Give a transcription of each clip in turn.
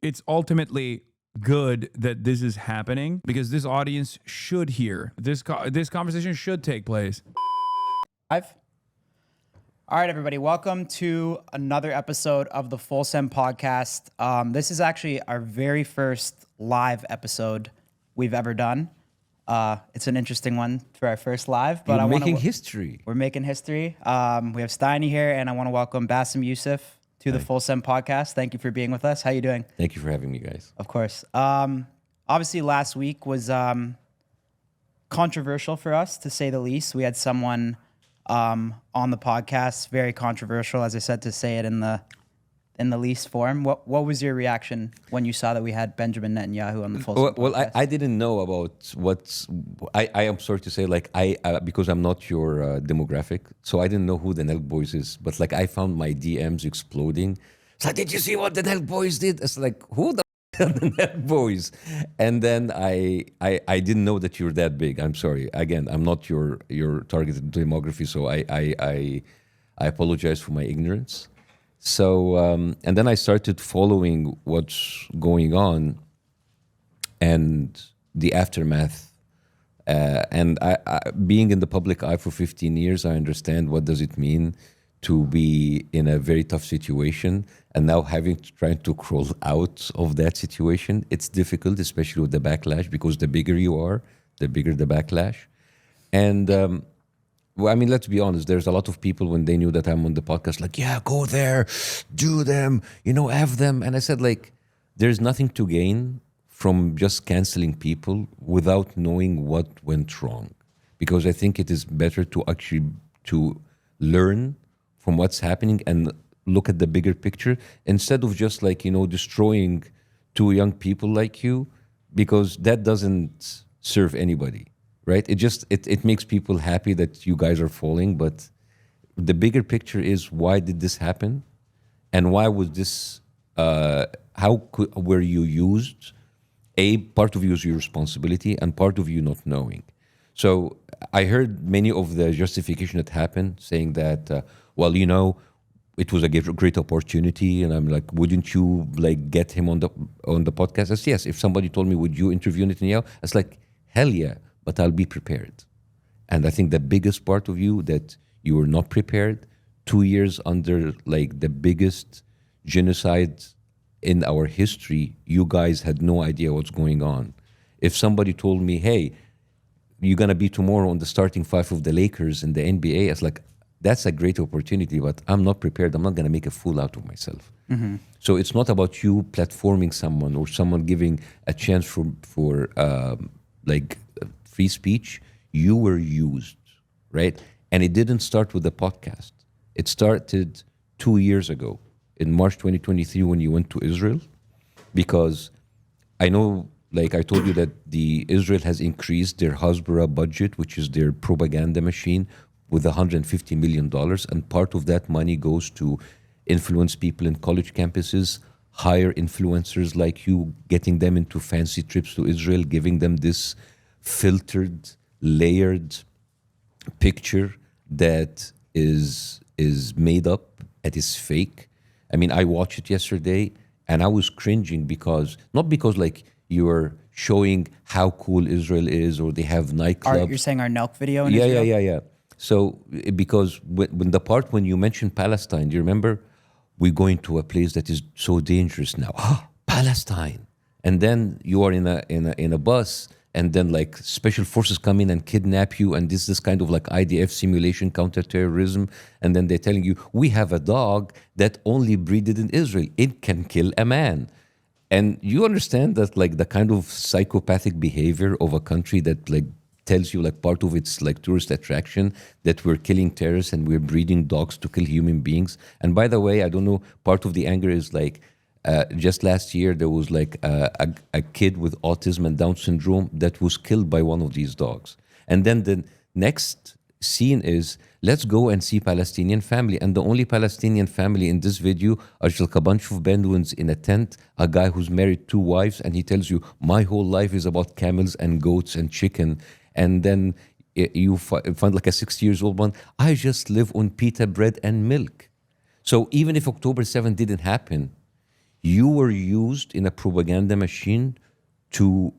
it's ultimately good that this is happening because this audience should hear this. This conversation should take place. All right, everybody. Welcome to another episode of the Full Send podcast. This is actually our very first live episode we've ever done. It's an interesting one for our first live, but we're making history. We're making history. We have Steiny here, and I want to welcome Bassem Youssef to the Full Send podcast. Thank you for being with us. How you doing? Thank you for having me, guys. Of course. Obviously, last week was controversial for us, to say the least. We had someone on the podcast, very controversial, as I said, to say it in the least form. What was your reaction when you saw that we had Benjamin Netanyahu on the Full Send podcast? Well, I didn't know about what's. I am sorry to say, like because I'm not your demographic, so I didn't know who the Nelk boys is. But like, I found my DMs exploding. It's like, did you see what the Nelk boys did? It's like, who the are the Nelk boys? And then I didn't know that you're that big. I'm sorry. Again, I'm not your targeted demography, so I apologize for my ignorance. So, and then I started following what's going on and the aftermath. And I being in the public eye for 15 years, I understand what does it mean to be in a very tough situation. And now trying to crawl out of that situation, it's difficult, especially with the backlash, because the bigger you are, the bigger the backlash. And well, I mean, let's be honest. There's a lot of people when they knew that I'm on the podcast, like, yeah, go there, do them, have them. And I said, like, there's nothing to gain from just canceling people without knowing what went wrong. Because I think it is better to actually to learn from what's happening and look at the bigger picture instead of just like, destroying two young people like you, because that doesn't serve anybody. Right? It makes people happy that you guys are falling, but the bigger picture is, why did this happen? And why was this, were you used? Part of you is your responsibility and part of you not knowing. So I heard many of the justification that happened saying that, it was a great opportunity. And I'm like, wouldn't you like get him on the podcast? I said, yes. If somebody told me, would you interview Netanyahu? I was like, hell yeah. But I'll be prepared. And I think the biggest part of you that you were not prepared, 2 years under like the biggest genocide in our history, you guys had no idea what's going on. If somebody told me, hey, you're going to be tomorrow on the starting five of the Lakers in the NBA, I was like, that's a great opportunity, but I'm not prepared. I'm not going to make a fool out of myself. Mm-hmm. So it's not about you platforming someone or someone giving a chance for free speech. You were used, right? And it didn't start with the podcast. It started 2 years ago in March 2023 when you went to Israel, because I know, like I told you, that Israel has increased their Hasbara budget, which is their propaganda machine, with $150 million. And part of that money goes to influence people in college campuses, hire influencers like you, getting them into fancy trips to Israel, giving them this filtered, layered picture that is made up, that is fake. I mean, I watched it yesterday and I was cringing not because like you're showing how cool Israel is or they have nightclubs. You're saying our Nelk video in Israel? Yeah. So because when you mentioned Palestine, do you remember? We're going to a place that is so dangerous now. Palestine. And then you are in a bus, and then like special forces come in and kidnap you, and this kind of like IDF simulation, counterterrorism, and then they're telling you, we have a dog that only breeded in Israel. It can kill a man. And you understand that like the kind of psychopathic behavior of a country that like tells you like part of its like tourist attraction that we're killing terrorists and we're breeding dogs to kill human beings. And by the way, I don't know, part of the anger is like, just last year, there was like a kid with autism and Down syndrome that was killed by one of these dogs. And then the next scene is, let's go and see Palestinian family. And the only Palestinian family in this video are just like a bunch of Bedouins in a tent, a guy who's married 2 wives, and he tells you, my whole life is about camels and goats and chicken. And then you find like a 60-year-old one, I just live on pita bread and milk. So even if October 7th didn't happen, You were used in a propaganda machine to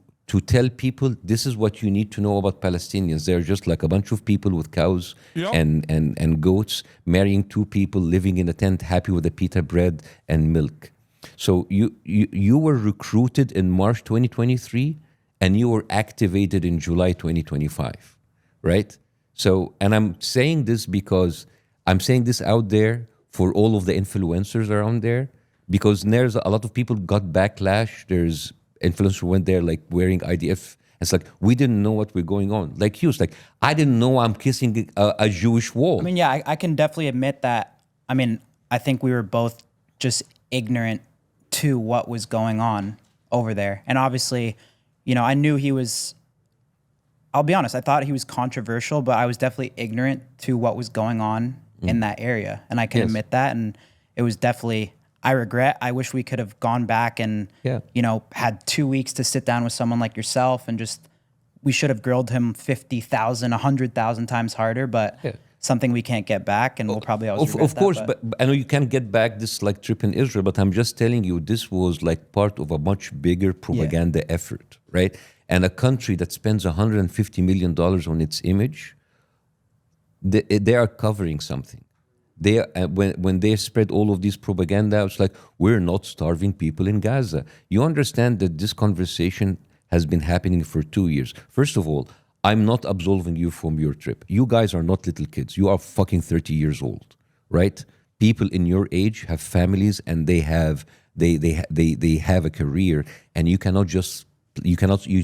tell people this is what you need to know about Palestinians. They're just like a bunch of people with cows and goats marrying two people, living in a tent, happy with a pita bread and milk. So you were recruited in March 2023 and you were activated in July 2025, right? So, and I'm saying this because I'm saying this out there for all of the influencers around there, because there's a lot of people got backlash. There's influencers who went there like wearing IDF. It's like, we didn't know what was going on. Like he was like, I didn't know I'm kissing a Jewish wall. I mean, yeah, I can definitely admit that. I mean, I think we were both just ignorant to what was going on over there. And obviously, you know, I knew he was, I'll be honest, I thought he was controversial, but I was definitely ignorant to what was going on in that area. And I can admit that. And it was definitely, I wish we could have gone back and, you know, had 2 weeks to sit down with someone like yourself and just, we should have grilled him 50,000, 100,000 times harder, but something we can't get back, and we'll probably always regret Of course, that, but I know you can't get back this like trip in Israel, but I'm just telling you, this was like part of a much bigger propaganda effort, right? And a country that spends $150 million on its image, they are covering something. They when they spread all of these propaganda, it's like, we're not starving people in Gaza. You understand that this conversation has been happening for 2 years. First of all, I'm not absolving you from your trip. You guys are not little kids. You are fucking 30 years old, right? People in your age have families and they have a career, and you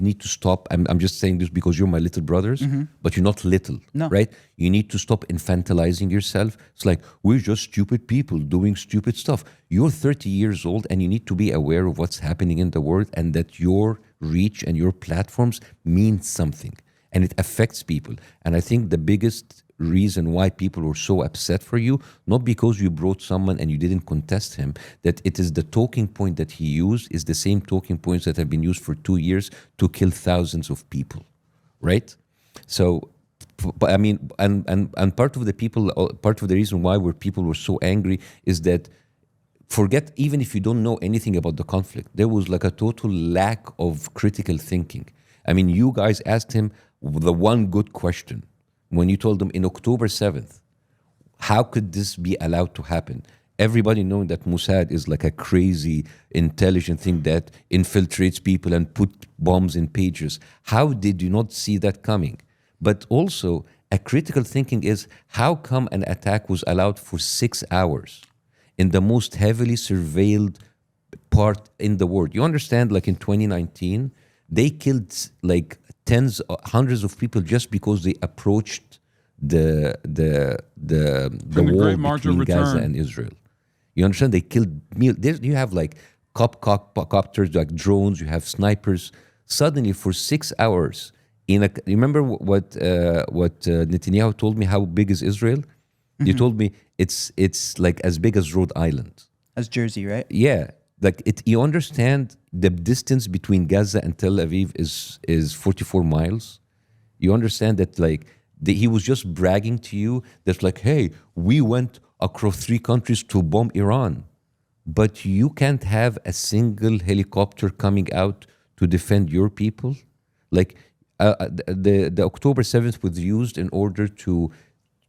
need to stop. I'm just saying this because you're my little brothers, but you're not little, right? You need to stop infantilizing yourself. It's like, we're just stupid people doing stupid stuff. You're 30 years old and you need to be aware of what's happening in the world, and that your reach and your platforms mean something and it affects people. And I think the biggest reason why people were so upset for you, not because you brought someone and you didn't contest him, that it is the talking point that he used is the same talking points that have been used for 2 years to kill thousands of people, right? So, I mean, and part of the reason why people were so angry is that, forget even if you don't know anything about the conflict, there was like a total lack of critical thinking. I mean, you guys asked him the one good question when you told them in October 7th, how could this be allowed to happen? Everybody knowing that Mossad is like a crazy, intelligent thing that infiltrates people and put bombs in pages. How did you not see that coming? But also, a critical thinking is, how come an attack was allowed for 6 hours in the most heavily surveilled part in the world? You understand, like in 2019, they killed like hundreds of people just because they approached the wall between Gaza and Israel. You understand? They killed. You have like copters, like drones. You have snipers. Suddenly, for 6 hours, you remember what Netanyahu told me? How big is Israel? You told me it's like as big as Rhode Island. As Jersey, right? Yeah. Like you understand the distance between Gaza and Tel Aviv is 44 miles. You understand that like he was just bragging to you that like, hey, we went across 3 countries to bomb Iran, but you can't have a single helicopter coming out to defend your people. Like the October 7th was used in order to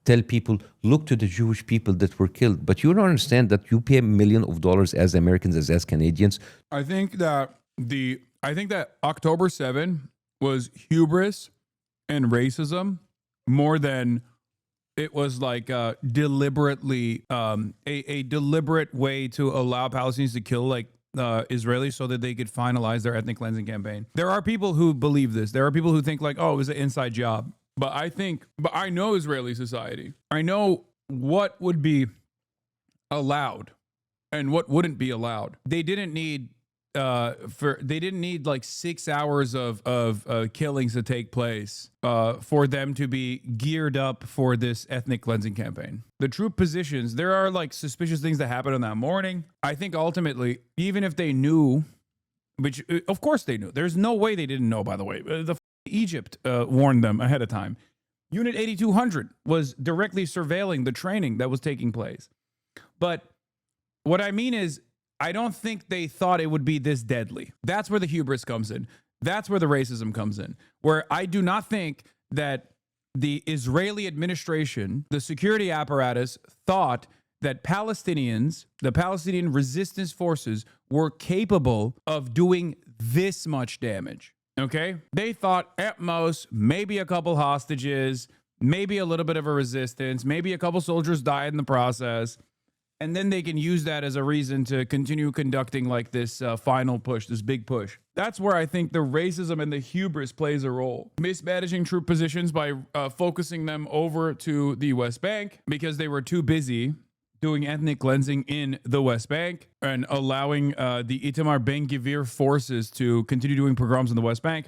tell people, look to the Jewish people that were killed. But you don't understand that you pay $1 million as Americans, as Canadians. I think that October 7 was hubris and racism more than it was like deliberately a deliberate way to allow Palestinians to kill like Israelis so that they could finalize their ethnic cleansing campaign. There are people who believe this. There are people who think like, oh, it was an inside job. But I know Israeli society. I know what would be allowed and what wouldn't be allowed. They didn't need like 6 hours of killings to take place for them to be geared up for this ethnic cleansing campaign. The troop positions, there are like suspicious things that happened on that morning. I think ultimately, even if they knew, which of course they knew, there's no way they didn't know, by the way. Egypt warned them ahead of time. Unit 8200 was directly surveilling the training that was taking place. But what I mean is, I don't think they thought it would be this deadly. That's where the hubris comes in. That's where the racism comes in, where I do not think that the Israeli administration, the security apparatus, thought that Palestinians, the Palestinian resistance forces, were capable of doing this much damage. Okay? They thought at most maybe a couple hostages, maybe a little bit of a resistance, maybe a couple soldiers died in the process. And then they can use that as a reason to continue conducting like this final push, this big push. That's where I think the racism and the hubris plays a role. Mismanaging troop positions by focusing them over to the West Bank because they were too busy doing ethnic cleansing in the West Bank and allowing the Itamar Ben-Gvir forces to continue doing pogroms in the West Bank.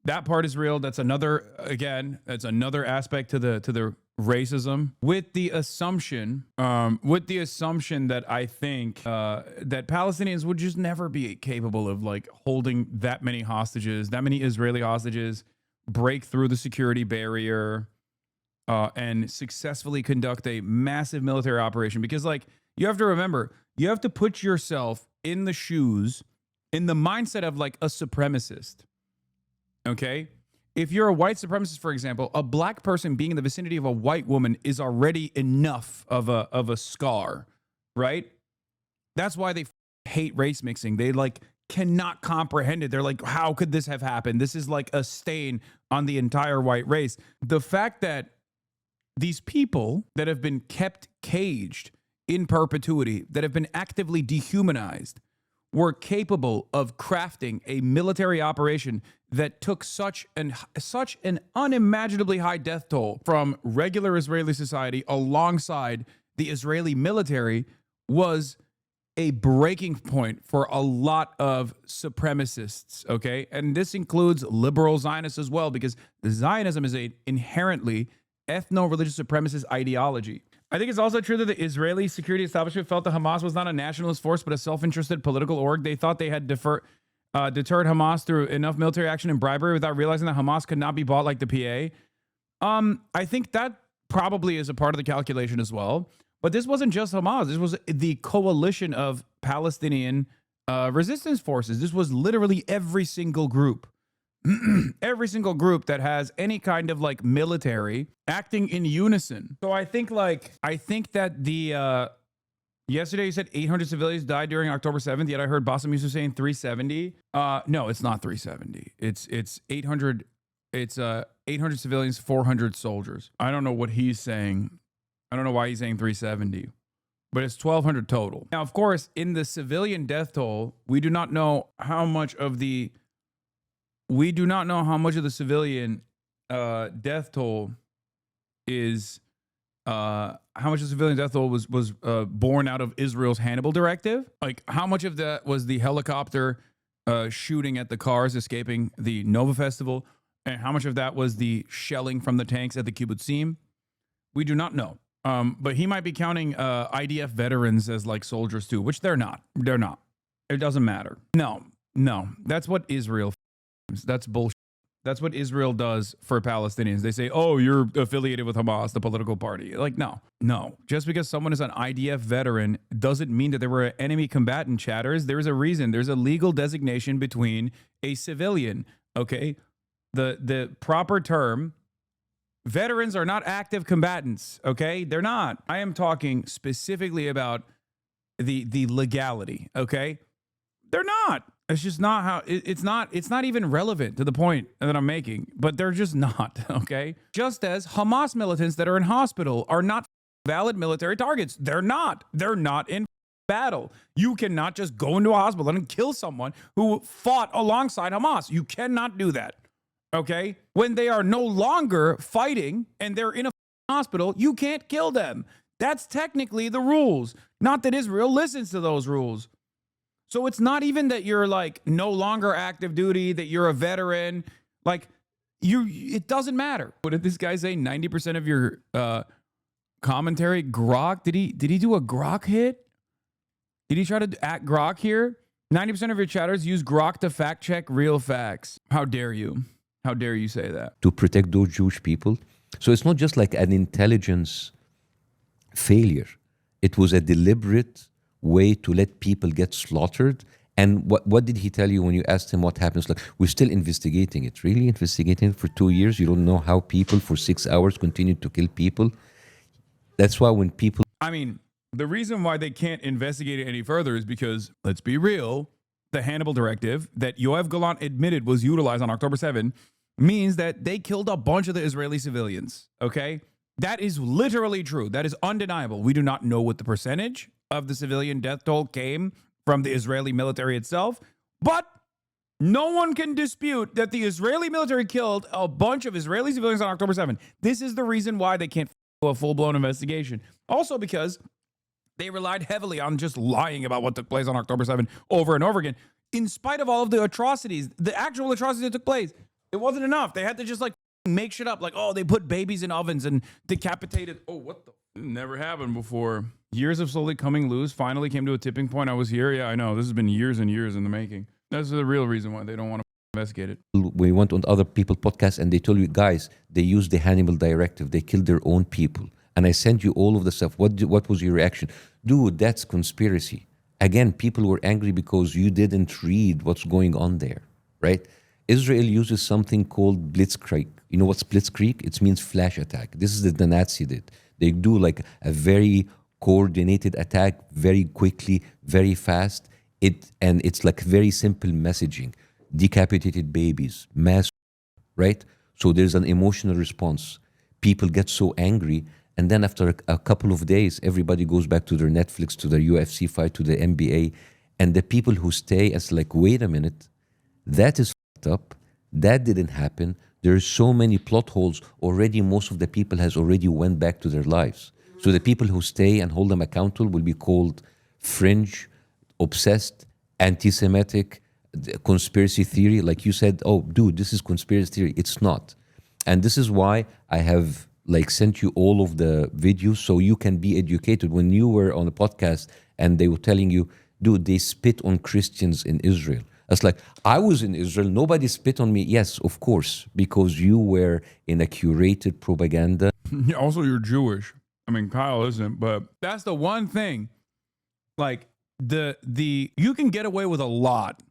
That part is real. That's another, again, that's another aspect to the racism, with the assumption that I think that Palestinians would just never be capable of like holding that many hostages, that many Israeli hostages, break through the security barrier, and successfully conduct a massive military operation. Because like, you have to remember, you have to put yourself in the shoes, in the mindset of like a supremacist. Okay? If you're a white supremacist, for example, a black person being in the vicinity of a white woman is already enough of a scar, right? That's why they hate race mixing. They like cannot comprehend it. They're like, how could this have happened? This is like a stain on the entire white race. The fact that these people that have been kept caged in perpetuity, that have been actively dehumanized, were capable of crafting a military operation that took such an unimaginably high death toll from regular Israeli society alongside the Israeli military was a breaking point for a lot of supremacists, okay? And this includes liberal Zionists as well, because Zionism is an inherently ethno-religious supremacist ideology. I think it's also true that the Israeli security establishment felt that Hamas was not a nationalist force, but a self-interested political org. They thought they had deterred Hamas through enough military action and bribery without realizing that Hamas could not be bought like the PA. I think that probably is a part of the calculation as well. But this wasn't just Hamas. This was the coalition of Palestinian resistance forces. This was literally every single group. Every single group that has any kind of like military acting in unison. So I think that the yesterday you said 800 civilians died during October 7th, yet I heard Bassem Youssef saying 370. No, it's not 370. It's 800. It's 800 civilians, 400 soldiers. I don't know what he's saying. I don't know why he's saying 370. But it's 1,200 total. Now, of course, in the civilian death toll, we do not know how much of the civilian death toll is how much of the civilian death toll was born out of Israel's Hannibal directive. Like how much of that was the helicopter shooting at the cars escaping the Nova Festival, and how much of that was the shelling from the tanks at the kibbutzim? We do not know. But he might be counting IDF veterans as like soldiers too, which they're not. They're not. It doesn't matter. No. That's what Israel. That's bullshit. That's what Israel does for Palestinians. They say, oh, you're affiliated with Hamas, the political party. Like, no. Just because someone is an IDF veteran doesn't mean that they were an enemy combatant, chatters. There's a reason. There's a legal designation between a civilian, okay? The proper term, veterans are not active combatants, okay? They're not. I am talking specifically about the legality, okay? They're not. It's just not how it's not even relevant to the point that I'm making, but they're just not, okay? Just as Hamas militants that are in hospital are not valid military targets. They're not in battle. You cannot just go into a hospital and kill someone who fought alongside Hamas. You cannot do that, okay? When they are no longer fighting and they're in a hospital, you can't kill them. That's technically the rules. Not that Israel listens to those rules. So it's not even that you're like no longer active duty, that you're a veteran. Like it doesn't matter. What did this guy say? 90% of your commentary, grok. Did he do a grok hit? Did he try to act grok here? 90% of your chatters use grok to fact check real facts. How dare you? How dare you say that? To protect those Jewish people. So it's not just like an intelligence failure. It was a deliberate way to let people get slaughtered. And what did he tell you when you asked him what happens? Like, we're still investigating it. Really investigating it for 2 years? You don't know how people for 6 hours continue to kill people? That's why when people... I mean, the reason why they can't investigate it any further is because, let's be real, the Hannibal directive that Yoav Gallant admitted was utilized on October 7 means that they killed a bunch of the Israeli civilians, okay? That is literally true. That is undeniable. We do not know what the percentage of the civilian death toll came from the Israeli military itself, but no one can dispute that the Israeli military killed a bunch of Israeli civilians on October 7. This is the reason why they can't do a full-blown investigation. Also because they relied heavily on just lying about what took place on October 7 over and over again. In spite of all of the atrocities, the actual atrocities that took place, it wasn't enough. They had to just like make shit up. Like, oh, they put babies in ovens and decapitated. Oh, what the? Never happened before. Years of slowly coming loose finally came to a tipping point. I was here. Yeah, I know. This has been years and years in the making. That's the real reason why they don't want to investigate it. We went on other people podcasts and they told you, guys, they used the Hannibal directive. They killed their own people. And I sent you all of the stuff. What was your reaction? Dude, that's conspiracy. Again, people were angry because you didn't read what's going on there, right? Israel uses something called blitzkrieg. You know what's blitzkrieg? It means flash attack. This is what the Nazi did. They do like a very coordinated attack, very quickly, very fast. It's like very simple messaging. Decapitated babies, mass, right? So there's an emotional response. People get so angry, and then after a couple of days, everybody goes back to their Netflix, to their UFC fight, to the NBA, and the people who stay, it's like, wait a minute, that is fucked up. That didn't happen. There's so many plot holes already. Most of the people has already went back to their lives. So the people who stay and hold them accountable will be called fringe, obsessed, anti-Semitic, conspiracy theory. Like you said, oh, dude, this is conspiracy theory. It's not. And this is why I have like sent you all of the videos so you can be educated. When you were on a podcast and they were telling you, dude, they spit on Christians in Israel. It's like, I was in Israel, nobody spit on me. Yes, of course, because you were in a curated propaganda. Also, you're Jewish. I mean, Kyle isn't, but that's the one thing. Like, you can get away with a lot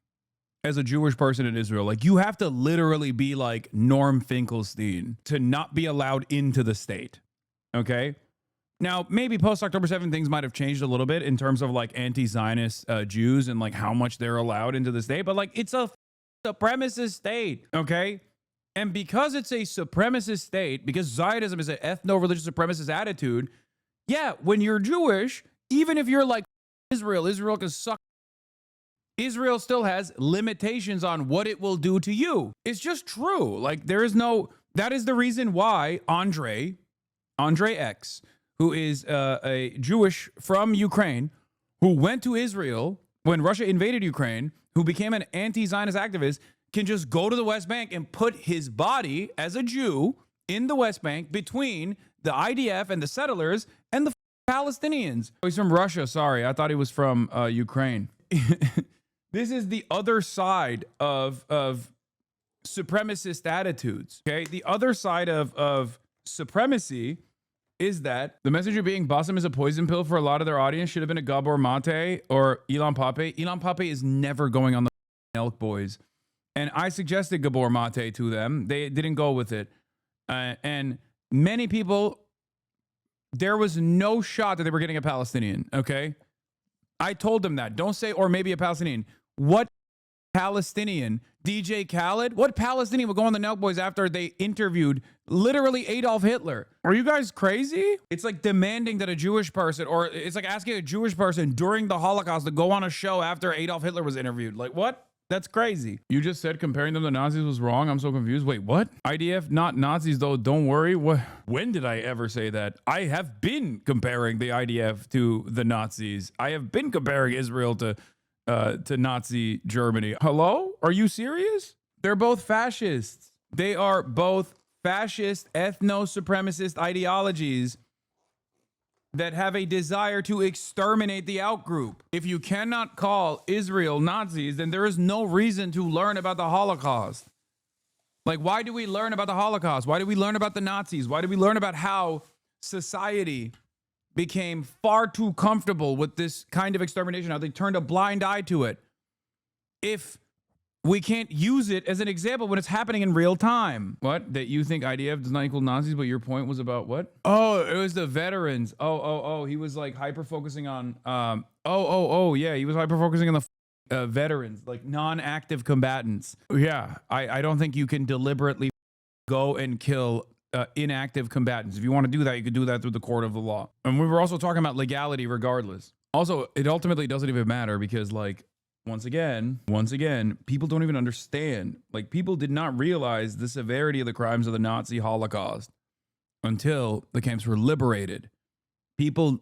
as a Jewish person in Israel. Like, you have to literally be like Norm Finkelstein to not be allowed into the state. Okay? Now, maybe post-October 7 things might have changed a little bit in terms of like anti-Zionist Jews and like how much they're allowed into the state, but like it's a supremacist state, okay? And because it's a supremacist state, because Zionism is an ethno-religious supremacist attitude, yeah, when you're Jewish, even if you're like Israel can suck. Israel still has limitations on what it will do to you. It's just true. Like that is the reason why Andre X, who is a Jewish from Ukraine, who went to Israel when Russia invaded Ukraine, who became an anti-Zionist activist, can just go to the West Bank and put his body as a Jew in the West Bank between the IDF and the settlers and the Palestinians. Oh, he's from Russia. Sorry, I thought he was from Ukraine. This is the other side of supremacist attitudes. Okay, the other side of supremacy is that the messenger being Bassem is a poison pill for a lot of their audience. Should have been a Gabor Mate or Ilan Pape. Ilan Pape is never going on the Nelk boys. And I suggested Gabor Mate to them. They didn't go with it. And many people, there was no shot that they were getting a Palestinian, okay? I told them that. Don't say, or maybe a Palestinian. What Palestinian? DJ Khaled? What Palestinian would go on the Nelk boys after they interviewed literally Adolf Hitler? Are you guys crazy? It's like demanding that a Jewish person, or it's like asking a Jewish person during the Holocaust to go on a show after Adolf Hitler was interviewed. Like, what? That's crazy. You just said comparing them to Nazis was wrong. I'm so confused. Wait, what? IDF, not Nazis, though. Don't worry. What? When did I ever say that? I have been comparing the IDF to the Nazis. I have been comparing Israel to Nazi Germany. Hello? Are you serious? They're both fascists. They are both fascist, ethno-supremacist ideologies that have a desire to exterminate the outgroup. If you cannot call Israel Nazis, then there is no reason to learn about the Holocaust. Like, why do we learn about the Holocaust? Why do we learn about the Nazis? Why do we learn about how society became far too comfortable with this kind of extermination, how they turned a blind eye to it. If we can't use it as an example when it's happening in real time. What? That you think IDF does not equal Nazis, but your point was about what? Oh, it was the veterans. Oh. He was like hyper focusing on, yeah, he was hyper focusing on the veterans, like non-active combatants. Yeah, I don't think you can deliberately go and kill inactive combatants. If you want to do that, you could do that through the court of the law. And we were also talking about legality regardless. Also, it ultimately doesn't even matter because like, once again, people don't even understand. Like, people did not realize the severity of the crimes of the Nazi Holocaust until the camps were liberated. People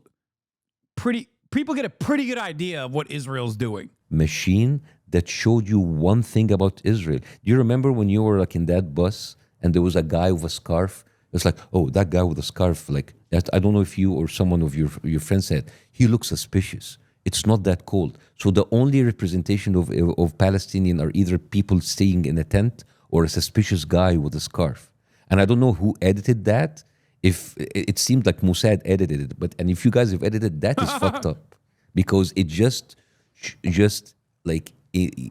get a pretty good idea of what Israel's doing. Machine that showed you one thing about Israel. Do you remember when you were like in that bus and there was a guy with a scarf? It's like, oh, that guy with a scarf, like that. I don't know if you or someone of your friends said, he looks suspicious. It's not that cold. So the only representation of Palestinian are either people staying in a tent or a suspicious guy with a scarf. And I don't know who edited that. If it seemed like Mossad edited it, and if you guys have edited that, is fucked up because it just like it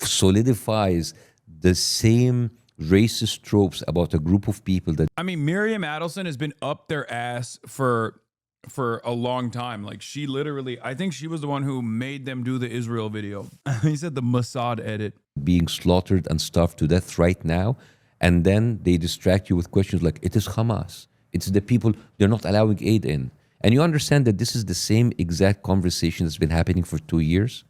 solidifies the same racist tropes about a group of people that. I mean, Miriam Adelson has been up their ass for a long time. Like, she literally, I think she was the one who made them do the Israel video. He said the Mossad edit. Being slaughtered and starved to death right now. And then they distract you with questions like, it is Hamas. It's the people, they're not allowing aid in. And you understand that this is the same exact conversation that's been happening for 2 years.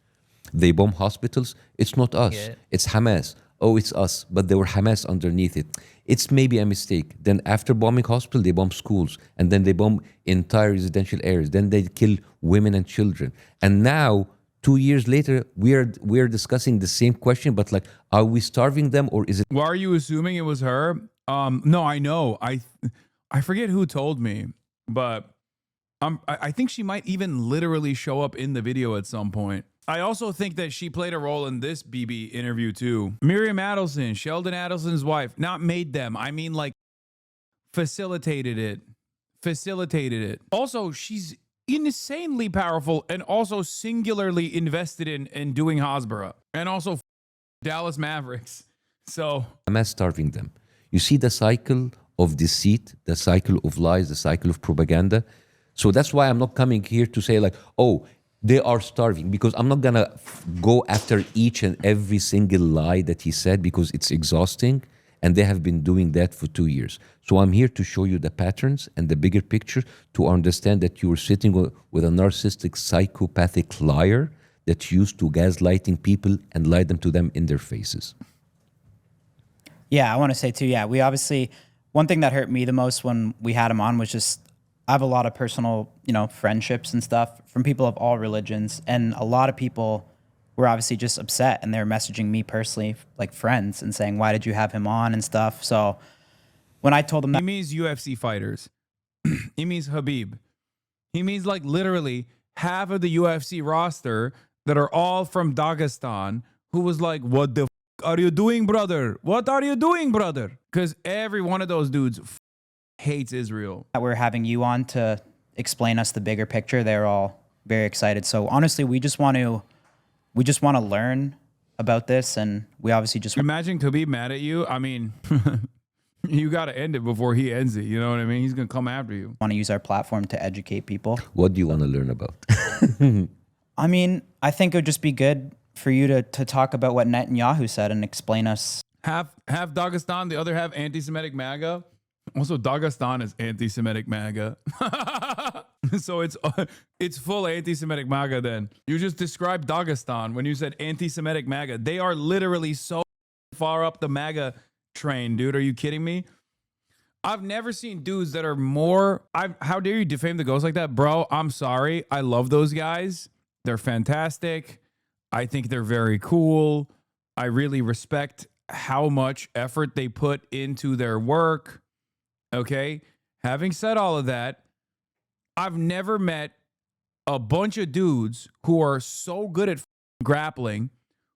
They bomb hospitals. It's not us. Yeah. It's Hamas. Oh, it's us. But there were Hamas underneath it. It's maybe a mistake. Then after bombing hospital, they bomb schools. And then they bomb entire residential areas. Then they kill women and children. And now, 2 years later, we're discussing the same question, but like, are we starving them or is it? Why are you assuming it was her? No, I know. I forget who told me, but I think she might even literally show up in the video at some point. I also think that she played a role in this BB interview too. Miriam Adelson, Sheldon Adelson's wife, not made them. I mean, like, facilitated it. Also, she's insanely powerful and also singularly invested in doing Hasbara and also Dallas Mavericks. So Hamas starving them. You see the cycle of deceit, the cycle of lies, the cycle of propaganda. So that's why I'm not coming here to say like, oh, they are starving, because I'm not going to go after each and every single lie that he said because it's exhausting. And they have been doing that for 2 years. So I'm here to show you the patterns and the bigger picture to understand that you are sitting with a narcissistic, psychopathic liar that's used to gaslighting people and lie them to them in their faces. Yeah, I want to say too, yeah, we obviously, one thing that hurt me the most when we had him on was just, I have a lot of personal, friendships and stuff from people of all religions. And a lot of people were obviously just upset, and they're messaging me personally, like friends, and saying, why did you have him on and stuff? So when I told them that— He means UFC fighters. He means Habib. He means like literally half of the UFC roster that are all from Dagestan, who was like, what the are you doing, brother? What are you doing, brother? Because every one of those dudes hates Israel. We're having you on to explain us the bigger picture. They're all very excited. So honestly, we just want to learn about this, and we obviously just imagine Khabib mad at you. I mean, you got to end it before he ends it. You know what I mean? He's gonna come after you. Want to use our platform to educate people. What do you want to learn about? I mean, I think it would just be good for you to talk about what Netanyahu said and explain us. Half Dagestan, the other half anti-Semitic MAGA. Also, Dagestan is anti-Semitic MAGA. So it's full anti-Semitic MAGA then. You just described Dagestan when you said anti-Semitic MAGA. They are literally so far up the MAGA train, dude. Are you kidding me? I've never seen dudes that are more... how dare you defame the ghost like that? Bro, I'm sorry. I love those guys. They're fantastic. I think they're very cool. I really respect how much effort they put into their work. Okay? Having said all of that, I've never met a bunch of dudes who are so good at grappling,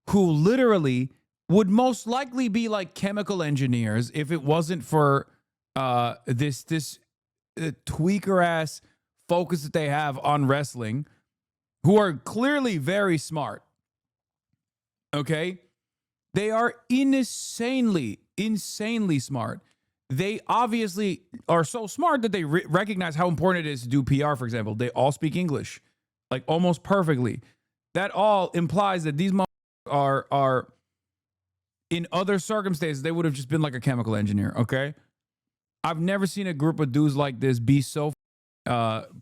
who literally would most likely be like chemical engineers if it wasn't for this tweaker ass focus that they have on wrestling, who are clearly very smart, okay? They are insanely smart. They obviously are so smart that they recognize how important it is to do PR, for example. They all speak English, like almost perfectly. That all implies that these are in other circumstances, they would have just been like a chemical engineer, okay? I've never seen a group of dudes like this be so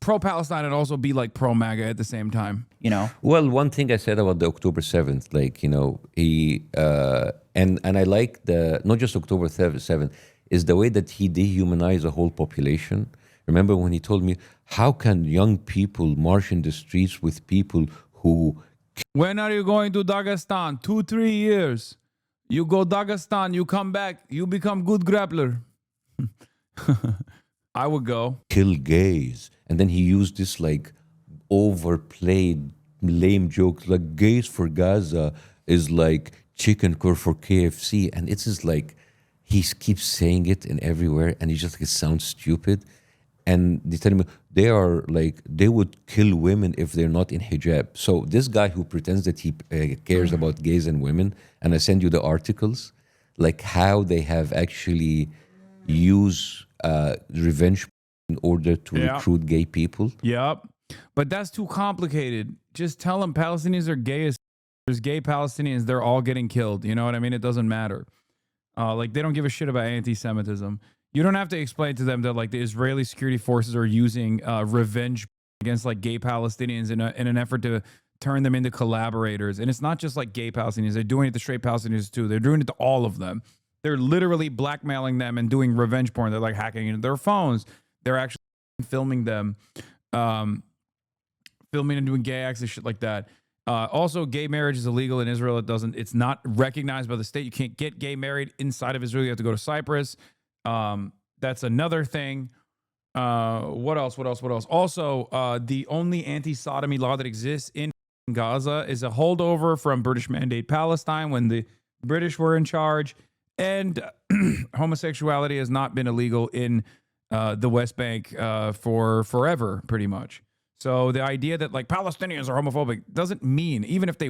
pro-Palestine and also be like pro-MAGA at the same time. You know? Well, one thing I said about the October 7th, like, you know, he, and I like the, not just October 7th, is the way that he dehumanized the whole population. Remember when he told me, how can young people march in the streets with people who... When are you going to Dagestan? 2-3 years. You go Dagestan, you come back, you become good grappler. I would go. Kill gays. And then he used this like overplayed lame joke, like gays for Gaza is like chicken core for KFC. And it's just like, he keeps saying it in everywhere and he just like, it sounds stupid. And they tell me they are like, they would kill women if they're not in hijab. So this guy who pretends that he cares about gays and women, and I send you the articles, like how they have actually used revenge in order to recruit gay people. Yep. But that's too complicated. Just tell them Palestinians are gay as there's gay Palestinians. They're all getting killed. You know what I mean? It doesn't matter. Like they don't give a shit about anti-Semitism. You don't have to explain to them that like the Israeli security forces are using revenge against like gay Palestinians in an effort to turn them into collaborators. And it's not just like gay Palestinians. They're doing it to straight Palestinians too. They're doing it to all of them. They're literally blackmailing them and doing revenge porn. They're like hacking into their phones. They're actually filming them, filming and doing gay acts and shit like that. Also, gay marriage is illegal in Israel. It's not recognized by the state. You can't get gay married inside of Israel. You have to go to Cyprus. That's another thing. What else? Also, the only anti-sodomy law that exists in Gaza is a holdover from British Mandate Palestine when the British were in charge. And homosexuality has not been illegal in the West Bank for forever, pretty much. So the idea that like Palestinians are homophobic doesn't mean, even if they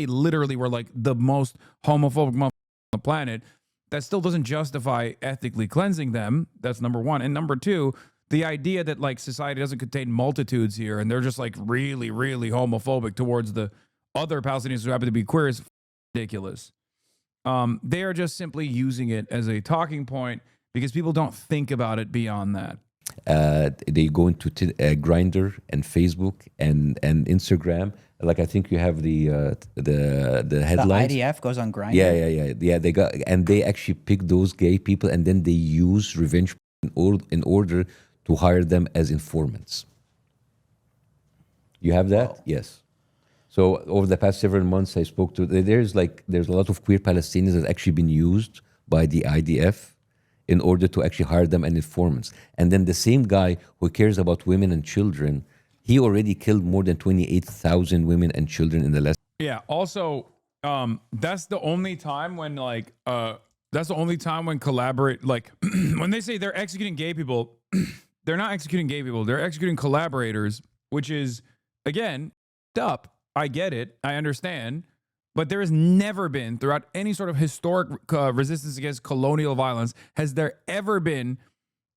literally were like the most homophobic motherfuckers on the planet, that still doesn't justify ethnically cleansing them. That's number one. And number two, the idea that like society doesn't contain multitudes here and they're just like really, really homophobic towards the other Palestinians who happen to be queer is ridiculous. They are just simply using it as a talking point because people don't think about it beyond that. They go into Grindr and Facebook and Instagram. Like I think you have the headlines. The IDF goes on Grindr. Yeah. They actually pick those gay people and then they use revenge in order to hire them as informants. You have that? Oh. Yes. So over the past several months, I spoke to there's a lot of queer Palestinians that actually been used by the IDF in order to actually hire them as informants. And then the same guy who cares about women and children, he already killed more than 28,000 women and children in the last. Yeah. Also, that's the only time when collaborate, like when they say they're executing gay people, they're not executing gay people. They're executing collaborators, which is, again, up. I get it. I understand. But there has never been, throughout any sort of historic resistance against colonial violence, has there ever been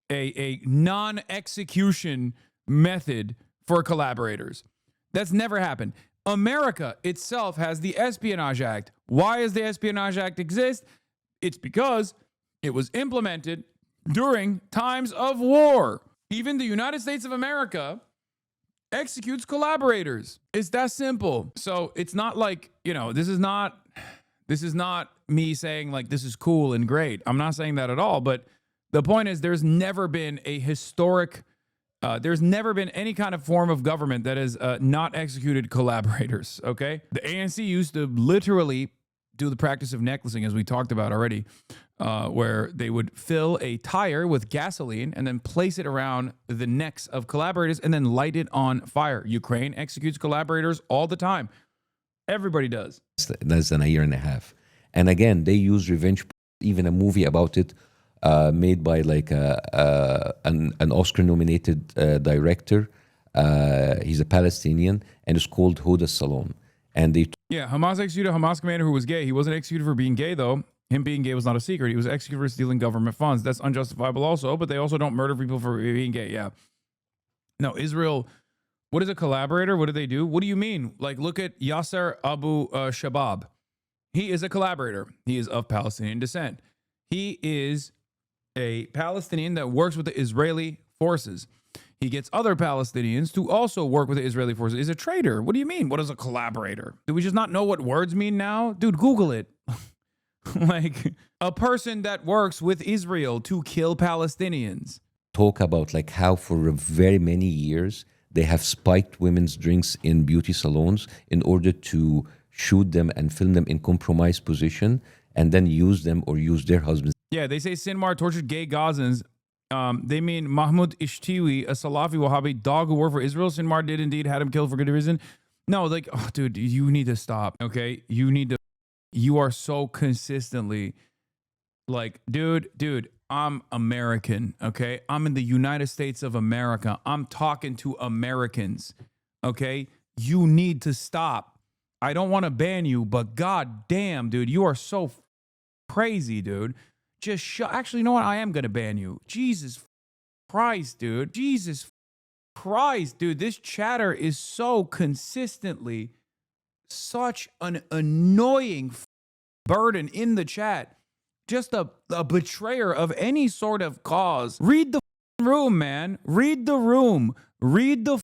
a non-execution method for collaborators. That's never happened. America itself has the Espionage Act. Why does the Espionage Act exist? It's because it was implemented during times of war. Even the United States of America executes collaborators. It's that simple. So it's not like, this is not me saying like this is cool and great. I'm not saying that at all. But the point is there's never been a historic, there's never been any kind of form of government that has not executed collaborators, okay? The ANC used to literally do the practice of necklacing, as we talked about already, where they would fill a tire with gasoline and then place it around the necks of collaborators and then light it on fire. Ukraine executes collaborators all the time. Everybody does. Less than a year and a half. And again, they use revenge, even a movie about it, made by like an Oscar-nominated director, He's a Palestinian, and it's called Hoda Salon. And they Yeah, Hamas executed a Hamas commander who was gay. He wasn't executed for being gay, though. Him being gay was not a secret. He was executed for stealing government funds. That's unjustifiable also, but they also don't murder people for being gay. Yeah. No, Israel, what is a collaborator? What do they do? What do you mean? Like, look at Yasser Abu Shabab. He is a collaborator. He is of Palestinian descent. He is a Palestinian that works with the Israeli forces. He gets other Palestinians to also work with the Israeli forces. He's a traitor. What do you mean? What is a collaborator? Do we just not know what words mean now? Dude, Google it. Like, a person that works with Israel to kill Palestinians. talk about like how for very many years they have spiked women's drinks in beauty salons in order to shoot them and film them in compromised position and then use them or use their husbands. Yeah, they say Sinwar tortured gay Gazans. They mean Mahmoud Ishtiwi, a Salafi Wahhabi dog who worked for Israel. Sinwar did indeed had him killed for good reason. No, like, oh, dude, you need to stop, okay? You are so consistently like, dude, I'm American, okay? I'm in the United States of America. I'm talking to Americans, okay? You need to stop. I don't want to ban you, but god damn, dude, you are so crazy, dude. Just actually, you know what? I am going to ban you. Jesus Christ, dude. Jesus Christ, dude. This chatter is so consistently such an annoying burden in the chat. Just a betrayer of any sort of cause. Read the room, man. Read the room. Read the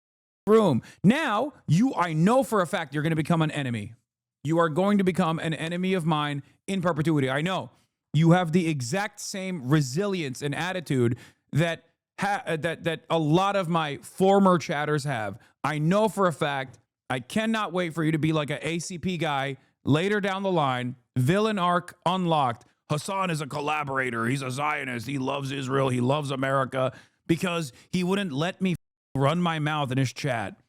room. Now, I know for a fact you're going to become an enemy. You are going to become an enemy of mine in perpetuity. I know. You have the exact same resilience and attitude that that a lot of my former chatters have. I know for a fact. I cannot wait for you to be like an ACP guy later down the line. Villain arc unlocked. Hasan is a collaborator. He's a Zionist. He loves Israel. He loves America because he wouldn't let me run my mouth in his chat.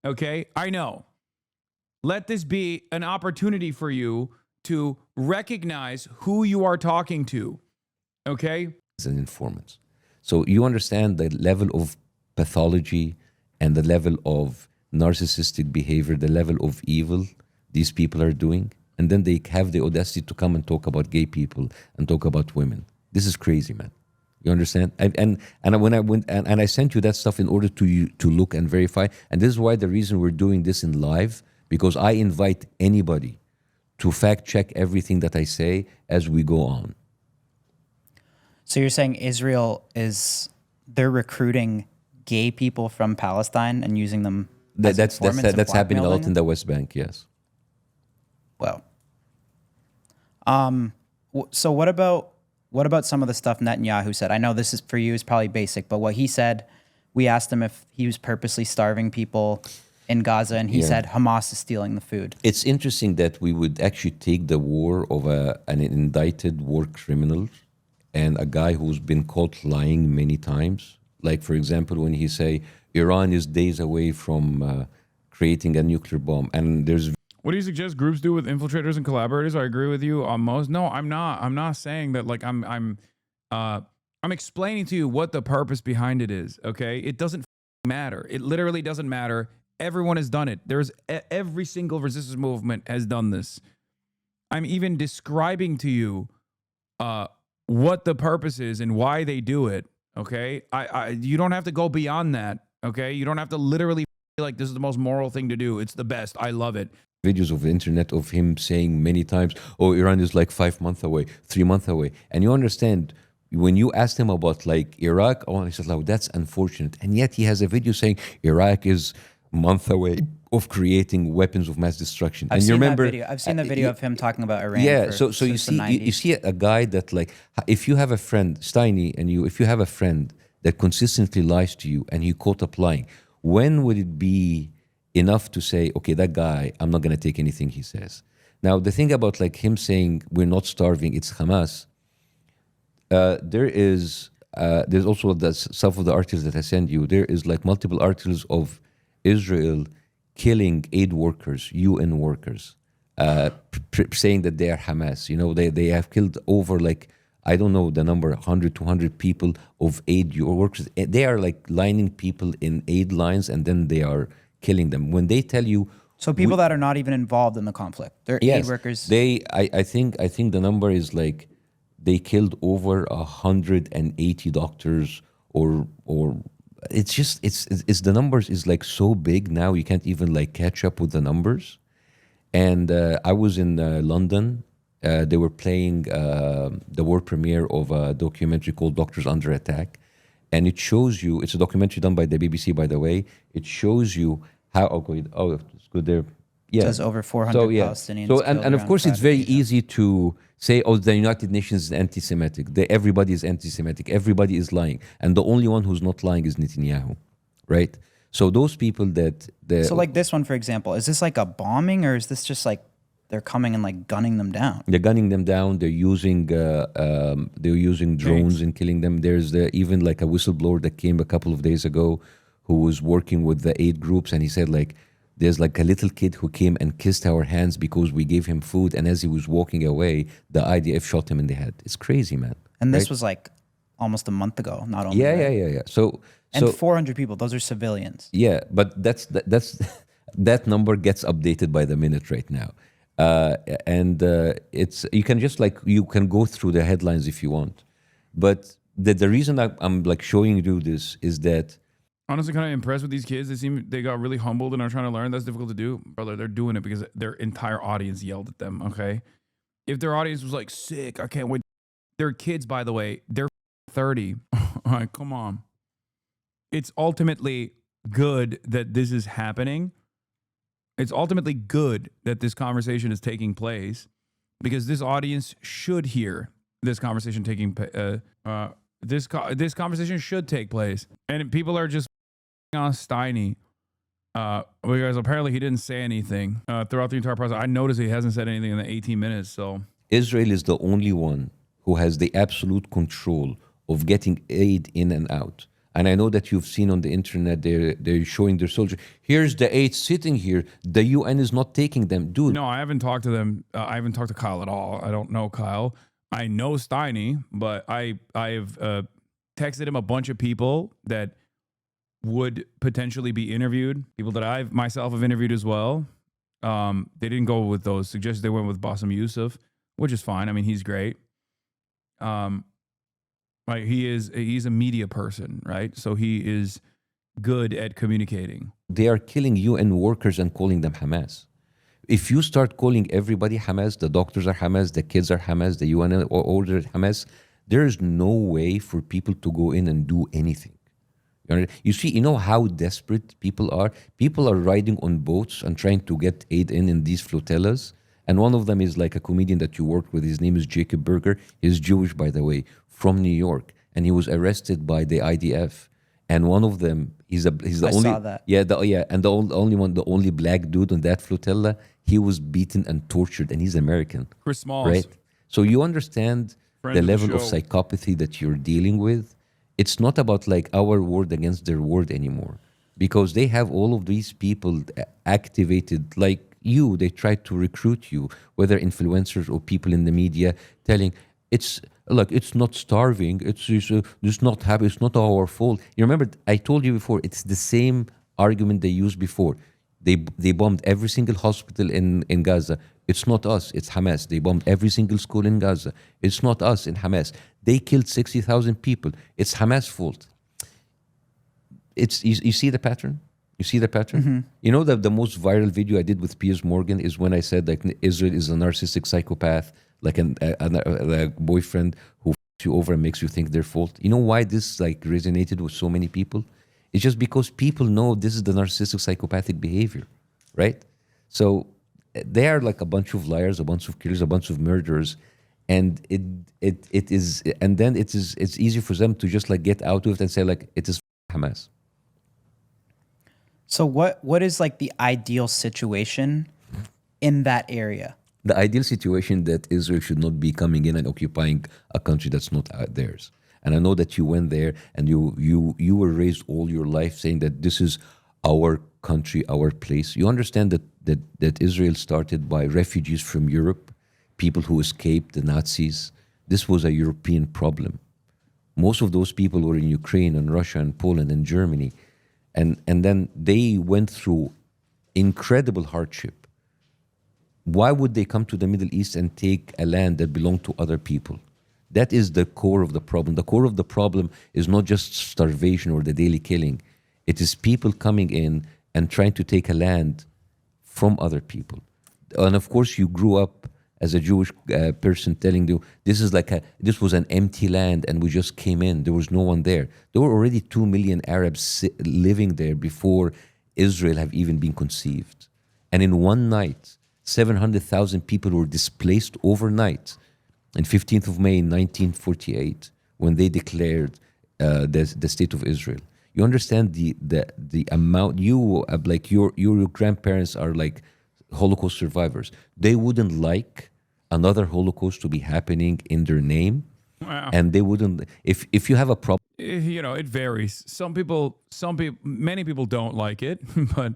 Okay? I know. Let this be an opportunity for you to recognize who you are talking to. Okay? And informants. So you understand the level of pathology and the level of narcissistic behavior, the level of evil these people are doing. And then they have the audacity to come and talk about gay people and talk about women. This is crazy, man. You understand? And when I went and I sent you that stuff in order to look and verify. And this is why the reason we're doing this in live, because I invite anybody to fact check everything that I say as we go on. So you're saying they're recruiting gay people from Palestine and using them as informants and that's happening a lot blackmailing in the West Bank, yes. Well, so what about some of the stuff Netanyahu said? I know this is for you is probably basic, but what he said, we asked him if he was purposely starving people in Gaza, and he said Hamas is stealing the food. It's interesting that we would actually take the war of an indicted war criminal and a guy who's been caught lying many times. Like, for example, when he say Iran is days away from creating a nuclear bomb, and there's What do you suggest groups do with infiltrators and collaborators? I agree with you on most. No, I'm not. I'm not saying that. Like I'm explaining to you what the purpose behind it is. Okay, it doesn't matter. It literally doesn't matter. Everyone has done it. Every single resistance movement has done this. I'm even describing to you what the purpose is and why they do it. Okay, you don't have to go beyond that. Okay, you don't have to literally feel like this is the most moral thing to do. It's the best. I love it. videos of the internet of him saying many times, oh, Iran is like 5 months away, 3 months away. And you understand, when you asked him about like Iraq, oh, he said, like, that's unfortunate. And yet he has a video saying Iraq is month away of creating weapons of mass destruction. I've and seen you remember, that video. I've seen the video of him talking about Iran. yeah, so you since the see 90s. you see a guy that, like, if you have a friend, Steiny, and if you have a friend that consistently lies to you and you caught up lying, when would it be enough to say, okay, that guy, I'm not going to take anything he says? Now, the thing about like him saying we're not starving, it's Hamas. There's also some of the articles that I send you. There is like multiple articles of Israel killing aid workers, UN workers, saying that they are Hamas. You know, they have killed over like I don't know the number, 100, 200 people of aid workers. They are like lining people in aid lines, and then they are killing them. When they tell you, So people that are not even involved in the conflict, they're aid workers. I think the number is like they killed over 180 doctors, or it's just it's the numbers is like so big now you can't even like catch up with the numbers. And I was in London. They were playing the world premiere of a documentary called Doctors Under Attack. And it shows you, it's a documentary done by the BBC, by the way. It shows you how, it's good there. Yeah. There's over 400 Palestinians. So, and of course, it's very easy to say, oh, the United Nations is anti-Semitic. Everybody is anti-Semitic. Everybody is lying. And the only one who's not lying is Netanyahu, right? So those people that... So like this one, for example, is this like a bombing, or is this just like they're coming and like gunning them down? They're gunning them down. They're using drones and killing them. There's even like a whistleblower that came a couple of days ago who was working with the aid groups, and he said like, there's like a little kid who came and kissed our hands because we gave him food, and as he was walking away, the IDF shot him in the head. It's crazy, man. And this was like almost a month ago, not only Yeah. So 400 people, those are civilians. Yeah, but that's that number gets updated by the minute right now. It's you can just like you can go through the headlines if you want, but the reason I'm like showing you this is that honestly kind of impressed with these kids. They got really humbled and are trying to learn. That's difficult to do, brother. They're doing it because their entire audience yelled at them. Okay, if their audience was like sick, I can't wait. They're kids, by the way. They're 30. All right, come on. It's ultimately good that this is happening. It's ultimately good that this conversation is taking place, because this audience should hear this conversation this conversation should take place. And people are just on Steiny because apparently he didn't say anything throughout the entire process. I noticed he hasn't said anything in the 18 minutes. So Israel is the only one who has the absolute control of getting aid in and out. And I know that you've seen on the internet, they're showing their soldiers. Here's the aid sitting here. The UN is not taking them. Dude. No, I haven't talked to them. I haven't talked to Kyle at all. I don't know Kyle. I know Steiny, but I've texted him a bunch of people that would potentially be interviewed, people that I myself have interviewed as well. They didn't go with those suggestions. They went with Bassem Youssef, which is fine. I mean, he's great. Like he's a media person, right? So he is good at communicating. They are killing UN workers and calling them Hamas. If you start calling everybody Hamas, the doctors are Hamas, the kids are Hamas, the UN order Hamas, there is no way for people to go in and do anything. You see, you know how desperate people are? People are riding on boats and trying to get aid in these flotillas. And one of them is like a comedian that you worked with. His name is Jacob Berger. He's Jewish, by the way, from New York. And he was arrested by the IDF. And one of them, he's the only... saw that. And the only black dude on that flotilla, he was beaten and tortured, and he's American. Chris Smalls. Right? So you understand Friend the of the level of show. psychopathy that you're dealing with. It's not about like our word against their word anymore, because they have all of these people activated like you. They try to recruit you, whether influencers or people in the media, telling it's not starving. It's not happy. It's not our fault. You remember I told you before. It's the same argument they used before. They bombed every single hospital in Gaza. It's not us, it's Hamas. They bombed every single school in Gaza. It's not us in Hamas. They killed 60,000 people. It's Hamas' fault. You see the pattern? You see the pattern? Mm-hmm. You know that the most viral video I did with Piers Morgan is when I said like Israel is a narcissistic psychopath, like a boyfriend who f***s you over and makes you think their fault. You know why this like resonated with so many people? It's just because people know this is the narcissistic psychopathic behavior, right? So they are like a bunch of liars, a bunch of killers, a bunch of murderers, and it's easy for them to just like get out of it and say like it is Hamas. So what is like the ideal situation in that area? The ideal situation that Israel should not be coming in and occupying a country that's not theirs. And I know that you went there and you were raised all your life saying that this is our country, our place. You understand that Israel started by refugees from Europe, people who escaped the Nazis. This was a European problem. Most of those people were in Ukraine and Russia and Poland and Germany. And then they went through incredible hardship. Why would they come to the Middle East and take a land that belonged to other people? That is the core of the problem. The core of the problem is not just starvation or the daily killing. It is people coming in and trying to take a land from other people. And of course, you grew up as a Jewish person telling you, this was an empty land and we just came in. There was no one there. There were already 2 million Arabs living there before Israel have even been conceived. And in one night, 700,000 people were displaced overnight. On 15th of May 1948, when they declared the state of Israel. You understand the amount, your grandparents are like Holocaust survivors. They wouldn't like another Holocaust to be happening in their name. Wow. And they wouldn't, if you have a problem. It varies. Many people don't like it, but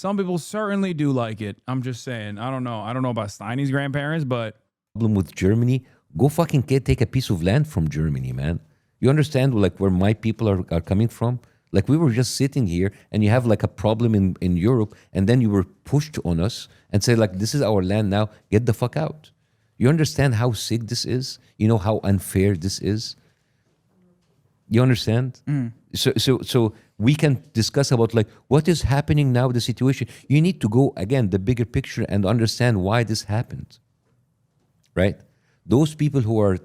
some people certainly do like it. I'm just saying, I don't know about Steiny's grandparents, but With Germany, go fucking take a piece of land from Germany, man. You understand like where my people are coming from? Like we were just sitting here and you have like a problem in Europe and then you were pushed on us and say like, this is our land now, get the fuck out. You understand how sick this is? You know how unfair this is? You understand? So we can discuss about like what is happening now, the situation. You need to go again, the bigger picture and understand why this happened, right? Those people who are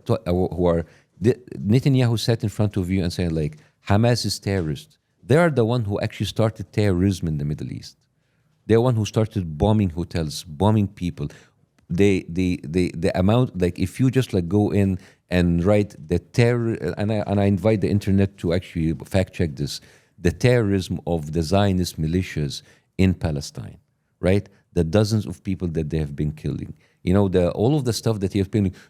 Netanyahu sat in front of you and saying like Hamas is terrorist. They are the one who actually started terrorism in the Middle East. They're the one who started bombing hotels, bombing people. The amount, like if you just like go in and write the terror, and I invite the internet to actually fact check this, the terrorism of the Zionist militias in Palestine, right? The dozens of people that they have been killing. You know, all of the stuff that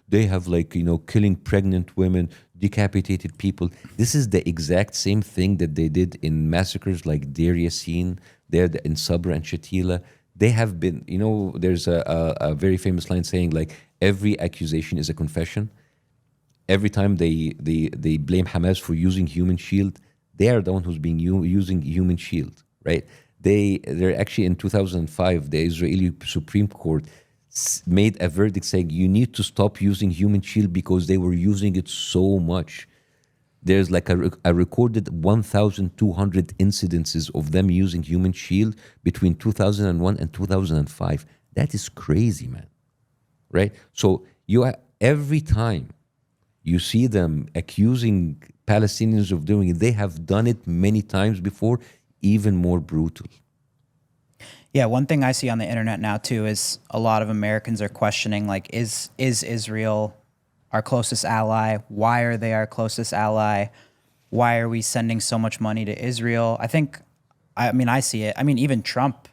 they have like, killing pregnant women, decapitated people. This is the exact same thing that they did in massacres like Deir Yassin, there in Sabra and Shatila. They have been, there's a very famous line saying like, every accusation is a confession. Every time they blame Hamas for using human shield, they are the one who's being using human shield, right? They're actually in 2005, the Israeli Supreme Court made a verdict saying you need to stop using human shield because they were using it so much. There's like a recorded 1,200 incidences of them using human shield between 2001 and 2005. That is crazy, man. Right? So every time you see them accusing Palestinians of doing it, they have done it many times before, even more brutal. Yeah, one thing I see on the internet now too is a lot of Americans are questioning like, is Israel our closest ally? Why are they our closest ally? Why are we sending so much money to Israel? I see it. I mean, even Trump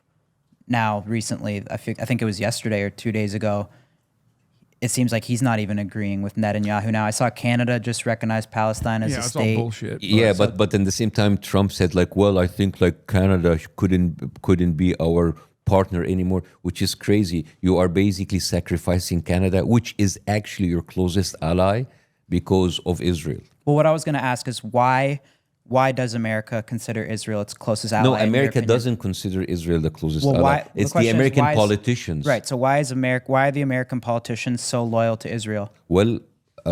now recently, I think it was yesterday or 2 days ago, it seems like he's not even agreeing with Netanyahu now. I saw Canada just recognize Palestine as a state. Yeah, it's all bullshit. Yeah, but at the same time, Trump said like, well, I think like Canada couldn't be our partner anymore, which is crazy. You are basically sacrificing Canada, which is actually your closest ally because of Israel. Well, what I was going to ask is why does America consider Israel its closest ally? No, America doesn't consider Israel the closest ally. Why, it's the American politicians. Right. So why are the American politicians so loyal to Israel? Well,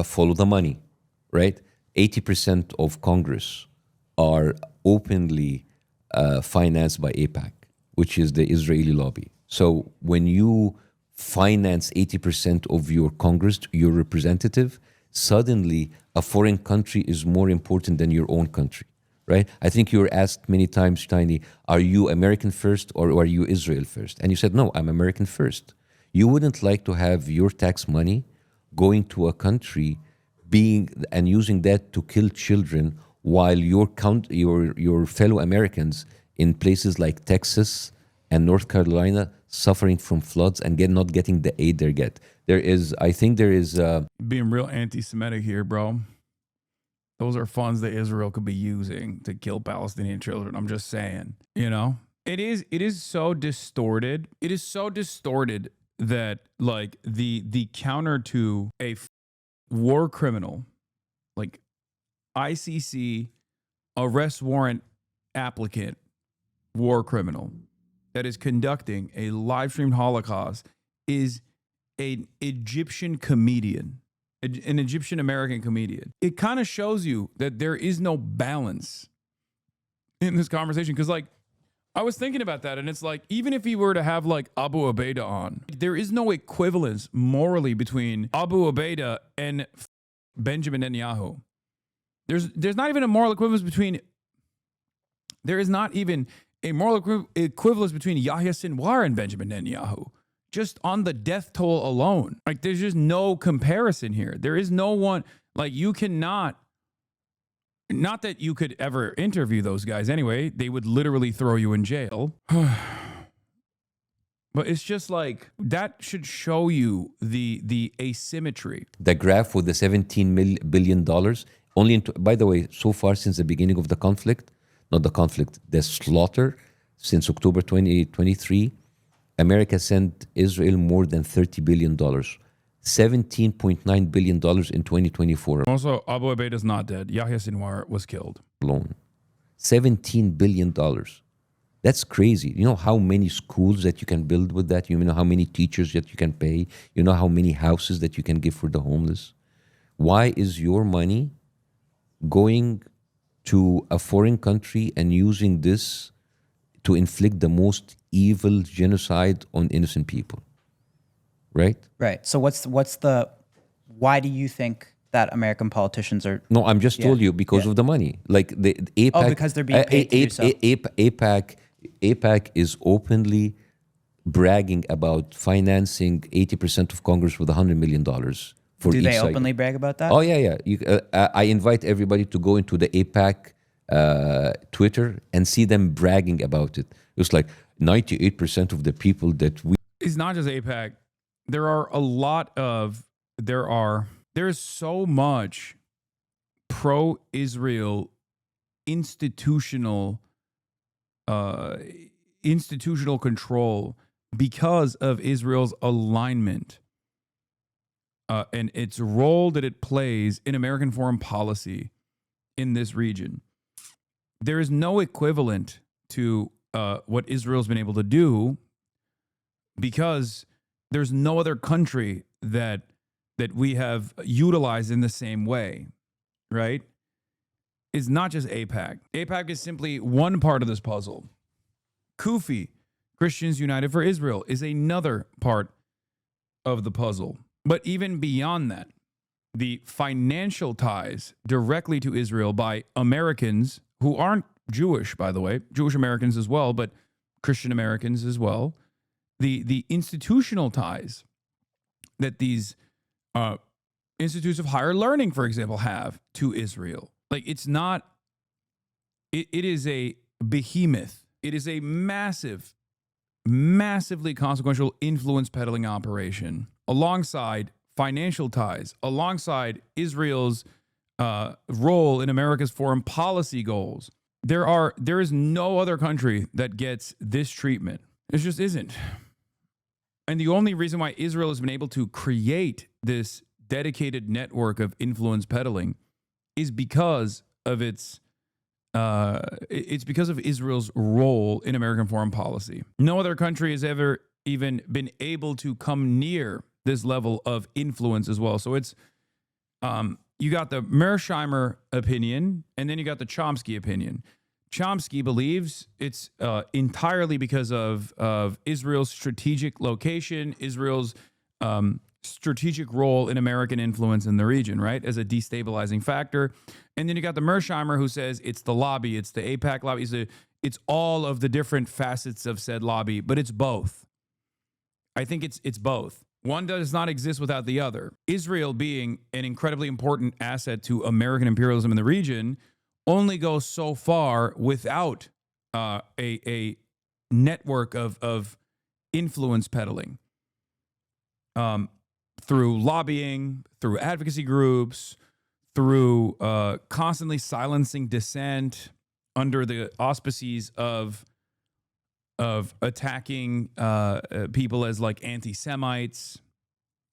follow the money, right? 80% of Congress are openly financed by AIPAC, which is the Israeli lobby. So when you finance 80% of your Congress, your representative, suddenly a foreign country is more important than your own country, right? I think you were asked many times, Steiny, are you American first or are you Israel first? And you said, no, I'm American first. You wouldn't like to have your tax money going to a country and using that to kill children while your fellow Americans in places like Texas and North Carolina suffering from floods and not getting the aid they get. I think there is being real anti-Semitic here, bro. Those are funds that Israel could be using to kill Palestinian children. I'm just saying, it is so distorted. It is so distorted that like the counter to a war criminal, like ICC arrest warrant applicant war criminal that is conducting a live streamed Holocaust is an Egyptian comedian, an Egyptian American comedian. It kind of shows you that there is no balance in this conversation. Because, like, I was thinking about that, and it's like, even if he were to have like Abu Ubaidah on, there is no equivalence morally between Abu Ubaidah and Benjamin Netanyahu. There's not even a moral equivalence between. There is not even a moral equivalence between Yahya Sinwar and Benjamin Netanyahu, just on the death toll alone. Like, there's just no comparison here. There is no one, like, you cannot, not that you could ever interview those guys anyway. They would literally throw you in jail. But it's just like, that should show you the asymmetry. The graph with the $17 billion, only, by the way, so far since the beginning of the conflict, not the conflict, the slaughter, since October 2023, America sent Israel more than $30 billion, $17.9 billion in 2024 Also, Abu Ubaidah is not dead. Yahya Sinwar was killed. alone. $17 billion. That's crazy. You know how many schools that you can build with that? You know how many teachers that you can pay? You know how many houses that you can give for the homeless? Why is your money going to a foreign country and using this to inflict the most evil genocide on innocent people? Right? Right. So what's the why do you think that American politicians are? No, I'm just told you because of the money. Like the AIPAC. Oh, because they're being paid to do so. AIPAC is openly bragging about financing 80% of Congress with $100 million for Do each they side. openly brag about that? Oh yeah. I invite everybody to go into the AIPAC Twitter and see them bragging about it. It's like 98% of the people that we. It's not just AIPAC. There are a lot of, there's so much pro-Israel institutional control because of Israel's alignment and its role that it plays in American foreign policy in this region. There is no equivalent to what Israel's been able to do because there's no other country that we have utilized in the same way, right? It's not just AIPAC. AIPAC is simply one part of this puzzle. Kufi, Christians United for Israel, is another part of the puzzle. But even beyond that, the financial ties directly to Israel by Americans who aren't Jewish, by the way, Jewish Americans as well, but Christian Americans as well. The institutional ties that these institutes of higher learning, for example, have to Israel. Like, it's not, it is a behemoth. It is a massively consequential influence peddling operation alongside financial ties, alongside Israel's role in America's foreign policy goals. There is no other country that gets this treatment. It just isn't. And the only reason why Israel has been able to create this dedicated network of influence peddling is because of it's because of Israel's role in American foreign policy. No other country has ever even been able to come near this level of influence as well. So it's you got the Mearsheimer opinion, and then you got the Chomsky opinion. Chomsky believes it's entirely because of Israel's strategic location, Israel's strategic role in American influence in the region, right, as a destabilizing factor. And then you got the Mearsheimer who says it's the lobby, it's the AIPAC lobby, it's all of the different facets of said lobby, but it's both. I think it's both. One does not exist without the other. Israel being an incredibly important asset to American imperialism in the region only goes so far without a network of influence peddling through lobbying, through advocacy groups, through constantly silencing dissent under the auspices of attacking people as like anti-Semites,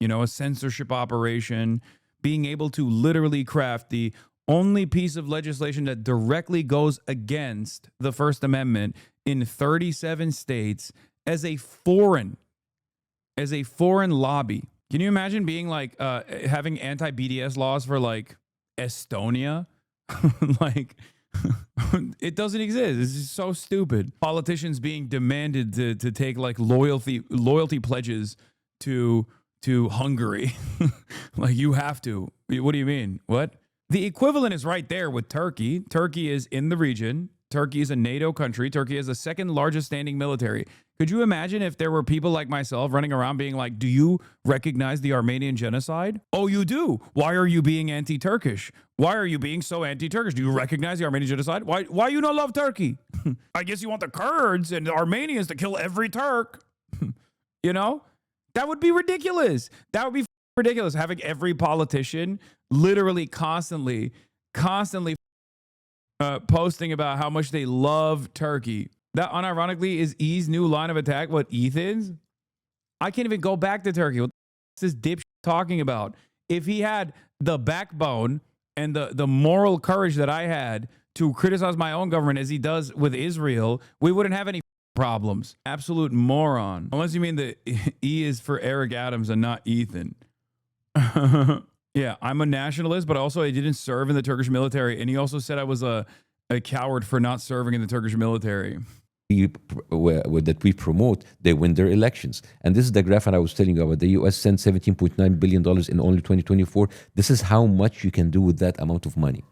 a censorship operation, being able to literally craft the only piece of legislation that directly goes against the First Amendment in 37 states as a foreign lobby. Can you imagine being like having anti-BDS laws for like Estonia? Like it doesn't exist. This is so stupid. Politicians being demanded to take like loyalty pledges to Hungary. Like you have to. What do you mean? What? The equivalent is right there with Turkey. Turkey is in the region. Turkey is a NATO country. Turkey is the second largest standing military. Could you imagine if there were people like myself running around being like, do you recognize the Armenian genocide? Oh, you do. Why are you being anti-Turkish? Why are you being so anti-Turkish? Do you recognize the Armenian genocide? Why you not love Turkey? I guess you want the Kurds and the Armenians to kill every Turk. You know? That would be ridiculous. That would be ridiculous, having every politician literally constantly posting about how much they love Turkey. That unironically is E's new line of attack. What, Ethan's? I can't even go back to Turkey. What is this dipshit talking about? If he had the backbone and the moral courage that I had to criticize my own government as he does with Israel, we wouldn't have any problems. Absolute moron. Unless you mean the E is for Eric Adams and not Ethan. Yeah, I'm a nationalist, but also I didn't serve in the Turkish military. And he also said I was a coward for not serving in the Turkish military. That we promote, they win their elections. And this is the graph that I was telling you about. The US sent $17.9 billion in only 2024. This is how much you can do with that amount of money.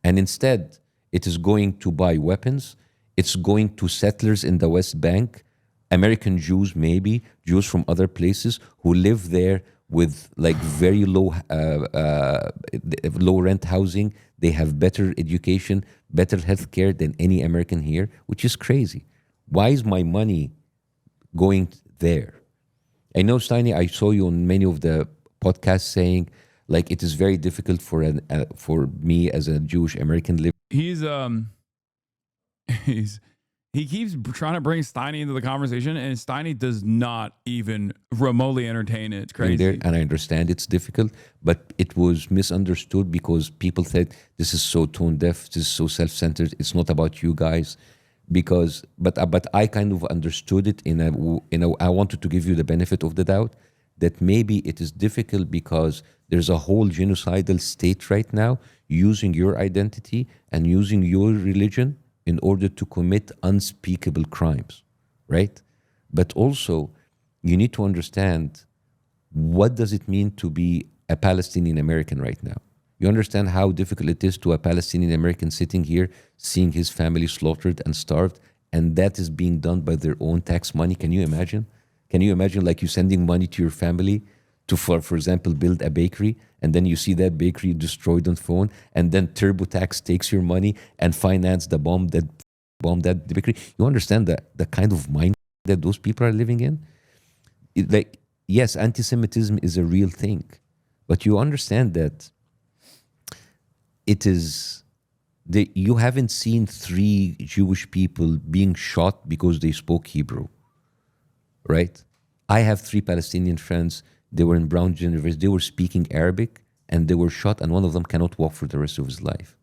And instead, it is going to buy weapons. It's going to settlers in the West Bank, American Jews, maybe, Jews from other places who live there with like very low rent housing. They have better education, better healthcare than any American here, which is crazy. Why is my money going there? I know, Steiny, I saw you on many of the podcasts saying like it is very difficult for me as a Jewish American living. He keeps trying to bring Steiny into the conversation, and Steiny does not even remotely entertain it. It's crazy. And I understand it's difficult, but it was misunderstood because people said this is so tone deaf, this is so self-centered. It's not about you guys. But I kind of understood it I wanted to give you the benefit of the doubt that maybe it is difficult because there's a whole genocidal state right now using your identity and using your religion in order to commit unspeakable crimes, right? But also, you need to understand what does it mean to be a Palestinian-American right now? You understand how difficult it is to a Palestinian-American sitting here, seeing his family slaughtered and starved, and that is being done by their own tax money. Can you imagine? Can you imagine like you sending money to your family to, for example, build a bakery, and then you see that bakery destroyed on phone, and then TurboTax takes your money and finance the bomb that bakery. You understand the kind of mind that those people are living in? Yes, anti-Semitism is a real thing, but you understand that you haven't seen 3 Jewish people being shot because they spoke Hebrew, right? I have 3 Palestinian friends. They were in Brown University. They were speaking Arabic, and they were shot, and one of them cannot walk for the rest of his life,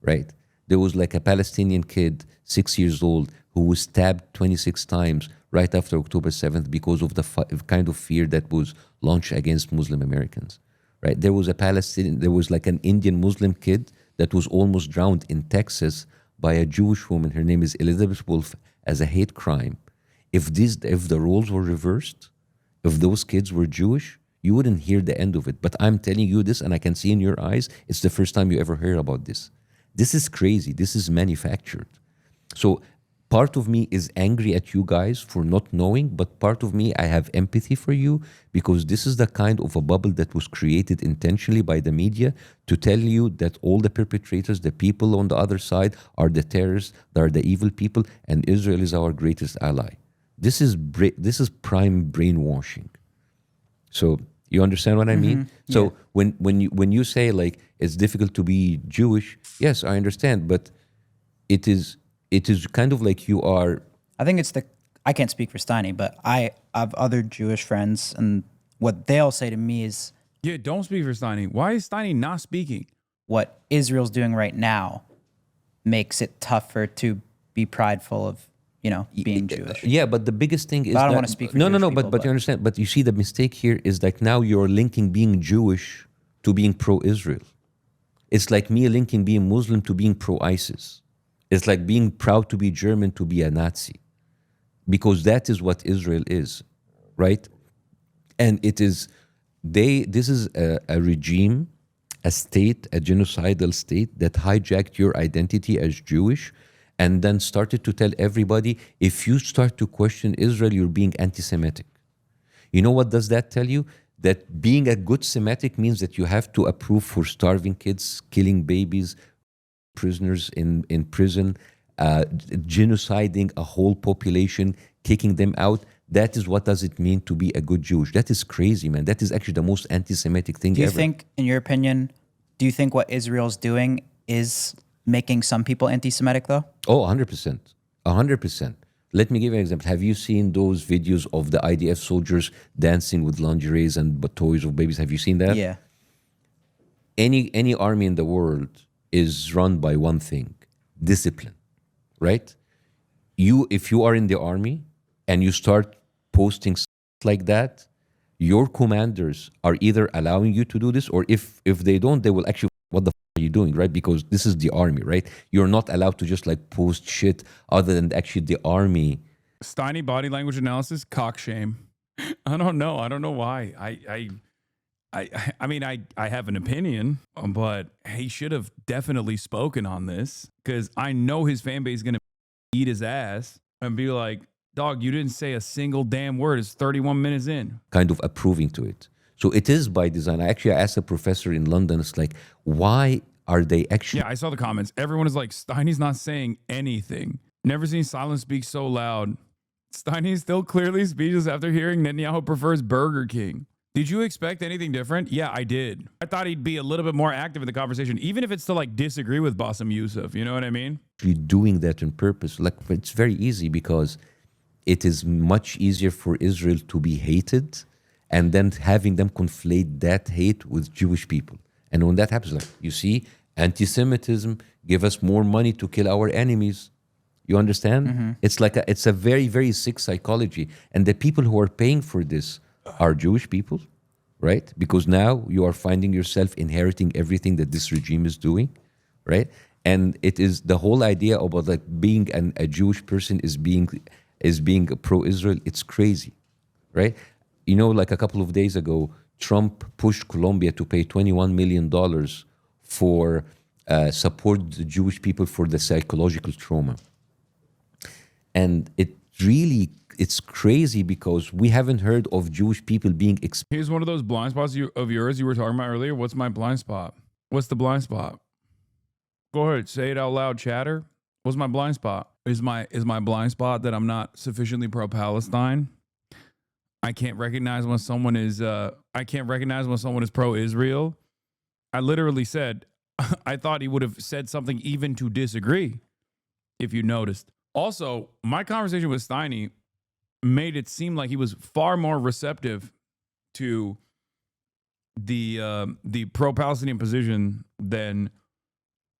right? There was like a Palestinian kid, 6 years old, who was stabbed 26 times right after October 7th because of the kind of fear that was launched against Muslim Americans, right? There was like an Indian Muslim kid that was almost drowned in Texas by a Jewish woman. Her name is Elizabeth Wolf, as a hate crime. If the roles were reversed, if those kids were Jewish, you wouldn't hear the end of it. But I'm telling you this, and I can see in your eyes, it's the first time you ever heard about this. This is crazy. This is manufactured. So part of me is angry at you guys for not knowing, but part of me, I have empathy for you because this is the kind of a bubble that was created intentionally by the media to tell you that all the perpetrators, the people on the other side, are the terrorists, they are the evil people, and Israel is our greatest ally. This is prime brainwashing. So you understand what I mean? So yeah. when you say like it's difficult to be Jewish, yes, I understand, but it is kind of like you are. I think I can't speak for Steiny, but I have other Jewish friends, and what they'll say to me is, Yeah, don't speak for Steiny. Why is Steiny not speaking? What Israel's doing right now makes it tougher to be prideful of, being Jewish. Yeah, but the biggest thing is But I don't that- wanna speak for no, Jewish no, people, but you understand. But you see, the mistake here is like now you're linking being Jewish to being pro-Israel. It's like me linking being Muslim to being pro-ISIS. It's like being proud to be German to be a Nazi, because that is what Israel is, right? And it is this is a regime, a state, a genocidal state that hijacked your identity as Jewish and then started to tell everybody, if you start to question Israel, you're being anti-Semitic. You know what does that tell you? That being a good Semitic means that you have to approve for starving kids, killing babies, prisoners in prison, genociding a whole population, kicking them out. That is what does it mean to be a good Jewish. That is crazy, man. That is actually the most anti-Semitic thing Do you ever. think, in your opinion, what Israel's doing is making some people anti-Semitic, though? Oh, 100%. 100%. Let me give you an example. Have you seen those videos of the IDF soldiers dancing with lingeries and toys of babies? Have you seen that? Yeah. Any army in the world is run by one thing: discipline, right? If you are in the army and you start posting stuff like that, your commanders are either allowing you to do this, or if they don't, they will actually, what the are you doing, right? Because this is the army, right? You're not allowed to just like post shit other than actually the army. Steiny body language analysis, cock shame. I don't know. I don't know why. I mean, I have an opinion, but he should have definitely spoken on this, because I know his fan base is going to eat his ass and be like, dog, you didn't say a single damn word. It's 31 minutes in. Kind of approving to it. So it is by design. I asked a professor in London, it's like, why are they actually... Yeah, I saw the comments. Everyone is like, Steiny's not saying anything. Never seen silence speak so loud. Steiny still clearly speechless after hearing Netanyahu prefers Burger King. Did you expect anything different? Yeah, I did. I thought he'd be a little bit more active in the conversation, even if it's to like disagree with Bassem Youssef. You know what I mean? doing that on purpose? Like, it's very easy, because it is much easier for Israel to be hated and then having them conflate that hate with Jewish people. And when that happens, like, you see, anti-Semitism, give us more money to kill our enemies. You understand? Mm-hmm. It's a very, very sick psychology. And the people who are paying for this are Jewish people, right? Because now you are finding yourself inheriting everything that this regime is doing, right? And it is the whole idea about like being a Jewish person is being pro-Israel. It's crazy, right? You know, like a couple of days ago, Trump pushed Colombia to pay $21 million for support the Jewish people for the psychological trauma. And it's crazy, because we haven't heard of Jewish people being Here's one of those blind spots of yours you were talking about earlier. What's my blind spot? What's the blind spot? Go ahead, say it out loud, chatter. What's my blind spot? Is my blind spot that I'm not sufficiently pro-Palestine? I can't recognize when someone is pro-Israel. I literally said I thought he would have said something even to disagree, if you noticed. Also, my conversation with Steiny made it seem like he was far more receptive to the pro-Palestinian position than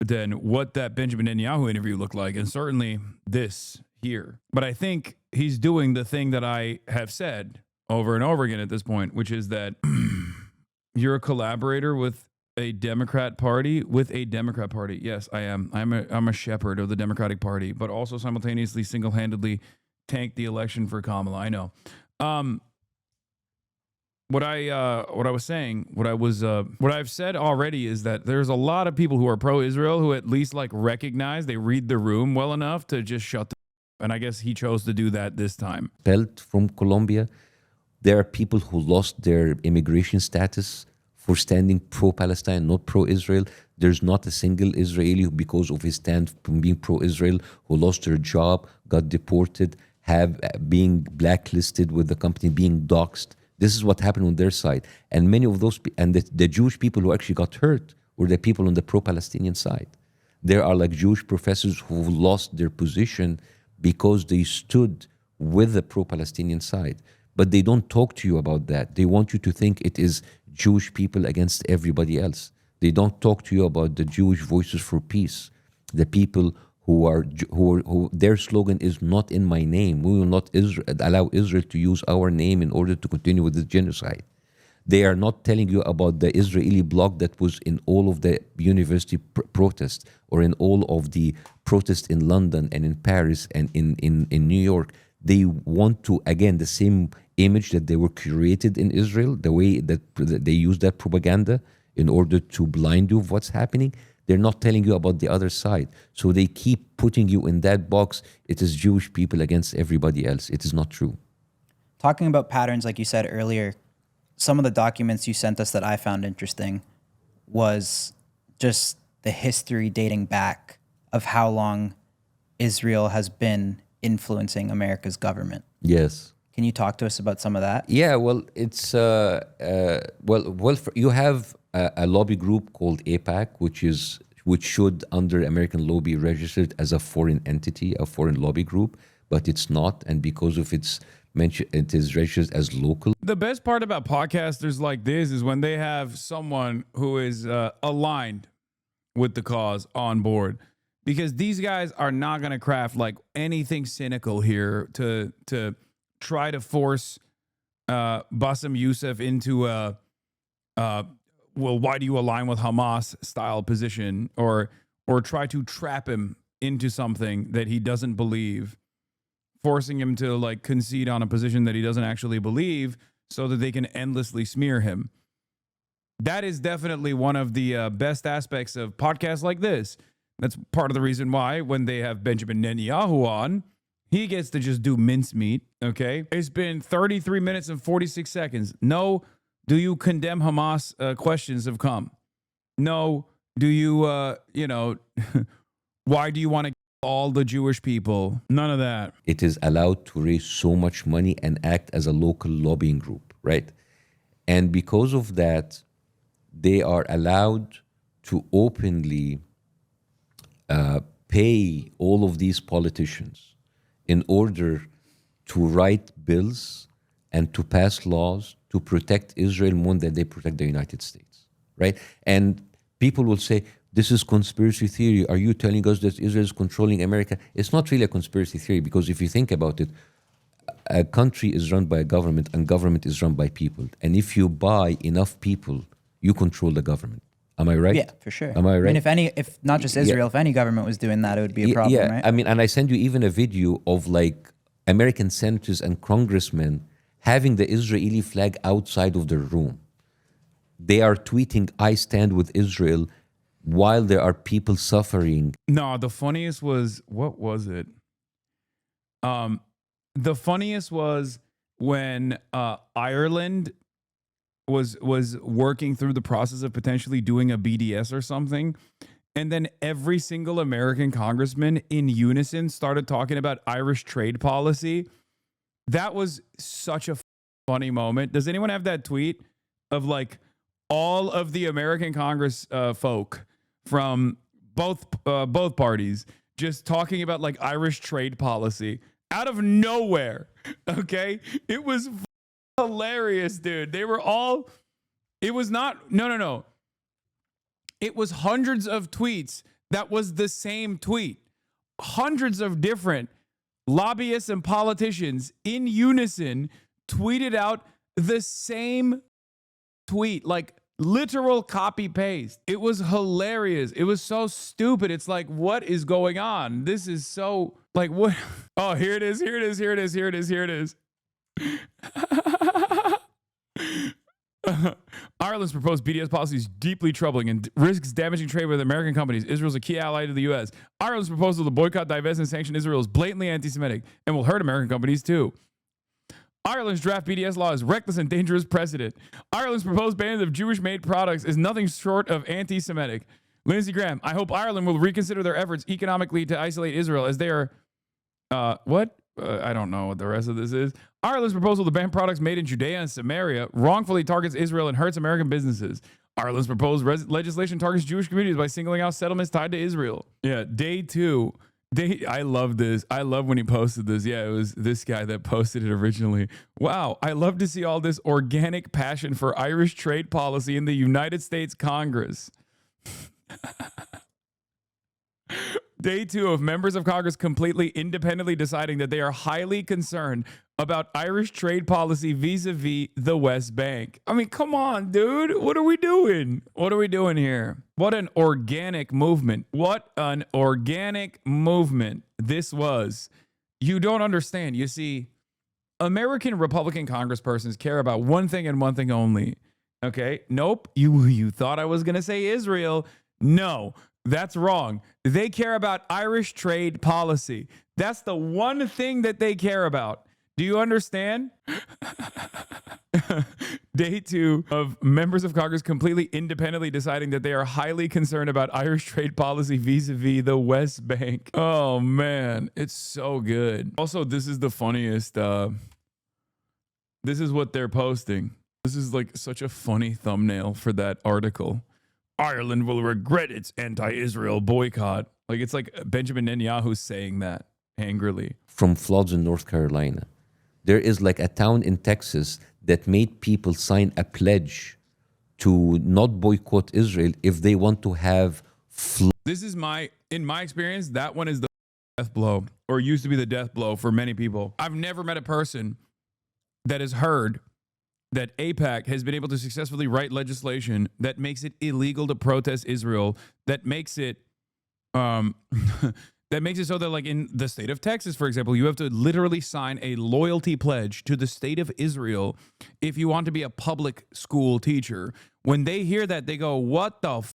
what that Benjamin Netanyahu interview looked like, and certainly this here. But I think he's doing the thing that I have said over and over again at this point, which is that you're a collaborator with a Democrat Party. Yes, I am. I'm a shepherd of the Democratic Party, but also simultaneously single-handedly tanked the election for Kamala. I know. What I've said already is that there's a lot of people who are pro-Israel who at least like recognize, they read the room well enough to just shut the and I guess he chose to do that this time. Expelled from Colombia. There are people who lost their immigration status for standing pro-Palestine, not pro-Israel. There's not a single Israeli who, because of his stand from being pro-Israel, who lost their job, got deported, being blacklisted with the company, being doxxed. This is what happened on their side. And many of those, and the Jewish people who actually got hurt were the people on the pro-Palestinian side. There are like Jewish professors who lost their position because they stood with the pro-Palestinian side. But they don't talk to you about that. They want you to think it is Jewish people against everybody else. They don't talk to you about the Jewish Voices for Peace, the people who their slogan is "Not in my name." We will not allow Israel to use our name in order to continue with this genocide. They are not telling you about the Israeli bloc that was in all of the university protests, or in all of the protests in London and in Paris and in New York. They want to, again, the same image that they were created in Israel, the way that they use that propaganda in order to blind you of what's happening. They're not telling you about the other side. So they keep putting you in that box. It is Jewish people against everybody else. It is not true. Talking about patterns, like you said earlier, some of the documents you sent us that I found interesting was just the history dating back of how long Israel has been influencing America's government. Yes. Can you talk to us about some of that? Yeah, well, it's you have a lobby group called AIPAC, which should, under American law, be registered as a foreign entity, a foreign lobby group, but it's not, and because of its mention, it is registered as local. The best part about podcasters like this is when they have someone who is aligned with the cause on board, because these guys are not going to craft like anything cynical here to try to force Bassem Youssef into a well, why do you align with Hamas style position, or try to trap him into something that he doesn't believe, forcing him to like concede on a position that he doesn't actually believe so that they can endlessly smear him. That is definitely one of the best aspects of podcasts like this. That's part of the reason why when they have Benjamin Netanyahu on, he gets to just do mincemeat, okay? It's been 33 minutes and 46 seconds. No, do you condemn Hamas questions have come. No, do you, why do you want to kill all the Jewish people? None of that. It is allowed to raise so much money and act as a local lobbying group, right? And because of that, they are allowed to openly pay all of these politicians in order to write bills and to pass laws to protect Israel more than they protect the United States, right? And people will say, this is conspiracy theory. Are you telling us that Israel is controlling America? It's not really a conspiracy theory, because if you think about it, a country is run by a government and government is run by people. And if you buy enough people, you control the government. Am I right? Yeah, for sure. Am I right? I mean, if not just Israel, if any government was doing that, it would be a problem, yeah. right? I mean, and I send you even a video of like American senators and congressmen having the Israeli flag outside of their room. They are tweeting, "I stand with Israel," while there are people suffering. No, the funniest was, what was it? The funniest was when Ireland was working through the process of potentially doing a BDS or something, and then every single American congressman in unison started talking about Irish trade policy. That was such a funny moment. Does anyone have that tweet of like all of the American Congress folk from both parties just talking about like Irish trade policy out of nowhere? Okay, it was hilarious, dude. They were all, it was not, no. It was hundreds of tweets that was the same tweet. Hundreds of different lobbyists and politicians in unison tweeted out the same tweet, like literal copy paste. It was hilarious. It was so stupid. It's like, what is going on? This is so like, what? Oh, here it is. Ireland's proposed BDS policy is deeply troubling and risks damaging trade with American companies. Israel's a key ally to the U.S. Ireland's proposal to boycott, divest, and sanction Israel is blatantly anti-Semitic and will hurt American companies too. Ireland's draft BDS law is reckless and dangerous precedent. Ireland's proposed ban of Jewish-made products is nothing short of anti-Semitic. Lindsey Graham, I hope Ireland will reconsider their efforts economically to isolate Israel as they are... I don't know what the rest of this is. Ireland's proposal to ban products made in Judea and Samaria wrongfully targets Israel and hurts American businesses. Ireland's proposed legislation targets Jewish communities by singling out settlements tied to Israel. Yeah, day 2. I love this. I love when he posted this. Yeah, it was this guy that posted it originally. Wow, I love to see all this organic passion for Irish trade policy in the United States Congress. Day 2 of members of Congress completely independently deciding that they are highly concerned about Irish trade policy vis-a-vis the West Bank. I mean, come on, dude. What are we doing? What are we doing here? What an organic movement. What an organic movement this was. You don't understand. You see, American Republican congresspersons care about one thing and one thing only. Okay? Nope. You thought I was going to say Israel. No. That's wrong. They care about Irish trade policy. That's the one thing that they care about. Do you understand? Day 2 of members of Congress completely independently deciding that they are highly concerned about Irish trade policy vis-a-vis the West Bank. Oh, man. It's so good. Also, this is the funniest. This is what they're posting. This is like such a funny thumbnail for that article. Ireland will regret its anti-Israel boycott. Like, it's like Benjamin Netanyahu saying that angrily. From floods in North Carolina. There is like a town in Texas that made people sign a pledge to not boycott Israel if they want to have This is in my experience, that one is the death blow, or used to be the death blow for many people. I've never met a person that has heard that AIPAC has been able to successfully write legislation that makes it illegal to protest Israel, that makes it that makes it so that, like, in the state of Texas, for example, you have to literally sign a loyalty pledge to the state of Israel if you want to be a public school teacher. When they hear that, they go, what the f***?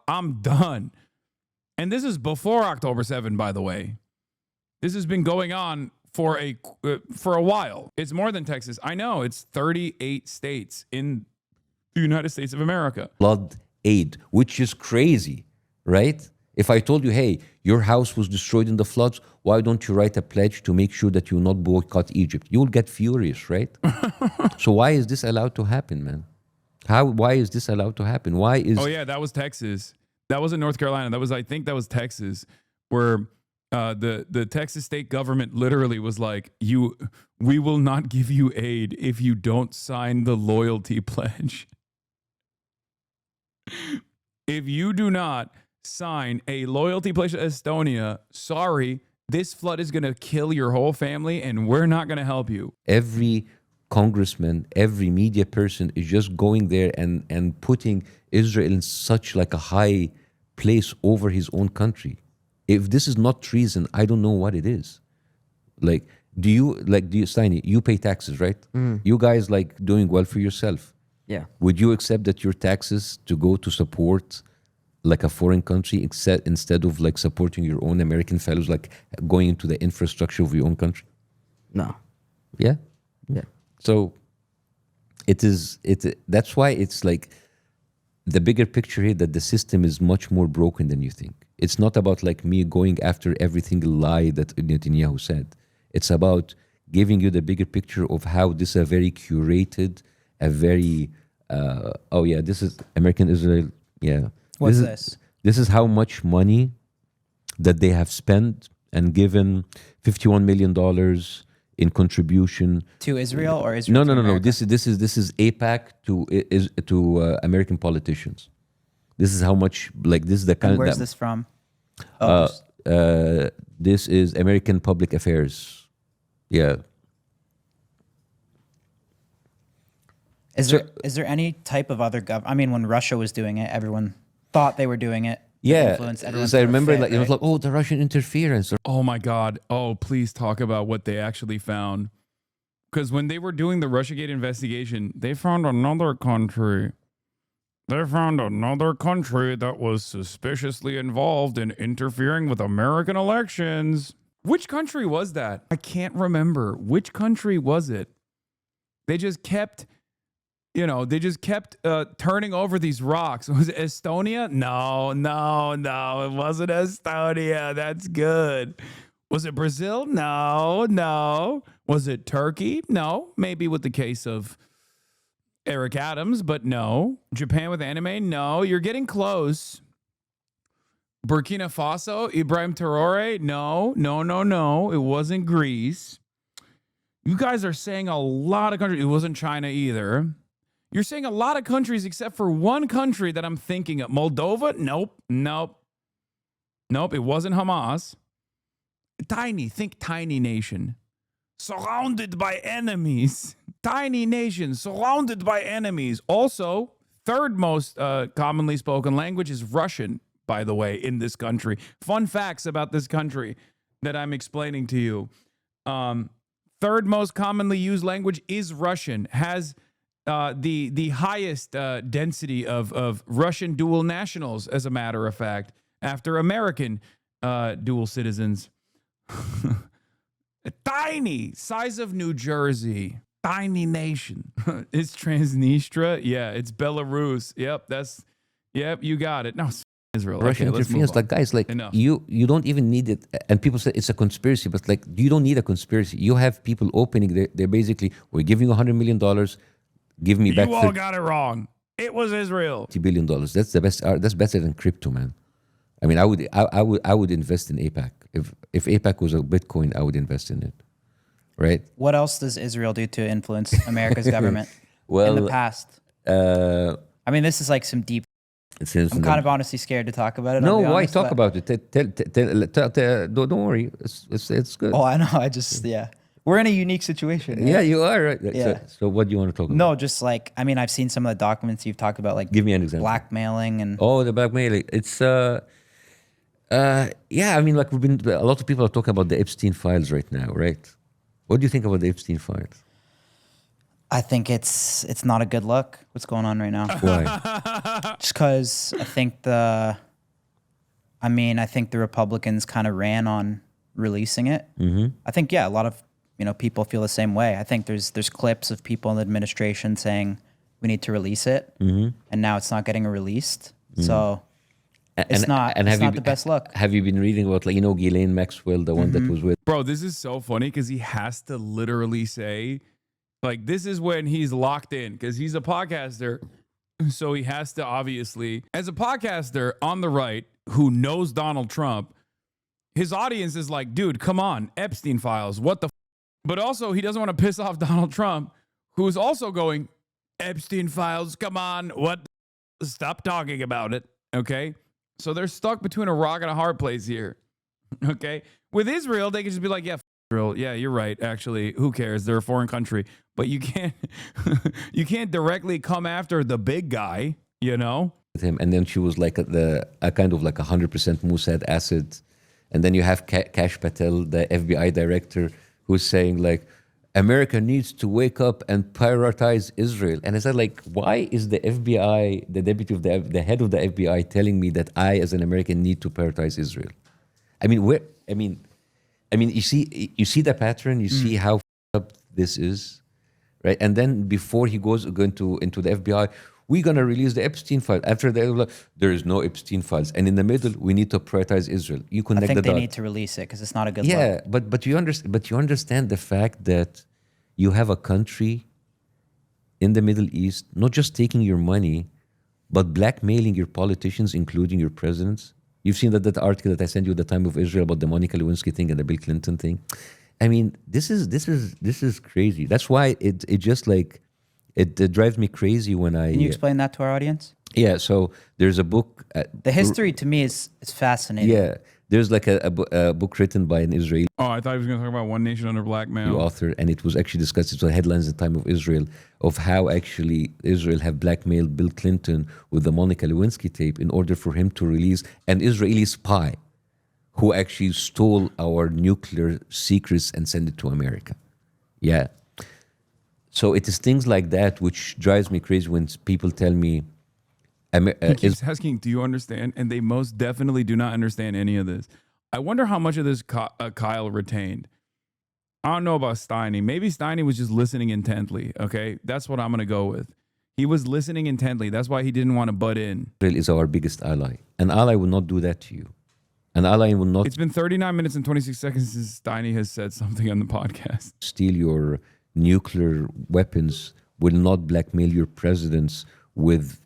I'm done. And this is before October 7, by the way. This has been going on for a while. It's more than Texas. I know, it's 38 states in the United States of America. Flood aid, which is crazy, right? If I told you, hey, your house was destroyed in the floods, why don't you write a pledge to make sure that you will not boycott Egypt? You'll get furious, right? So why is this allowed to happen, man? Why is this allowed to happen? Why is... Oh, yeah, that was Texas. That wasn't North Carolina. I think that was Texas, where the Texas state government literally was like, we will not give you aid if you don't sign the loyalty pledge. If you do not sign a loyalty pledge to Estonia, sorry, this flood is going to kill your whole family and we're not going to help you. Every congressman, every media person is just going there and putting Israel in such like a high place over his own country. If this is not treason, I don't know what it is. Like, do you, Steiny, you pay taxes, right? You guys like doing well for yourself. Yeah. Would you accept that your taxes to go to support like a foreign country instead of like supporting your own American fellows, like going into the infrastructure of your own country? No. Yeah. Yeah. So that's why it's like the bigger picture here, that the system is much more broken than you think. It's not about like me going after every single lie that Netanyahu said. It's about giving you the bigger picture of how this is a very curated, a very, this is American Israel. Yeah. What's this? This is how much money that they have spent and given $51 million in contribution To Israel or Israel? No. This is AIPAC to American politicians. This is how much, like, this is the kind And where's of this from? this is American Public Affairs. Yeah. Is there any type of other I mean, when Russia was doing it, everyone thought they were doing it. Yeah, Influence everyone as I through a remember, fit, like it was right? like, oh, the Russian interference. Oh my God. Oh, please talk about what they actually found. Because when they were doing the Russiagate investigation, they found another country. They found another country that was suspiciously involved in interfering with American elections. Which country was that? I can't remember. Which country was it? They just kept, turning over these rocks. Was it Estonia? No. It wasn't Estonia. That's good. Was it Brazil? No. Was it Turkey? No. Maybe with the case of Eric Adams, but no. Japan with anime? No. You're getting close. Burkina Faso, Ibrahim Traore. No. It wasn't Greece. You guys are saying a lot of countries. It wasn't China either. You're saying a lot of countries except for one country that I'm thinking of. Moldova? Nope. It wasn't Hamas. Think tiny nation. Surrounded by enemies. Tiny nation, surrounded by enemies. Also, third most commonly spoken language is Russian, by the way, in this country. Fun facts about this country that I'm explaining to you. Third most commonly used language is Russian. Has the highest density of Russian dual nationals, as a matter of fact, after American dual citizens. Tiny, size of New Jersey. Tiny nation. It's Transnistria. Yeah, it's Belarus. Yep, you got it. No, Israel. Russian Okay, let's interference, move on. like guys, like Enough. you don't even need it. And people say it's a conspiracy, but like you don't need a conspiracy. You have people opening. They're basically, we're giving you $100 million. Give me back You all got it wrong. It was Israel. $30 billion. That's the best. That's better than crypto, man. I mean, I would invest in AIPAC. If AIPAC was a Bitcoin, I would invest in it. Right? What else does Israel do to influence America's government Well, in the past? I mean, this is like some deep. I'm kind of honestly scared to talk about it. No, I'll be why honest, talk but- about it? Don't worry. It's good. Oh, I know. Yeah. We're in a unique situation. Right? Yeah, you are right. Yeah. So what do you want to talk about? No, just like, I mean, I've seen some of the documents you've talked about, like Give me an example. blackmailing and Oh, the blackmailing. It's yeah. I mean, like a lot of people are talking about the Epstein files right now, right? What do you think about the Epstein files? I think it's not a good look what's going on right now. Why? Just because I think the Republicans kind of ran on releasing it. Mm-hmm. I think, yeah, a lot of, people feel the same way. I think there's clips of people in the administration saying we need to release it, and now it's not getting released. So it's not the best look. Have you been reading about, like, Ghislaine Maxwell, the one that was with? Bro, this is so funny because he has to literally say, like, this is when he's locked in because he's a podcaster. So he has to obviously, as a podcaster on the right who knows Donald Trump, his audience is like, dude, come on, Epstein files, what the f-? But also he doesn't want to piss off Donald Trump, who's also going, Epstein files, come on, what the f-? Stop talking about it, okay? So they're stuck between a rock and a hard place here, okay? With Israel, they can just be like, yeah, f- Israel, yeah, you're right, actually, who cares? They're a foreign country. But you can't you can't directly come after the big guy, With him, and then she was like a kind of like 100% Mossad asset. And then you have Kash Patel, the FBI director, who's saying, like, America needs to wake up and prioritize Israel. And I said, like, why is the FBI, the deputy of the head of the FBI, telling me that I, as an American, need to prioritize Israel? I mean, you see the pattern. You see how up this is, right? And then before he goes into the FBI, we're gonna release the Epstein file. After that, there is no Epstein files, and in the middle, we need to prioritize Israel. You connect I think the they dots. need to release it because it's not a good look. Yeah, but you understand the fact that you have a country in the Middle East not just taking your money, but blackmailing your politicians, including your presidents. You've seen that article that I sent you at the time of Israel about the Monica Lewinsky thing and the Bill Clinton thing. I mean, this is crazy. That's why it just like it drives me crazy when I. Can you explain that to our audience? Yeah, so there's a book. The history to me is fascinating. Yeah, there's like a book written by an Israeli Oh, I thought he was going to talk about One Nation Under Blackmail. author, and it was actually discussed. It was headlines at the time of Israel of how actually Israel have blackmailed Bill Clinton with the Monica Lewinsky tape in order for him to release an Israeli spy who actually stole our nuclear secrets and sent it to America. Yeah. So it is things like that which drives me crazy when people tell me, He keeps asking, do you understand? And they most definitely do not understand any of this. I wonder how much of this Kyle retained. I don't know about Steiny. Maybe Steiny was just listening intently, okay? That's what I'm going to go with. He was listening intently. That's why he didn't want to butt in. Israel is our biggest ally. An ally will not do that to you. An ally will not It's been 39 minutes and 26 seconds since Steiny has said something on the podcast. steal your nuclear weapons, will not blackmail your presidents with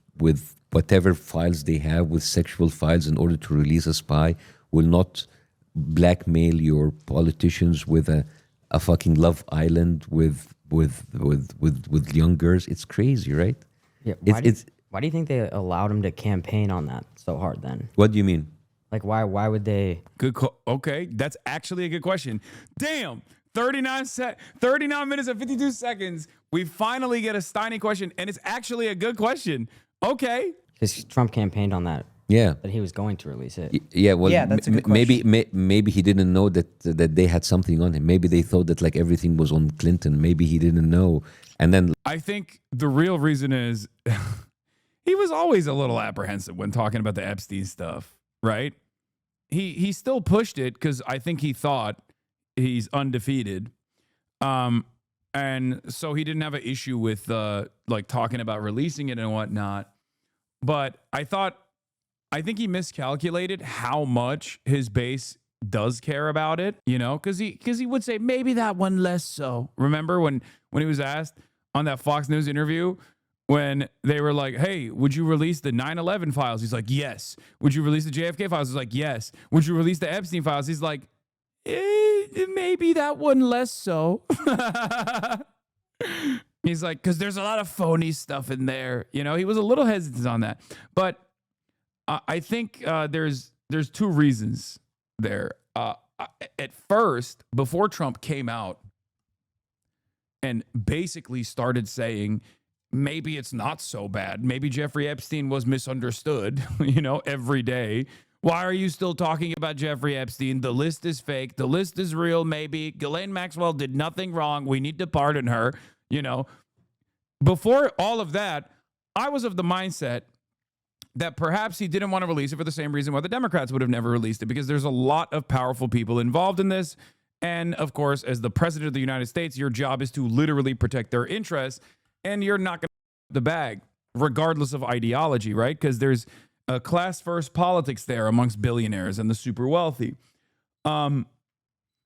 whatever files they have with sexual files in order to release a spy will not blackmail your politicians with a fucking Love Island with young girls. It's crazy, right? Yeah. Why do you think they allowed him to campaign on that so hard then? What do you mean? Like, why would they? Okay, that's actually a good question. Damn, 39 minutes and 52 seconds. We finally get a Steiny question, and it's actually a good question. Okay. Because Trump campaigned on that. Yeah. That he was going to release it. Yeah, well, Yeah, that's a good maybe he didn't know that they had something on him. Maybe they thought that like everything was on Clinton. Maybe he didn't know. And then I think the real reason is he was always a little apprehensive when talking about the Epstein stuff, right? He still pushed it because I think he thought he's undefeated. And so he didn't have an issue with like talking about releasing it and whatnot. But I think he miscalculated how much his base does care about it, you know, because he would say maybe that one less so. Remember when he was asked on that Fox News interview when they were like, hey, would you release the 9/11 files? He's like, yes. Would you release the JFK files? He's like, yes. Would you release the Epstein files? He's like, maybe that one less so. He's like, because there's a lot of phony stuff in there. You know, he was a little hesitant on that. But I think there's two reasons there. At first, before Trump came out and basically started saying, maybe it's not so bad. Maybe Jeffrey Epstein was misunderstood, you know, every day. Why are you still talking about Jeffrey Epstein? The list is fake. The list is real, maybe. Ghislaine Maxwell did nothing wrong. We need to pardon her, you know. Before all of that, I was of the mindset that perhaps he didn't want to release it for the same reason why the Democrats would have never released it, because there's a lot of powerful people involved in this. And of course, as the president of the United States, your job is to literally protect their interests, and you're not going to the bag, regardless of ideology, right? Because there's a class first politics there amongst billionaires and the super wealthy.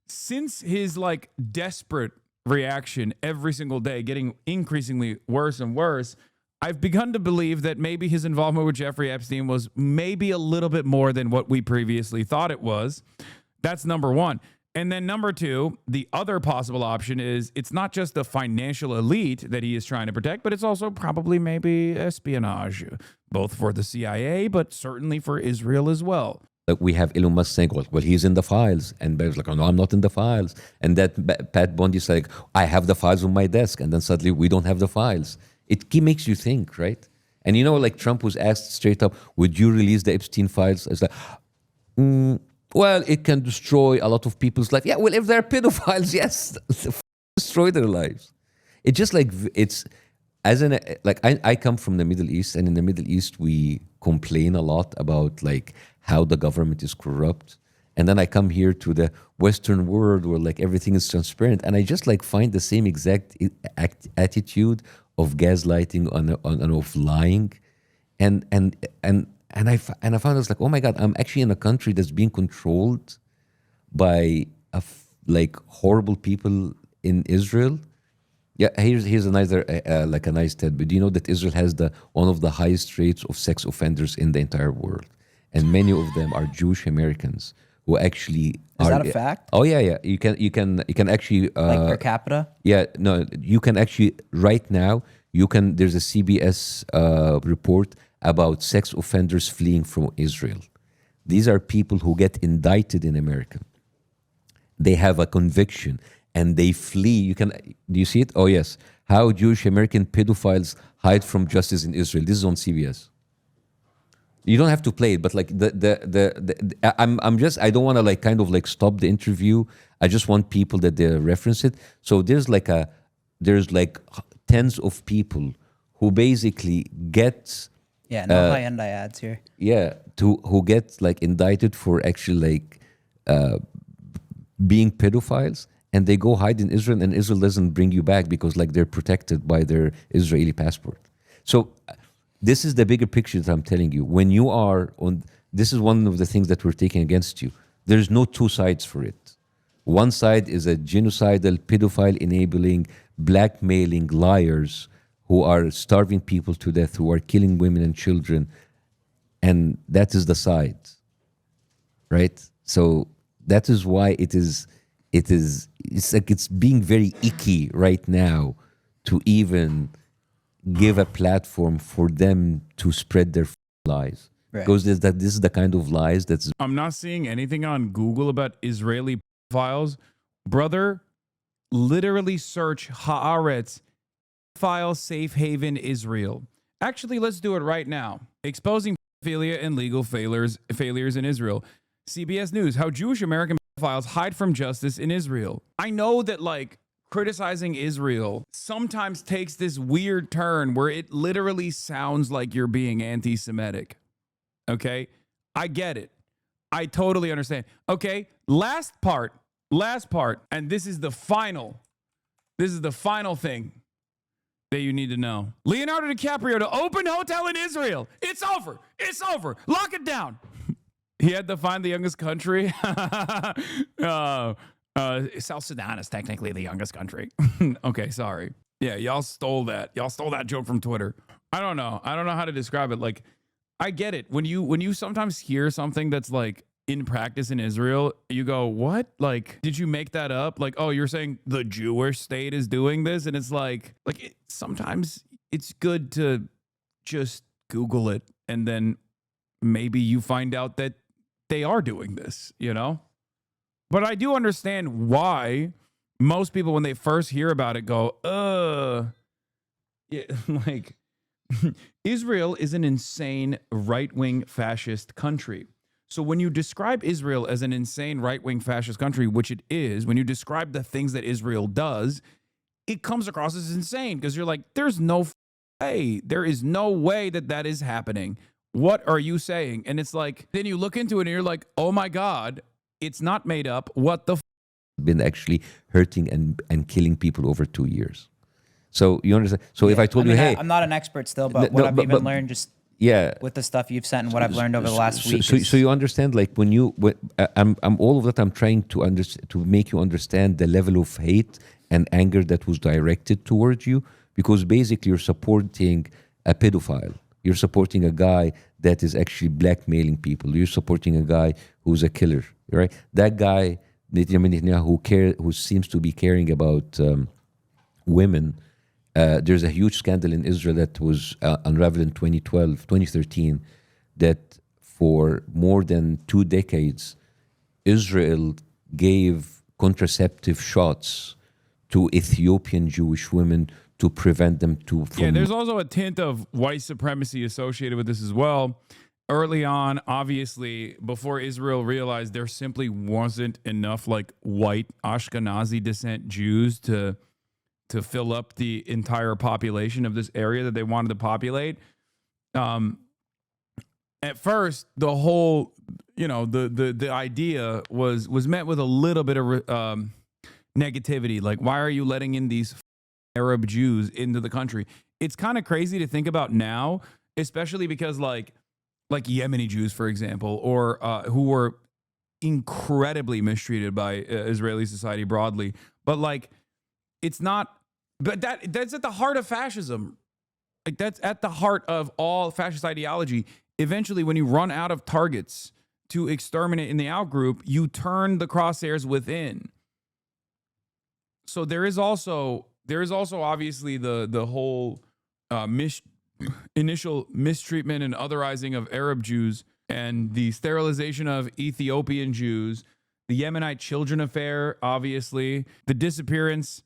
Since his like desperate reaction every single day, getting increasingly worse and worse, I've begun to believe that maybe his involvement with Jeffrey Epstein was maybe a little bit more than what we previously thought it was. That's number one. And then number two, the other possible option is it's not just the financial elite that he is trying to protect, but it's also probably maybe espionage, both for the CIA, but certainly for Israel as well. Like we have Elon Musk saying, well, he's in the files. And Bear's like, oh, no, I'm not in the files. And that Pat Bundy's like, I have the files on my desk. And then suddenly we don't have the files. It makes you think, right? And you know, like Trump was asked straight up, would you release the Epstein files? It's like, well, it can destroy a lot of people's life. Yeah, well, if they're pedophiles, yes, destroy their lives. It's just like, it's, I come from the Middle East, and in the Middle East, we complain a lot about like how the government is corrupt. And then I come here to the Western world where like everything is transparent. And I just like find the same exact attitude of gaslighting and of lying. And I found it's like, oh my God, I'm actually in a country that's being controlled by like horrible people in Israel. Yeah, here's another like a nice tidbit. Do you know that Israel has one of the highest rates of sex offenders in the entire world, and many of them are Jewish Americans who actually is that a fact? Oh yeah. You can actually like per capita. Yeah, no, you can actually right now. There's a CBS report about sex offenders fleeing from Israel. These are people who get indicted in America. They have a conviction and they flee. Do you see it? Oh yes. How Jewish American pedophiles hide from justice in Israel. This is on CBS. You don't have to play it, but like I don't want to like kind of like stop the interview. I just want people that they reference it. So there's like tens of people who basically get no high-end ads here. Yeah, who get like indicted for actually like being pedophiles, and they go hide in Israel, and Israel doesn't bring you back because like they're protected by their Israeli passport. So this is the bigger picture that I'm telling you. When you are on, this is one of the things that we're taking against you. There's no two sides for it. One side is a genocidal, pedophile enabling, blackmailing liars who are starving people to death, who are killing women and children, and that is the side, right? So that is why it's like it's being very icky right now to even give a platform for them to spread their lies. Right. Because this is the kind of lies that's... I'm not seeing anything on Google about Israeli files. Brother, literally search Haaretz file safe haven Israel. Actually, let's do it right now. Exposing pedophilia and legal failures in Israel. CBS News, how Jewish American pedophiles hide from justice in Israel. I know that like criticizing Israel sometimes takes this weird turn where it literally sounds like you're being anti-Semitic. Okay? I get it. I totally understand. Okay, last part, and this is the final thing that you need to know. Leonardo DiCaprio to open hotel in Israel. It's over. Lock it down. He had to find the youngest country. South Sudan is technically the youngest country. Okay, sorry. Yeah, y'all stole that. Y'all stole that joke from Twitter. I don't know how to describe it. Like, I get it. When you sometimes hear something that's like in practice in Israel, you go, what? Like, did you make that up? Like, oh, you're saying the Jewish state is doing this? And it's like sometimes it's good to just Google it and then maybe you find out that they are doing this, you know? But I do understand why most people, when they first hear about it, go, yeah, like, Israel is an insane right-wing fascist country. So when you describe Israel as an insane right-wing fascist country, which it is, when you describe the things that Israel does, it comes across as insane because you're like, there's no way. There is no way that is happening. What are you saying? And it's like, then you look into it and you're like, oh my God, it's not made up. What the been actually hurting and killing people over 2 years. So you understand? So if I told you, hey... I'm not an expert still, but what I've even learned just with the stuff you've sent and what I've learned over the last week. So you understand, like I'm all of that, I'm trying to make you understand the level of hate and anger that was directed towards you, because basically you're supporting a pedophile. You're supporting a guy that is actually blackmailing people. You're supporting a guy who's a killer, right? That guy, Netanyahu, who seems to be caring about women. There's a huge scandal in Israel that was unraveled in 2013, that for more than 2 decades, Israel gave contraceptive shots to Ethiopian Jewish women to prevent them from... Yeah, there's also a tint of white supremacy associated with this as well. Early on, obviously, before Israel realized there simply wasn't enough like white Ashkenazi descent Jews to fill up the entire population of this area that they wanted to populate. At first, the whole, the idea was met with a little bit of negativity. Like, why are you letting in these Arab Jews into the country? It's kind of crazy to think about now, especially because like Yemeni Jews, for example, or who were incredibly mistreated by Israeli society broadly. But like, it's not... But that's at the heart of fascism. Like, that's at the heart of all fascist ideology. Eventually, when you run out of targets to exterminate in the outgroup, you turn the crosshairs within. So there is also obviously the whole initial mistreatment and otherizing of Arab Jews and the sterilization of Ethiopian Jews, the Yemenite children affair, obviously, the disappearance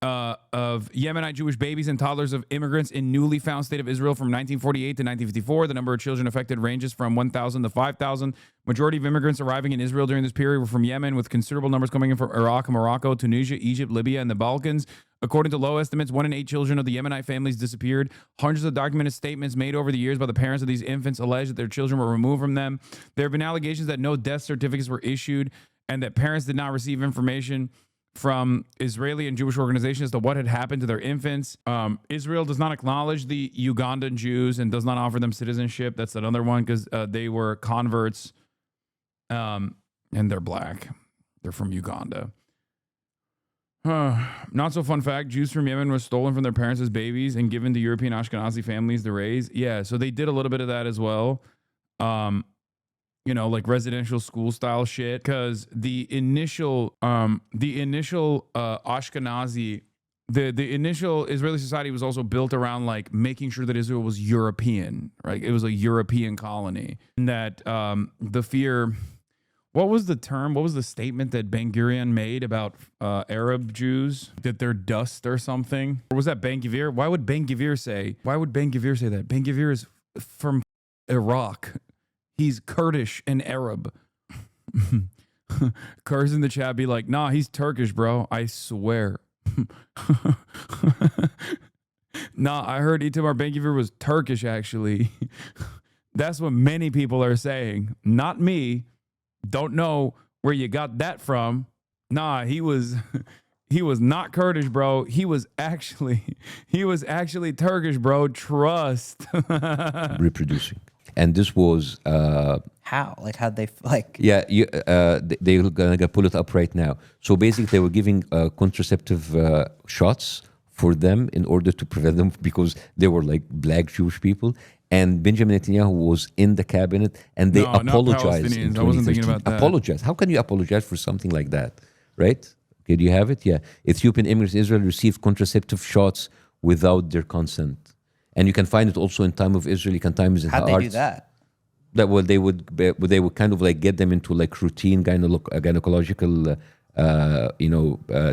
of Yemenite Jewish babies and toddlers of immigrants in newly found state of Israel from 1948 to 1954. The number of children affected ranges from 1,000 to 5,000. Majority of immigrants arriving in Israel during this period were from Yemen, with considerable numbers coming in from Iraq, Morocco, Tunisia, Egypt, Libya, and the Balkans. According to low estimates, 1 in 8 children of the Yemenite families disappeared. Hundreds of documented statements made over the years by the parents of these infants allege that their children were removed from them. There have been allegations that no death certificates were issued and that parents did not receive information from Israeli and Jewish organizations as to what had happened to their infants. Israel does not acknowledge the Ugandan Jews and does not offer them citizenship. That's another one because they were converts and they're black. They're from Uganda. Not so fun fact, Jews from Yemen were stolen from their parents as babies and given to European Ashkenazi families to raise. Yeah, so they did a little bit of that as well. Like residential school style shit. Because the initial Ashkenazi, the initial Israeli society was also built around like making sure that Israel was European, right? It was a European colony. And that the fear... What was the term? What was the statement that Ben Gurion made about Arab Jews? That they're dust or something? Or was that Ben Gvir? Why would Ben Gvir say that? Ben Gvir is from Iraq. He's Kurdish and Arab. Kurds in the chat be like, nah, he's Turkish, bro. I swear. Nah, I heard Itamar Ben Gvir was Turkish, actually. That's what many people are saying. Not me. Don't know where you got that from. Nah, he was not Kurdish, bro. He was actually Turkish, bro. Trust. Reproducing. And this was How? Like, how'd they like? yeah, they're gonna pull it up right now. So basically, they were giving contraceptive shots for them in order to prevent them because they were like black Jewish people. And Benjamin Netanyahu was in the cabinet, and they apologized. I wasn't thinking about that. Apologize. How can you apologize for something like that, right? Okay, do you have it? Yeah. Ethiopian immigrants in Israel received contraceptive shots without their consent, and you can find it also in Time of Israel. You can find it in How'd they do that? That well, they would kind of like get them into like routine gynecological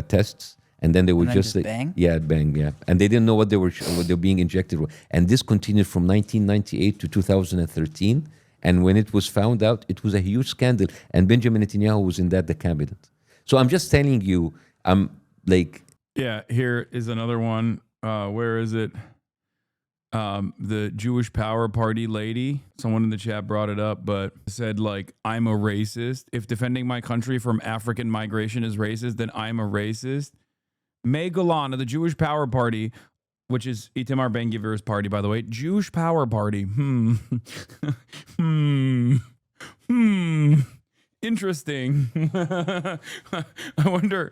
tests. And then they would And then just bang? Bang, yeah. And they didn't know what they were being injected with. And this continued from 1998 to 2013. And when it was found out, it was a huge scandal. And Benjamin Netanyahu was in the cabinet. So I'm just telling you, I'm like... Yeah, here is another one. Where is it? The Jewish Power Party lady, someone in the chat brought it up, but said like, I'm a racist. If defending my country from African migration is racist, then I'm a racist. May Golan of the Jewish Power Party, which is Itamar Ben Gvir's party, by the way. Jewish Power Party. Interesting. I wonder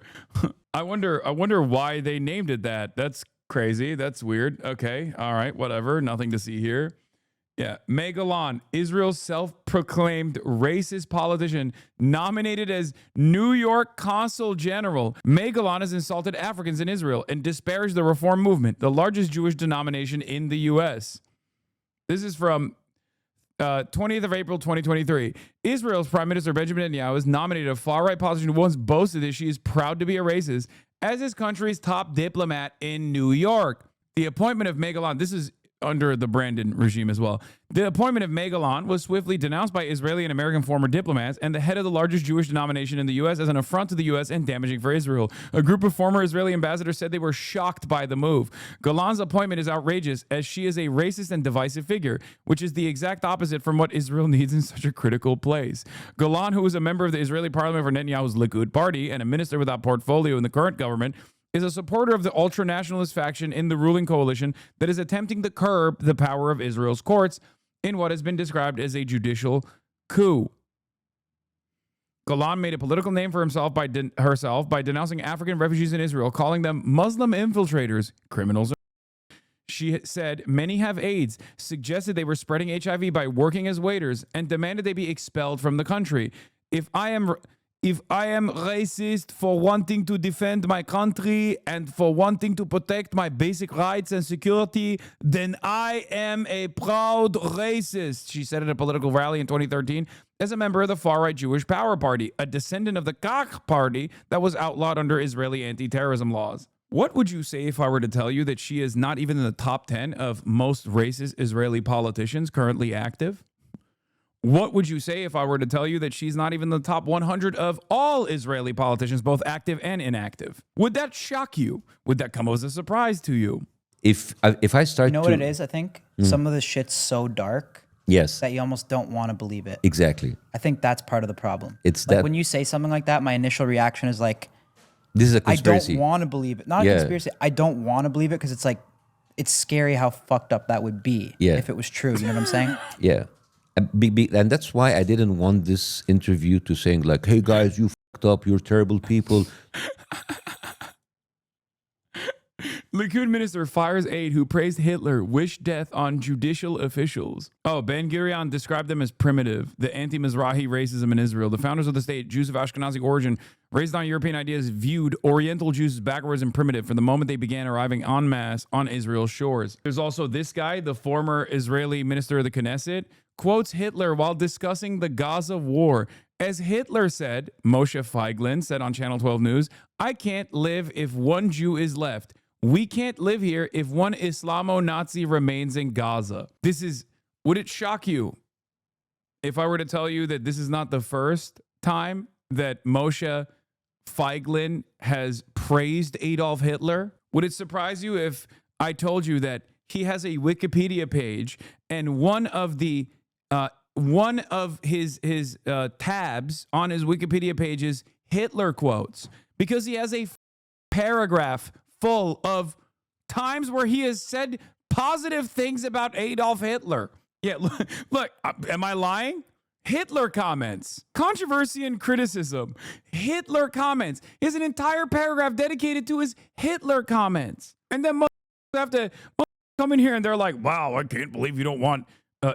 why they named it that. That's crazy. That's weird. Okay. All right. Whatever. Nothing to see here. Yeah. May Golan, Israel's self-proclaimed racist politician, nominated as New York Consul General. May Golan has insulted Africans in Israel and disparaged the Reform Movement, the largest Jewish denomination in the U.S. This is from 20th of April, 2023. Israel's Prime Minister Benjamin Netanyahu has nominated a far-right politician who once boasted that she is proud to be a racist as his country's top diplomat in New York. The appointment of May Golan, this is under the Brandon regime as well. The appointment of May Golan was swiftly denounced by Israeli and American former diplomats and the head of the largest Jewish denomination in the U.S. as an affront to the U.S. and damaging for Israel. A group of former Israeli ambassadors said they were shocked by the move. Golan's appointment is outrageous as she is a racist and divisive figure, which is the exact opposite from what Israel needs in such a critical place. Golan, who is a member of the Israeli parliament for Netanyahu's Likud party and a minister without portfolio in the current government, is a supporter of the ultra-nationalist faction in the ruling coalition that is attempting to curb the power of Israel's courts in what has been described as a judicial coup. Golan made a political name for herself by denouncing African refugees in Israel, calling them Muslim infiltrators, criminals. She said many have AIDS, suggested they were spreading HIV by working as waiters, and demanded they be expelled from the country. If I am racist for wanting to defend my country and for wanting to protect my basic rights and security, then I am a proud racist, she said at a political rally in 2013 as a member of the far-right Jewish Power Party, a descendant of the Kach party that was outlawed under Israeli anti-terrorism laws. What would you say if I were to tell you that she is not even in the top 10 of most racist Israeli politicians currently active? What would you say if I were to tell you that she's not even in the top 100 of all Israeli politicians, both active and inactive? Would that shock you? Would that come as a surprise to you? If I start, You know what it is? I think some of the shit's so dark, yes, that you almost don't want to believe it. exactly. I think that's part of the problem. It's like that- when you say something like that, my initial reaction is like, This is a I conspiracy. don't want to believe it. Not a Yeah. conspiracy. I don't want to believe it because it's like, it's scary how fucked up that would be if it was true. You know what I'm saying? Yeah. And that's why I didn't want this interview to saying like, hey guys, you fucked up, you're terrible people. Likud minister fires aide who praised Hitler, wished death on judicial officials. Oh, Ben Gurion described them as primitive, the anti-Mizrahi racism in Israel. The founders of the state, Jews of Ashkenazi origin, raised on European ideas, viewed Oriental Jews as backwards and primitive from the moment they began arriving en masse on Israel's shores. There's also this guy, the former Israeli minister of the Knesset, quotes Hitler while discussing the Gaza war. As Hitler said, Moshe Feiglin said on Channel 12 News, I can't live if one Jew is left. We can't live here if one Islamo-Nazi remains in Gaza. Would it shock you if I were to tell you that this is not the first time that Moshe Feiglin has praised Adolf Hitler? Would it surprise you if I told you that he has a Wikipedia page and one of his tabs on his Wikipedia page is Hitler quotes, because he has a paragraph full of times where he has said positive things about Adolf Hitler. Yeah, look, am I lying? Hitler comments, controversy and criticism, Hitler comments. He has an entire paragraph dedicated to his Hitler comments. And then have to come in here and they're like, wow, I can't believe you don't want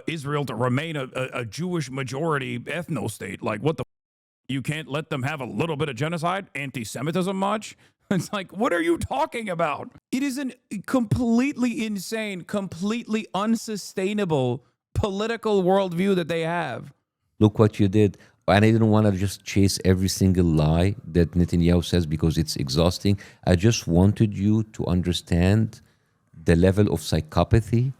Israel to remain a Jewish majority ethno state. Like, what the? You can't let them have a little bit of genocide, anti-Semitism much? It's like, what are you talking about? It is a completely insane, completely unsustainable political worldview that they have. Look what you did. And I didn't want to just chase every single lie that Netanyahu says because it's exhausting. I just wanted you to understand the level of psychopathy.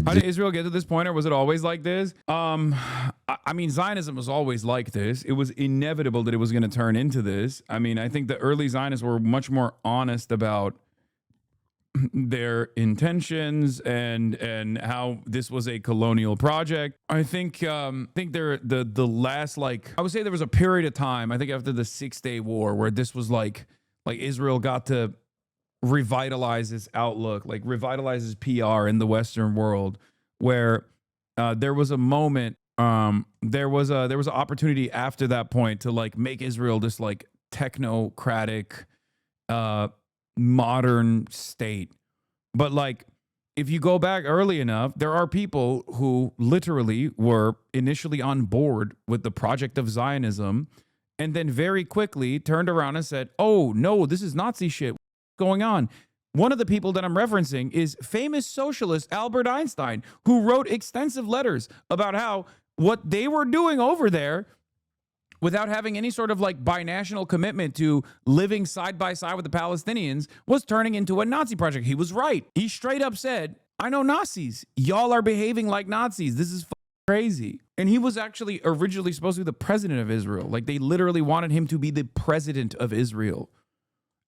How did Israel get to this point, or was it always like this? I mean, Zionism was always like this. It was inevitable that it was going to turn into this. I mean, I think the early Zionists were much more honest about their intentions and how this was a colonial project. I think they're the last, like, I would say there was a period of time, I think after the 6-Day War, where this was like Israel got to revitalize his outlook, like revitalize his PR in the Western world, where there was a moment, there was an opportunity after that point to like make Israel this like technocratic, modern state. But like, if you go back early enough, there are people who literally were initially on board with the project of Zionism and then very quickly turned around and said, oh no, this is Nazi shit going on. One of the people that I'm referencing is famous socialist Albert Einstein, who wrote extensive letters about how what they were doing over there, without having any sort of like binational commitment to living side by side with the Palestinians, was turning into a Nazi project. He was right. He straight up said, I know Nazis. Y'all are behaving like Nazis. This is crazy. And he was actually originally supposed to be the president of Israel. Like, they literally wanted him to be the president of Israel.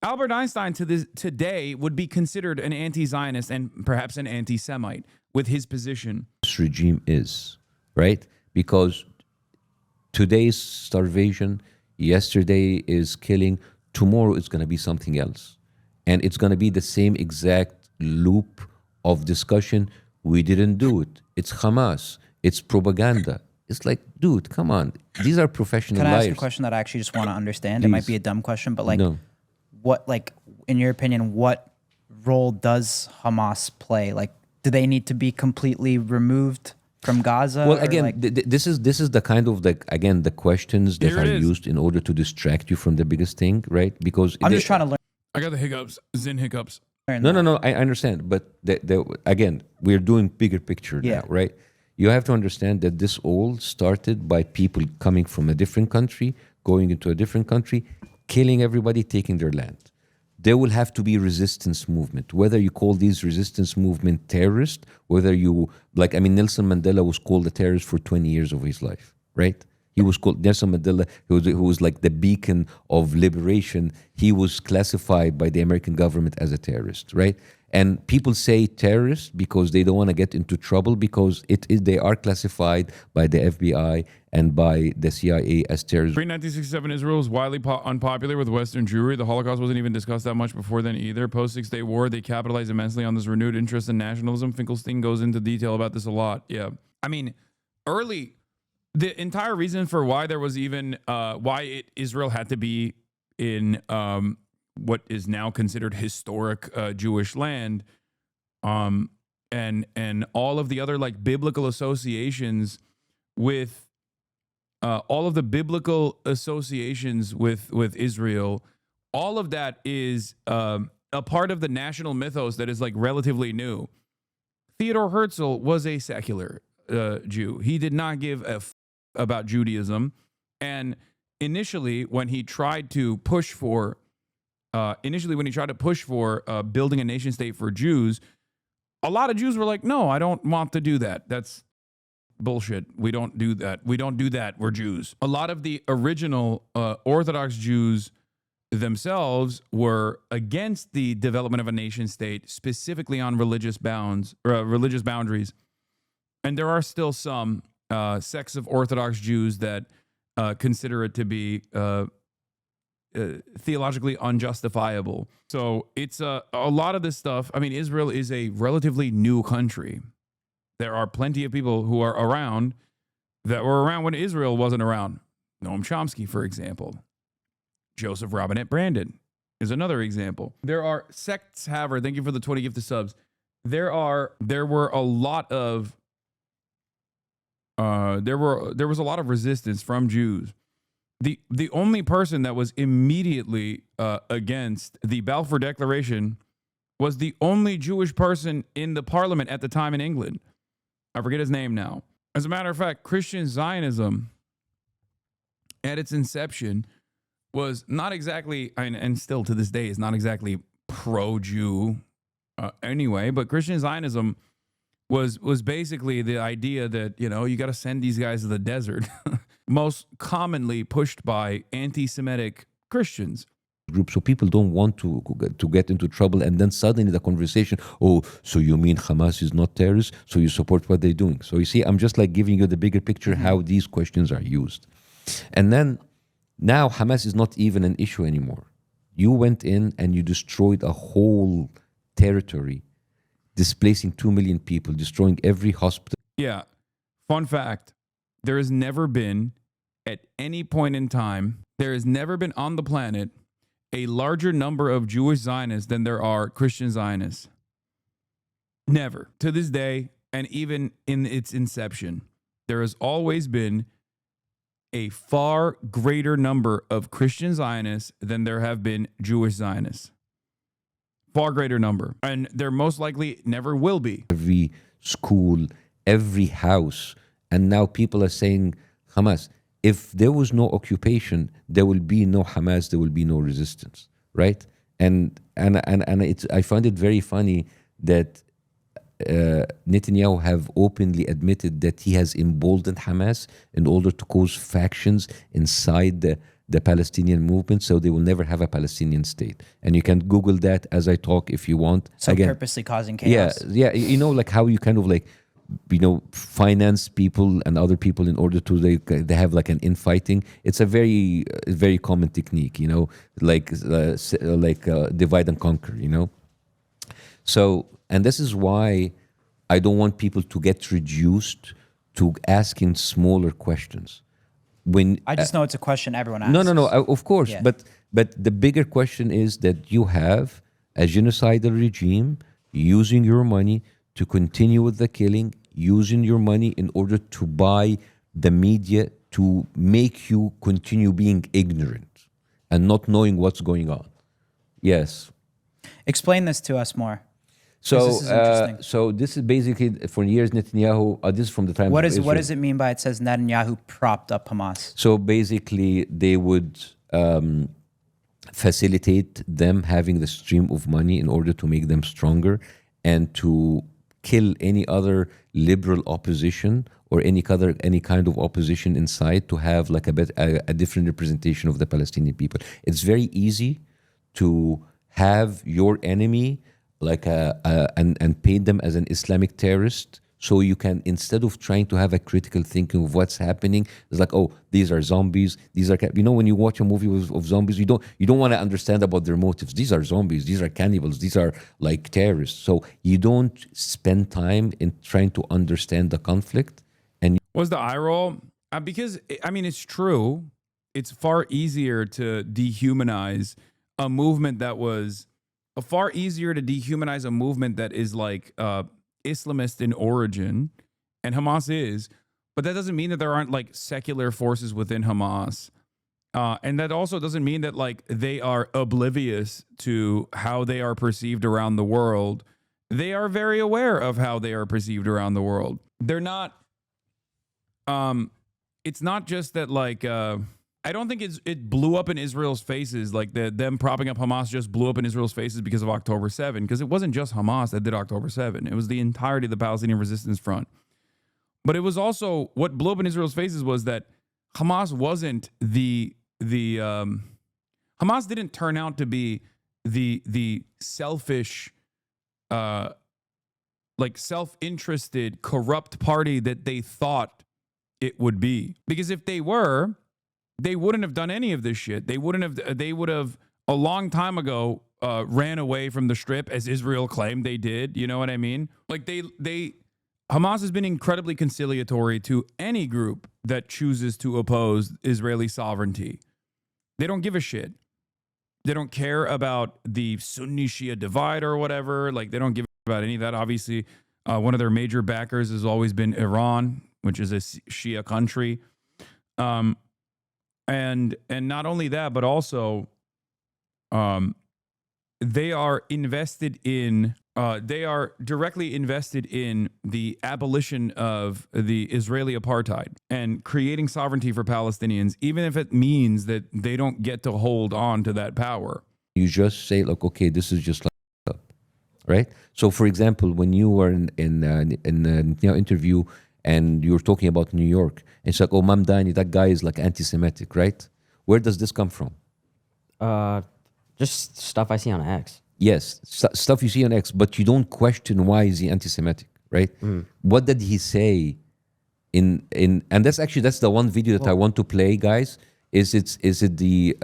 Albert Einstein today would be considered an anti-Zionist and perhaps an anti-Semite with his position. This regime is, right? Because today's starvation, yesterday is killing, tomorrow it's going to be something else. And it's going to be the same exact loop of discussion. We didn't do it. It's Hamas. It's propaganda. It's like, dude, come on. These are professional liars. Can I ask you a question that I actually just want to understand? Please. It might be a dumb question, but like, No. what, like, in your opinion, what role does Hamas play? Like, do they need to be completely removed from Gaza? Well, again, like, this is the kind of the questions that Here it are is. used in order to distract you from the biggest thing, right? Because I'm just trying to learn. I got the hiccups, Zin hiccups. No, I understand, but again, we're doing bigger picture Yeah. now, right? You have to understand that this all started by people coming from a different country, going into a different country, killing everybody, taking their land. There will have to be resistance movement, whether you call these resistance movement terrorist, whether you, like, I mean, Nelson Mandela was called a terrorist for 20 years of his life, right? He was called Nelson Mandela, who was like the beacon of liberation. He was classified by the American government as a terrorist, right? And people say terrorist because they don't want to get into trouble, because they are classified by the FBI and by the CIA as terrorists. Pre-1967 Israel was widely unpopular with Western Jewry. The Holocaust wasn't even discussed that much before then either. Post-Six-Day War, they capitalized immensely on this renewed interest in nationalism. Finkelstein goes into detail about this a lot. Yeah. I mean, the entire reason for why there was even, Israel had to be in what is now considered historic Jewish land, and all of the other like biblical associations with all of the biblical associations with Israel, all of that is a part of the national mythos that is like relatively new. Theodor Herzl was a secular Jew. He did not give a about Judaism, and initially when he tried to push for building a nation state for Jews, a lot of Jews were like, no, I don't want to do that. That's bullshit. We don't do that. We don't do that. We're Jews. A lot of the original Orthodox Jews themselves were against the development of a nation state, specifically on religious boundaries. And there are still some sects of Orthodox Jews that consider it to be theologically unjustifiable. So it's a lot of this stuff. I mean, Israel is a relatively new country. There are plenty of people who are around that were around when Israel wasn't around. Noam Chomsky, for example. Joseph Robinette Brandon is another example. There are sects, Haver, thank you for the 20 gifted subs. There were a lot of there was a lot of resistance from Jews. The only person that was immediately against the Balfour Declaration was the only Jewish person in the parliament at the time in England. I forget his name now. As a matter of fact, Christian Zionism at its inception was not exactly, and still to this day is not exactly pro-Jew anyway, but Christian Zionism was basically the idea that, you know, you got to send these guys to the desert, most commonly pushed by anti-Semitic Christians. Group, so people don't want to get into trouble, and then suddenly the conversation, oh, so you mean Hamas is not terrorists, so you support what they're doing. So you see, I'm just like giving you the bigger picture how these questions are used. And then now Hamas is not even an issue anymore. You went in and you destroyed a whole territory, displacing 2 million people, destroying every hospital. Yeah. Fun fact, there has never been, at any point in time, there has never been on the planet a larger number of Jewish Zionists than there are Christian Zionists. Never. To this day, and even in its inception, there has always been a far greater number of Christian Zionists than there have been Jewish Zionists. Far greater number. And there most likely never will be. Every school, every house. And now people are saying, Hamas, if there was no occupation, there will be no Hamas, there will be no resistance, right? And I find it very funny that Netanyahu have openly admitted that he has emboldened Hamas in order to cause factions inside the Palestinian movement, so they will never have a Palestinian state. And you can Google that as I talk if you want. So again, purposely causing chaos. Yeah, you know, like how you kind of like, you know, finance people and other people in order to they have like an infighting. It's a very common technique, you know, like divide and conquer, you know. So, and this is why I don't want people to get reduced to asking smaller questions. When I just know it's a question everyone asks. No, of course, Yeah. but the bigger question is that you have a genocidal regime using your money to continue with the killing, using your money in order to buy the media to make you continue being ignorant and not knowing what's going on. Yes. Explain this to us more. So, This is interesting. so this is basically for years Netanyahu. This is from the time. What of is what Israel. does it mean by it says Netanyahu propped up Hamas? So basically, they would facilitate them having the stream of money in order to make them stronger and to kill any other liberal opposition or any kind of opposition inside to have like a different representation of the Palestinian people. It's very easy to have your enemy like and paint them as an Islamic terrorist. So you can, instead of trying to have a critical thinking of what's happening, it's like, oh, these are zombies. These are, you know, when you watch a movie of zombies, you don't want to understand about their motives. These are zombies. These are cannibals. These are like terrorists. So you don't spend time in trying to understand the conflict. And Was the eye roll? Because, I mean, it's true. It's far easier to dehumanize a movement that was far easier to dehumanize a movement that is like Islamist in origin, and Hamas is, but that doesn't mean that there aren't like secular forces within Hamas. And that also doesn't mean that like they are oblivious to how they are perceived around the world. They are very aware of how they are perceived around the world. They're not, it's not just that like, I don't think it blew up in Israel's faces. Like them propping up Hamas just blew up in Israel's faces because of October 7, because it wasn't just Hamas that did October 7. It was the entirety of the Palestinian Resistance Front. But it was also what blew up in Israel's faces was that Hamas wasn't Hamas didn't turn out to be the selfish, like self-interested, corrupt party that they thought it would be. Because if they were, they wouldn't have done any of this shit. They would have a long time ago ran away from the Strip, as Israel claimed they did. You know what I mean? Like Hamas has been incredibly conciliatory to any group that chooses to oppose Israeli sovereignty. They don't give a shit. They don't care about the Sunni Shia divide or whatever. Like they don't give about any of that. Obviously, one of their major backers has always been Iran, which is a Shia country. And not only that, but also they are directly invested in the abolition of the Israeli apartheid and creating sovereignty for Palestinians, even if it means that they don't get to hold on to that power. You just say like, okay, this is just like, right? So, for example, when you were in interview and you were talking about New York, and it's like, oh, Mamdani, that guy is like anti-Semitic, right? Where does this come from? Just stuff I see on X. Yes, stuff you see on X, but you don't question why is he anti-Semitic, right? What did he say in and that's the one video that I want to play, guys. Is it the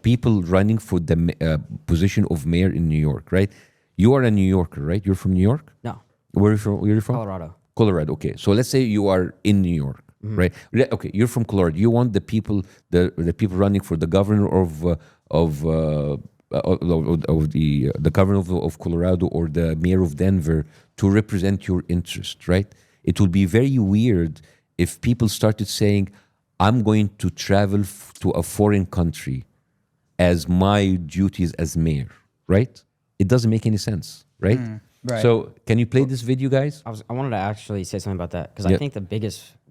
people running for the position of mayor in New York, right? You are a New Yorker, right? You're from New York? No. Where are you from? Colorado. Colorado. Okay, so let's say you are in New York, right? Okay, you're from Colorado. You want the people running for the governor of the governor of Colorado or the mayor of Denver to represent your interest, right? It would be very weird if people started saying, I'm going to travel to a foreign country as my duties as mayor, right? It doesn't make any sense, right? Right. So can you play this video, guys? I wanted to actually say something about that because I think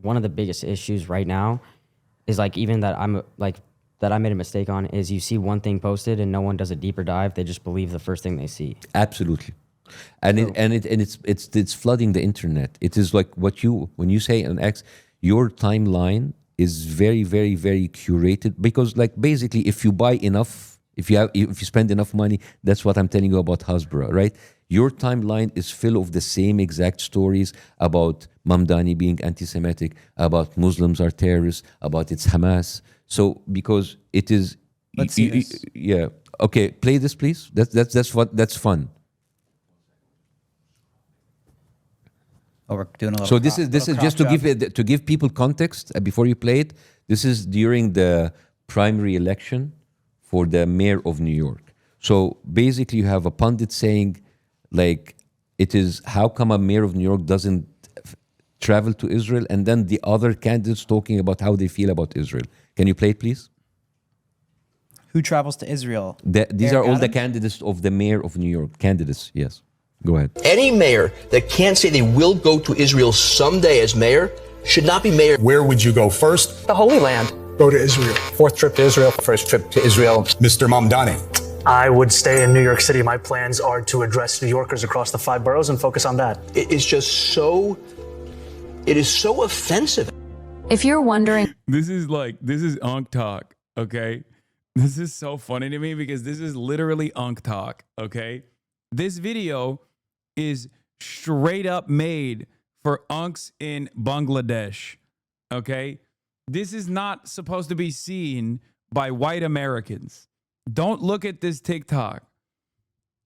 one of the biggest issues right now is like even that I made a mistake on is you see one thing posted and no one does a deeper dive. They just believe the first thing they see. Absolutely. And it's flooding the internet. It is like when you say on X, your timeline is very, very, very curated because like basically if you buy enough, if you spend enough money, that's what I'm telling you about Hasbro, right? Your timeline is full of the same exact stories about Mamdani being anti-Semitic, about Muslims are terrorists, about it's Hamas. So because it is, Let's see this. Yeah. Okay, play this, please. That's fun. Oh, we're doing a little. So this is just to give people context before you play it. This is during the primary election for the mayor of New York. So basically, you have a pundit saying, like, it is how come a mayor of New York doesn't travel to Israel, and then the other candidates talking about how they feel about Israel. Can you play it, please? Who travels to Israel? These Eric are all the Adams? candidates of the mayor of New York. Candidates, yes. Go ahead. Any mayor that can't say they will go to Israel someday as mayor should not be mayor. Where would you go first? The Holy Land. Go to Israel. Fourth trip to Israel. First trip to Israel. Mr. Mamdani. I would stay in New York City. My plans are to address New Yorkers across the 5 boroughs and focus on that. It is so offensive. If you're wondering, This is Unk talk, okay? This is so funny to me because this is literally Unk talk, okay? This video is straight up made for Unks in Bangladesh, okay? This is not supposed to be seen by white Americans. Don't look at this TikTok.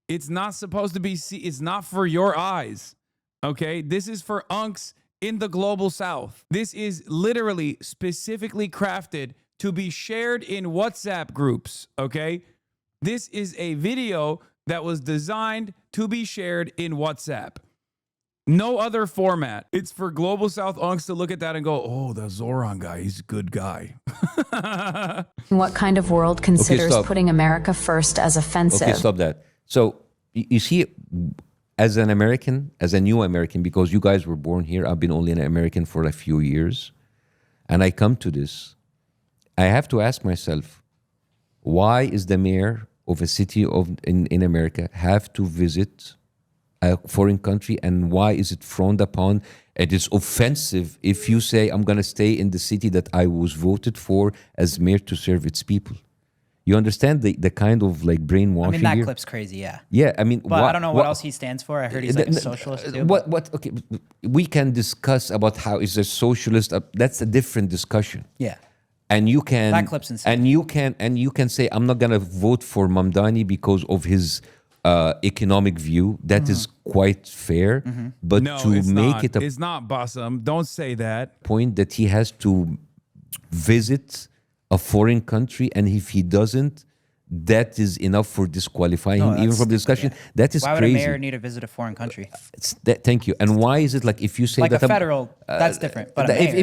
It's not supposed to be it's not for your eyes, okay? This is for Unks in the global south. This is literally specifically crafted to be shared in WhatsApp groups, okay? This is a video that was designed to be shared in WhatsApp. No other format. It's for Global South unks to look at that and go, oh, the Zoran guy, he's a good guy. What kind of world considers stop. putting America first as offensive? Okay, stop that. So you see, as an American, as a new American, because you guys were born here, I've been only an American for a few years, and I come to this, I have to ask myself, why is the mayor of a city in America have to visit a foreign country, and why is it frowned upon? It is offensive if you say, I'm going to stay in the city that I was voted for as mayor to serve its people. You understand the kind of like brainwashing I mean, that here? clip's crazy, yeah. Yeah, I mean, But I don't know what else he stands for. I heard he's like a socialist too. What? Okay, we can discuss about how is a socialist. That's a different discussion. Yeah. And you can That clip's insane. And you can say I'm not gonna vote for Mamdani because of his economic view. That is quite fair. But No, to it's make not. it a It's not, Bassem. Don't say that. point that he has to visit a foreign country, and if he doesn't, that is enough for disqualifying him, even that's from the discussion. stupid, That is Why would crazy. a mayor need to visit a foreign country? Thank you. And why is it like if you say Like that a federal, that's different. But a mayor,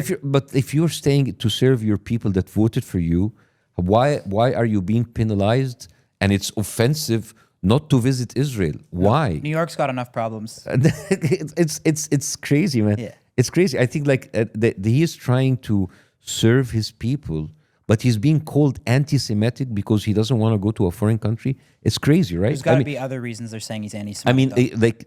if you're staying to serve your people that voted for you, why are you being penalized? And it's offensive not to visit Israel. Why? New York's got enough problems. It's crazy, man. Yeah. It's crazy. I think like he is trying to serve his people, but he's being called anti-Semitic because he doesn't want to go to a foreign country. It's crazy, right? There's got to be other reasons they're saying he's anti-Semitic. I mean, though. like,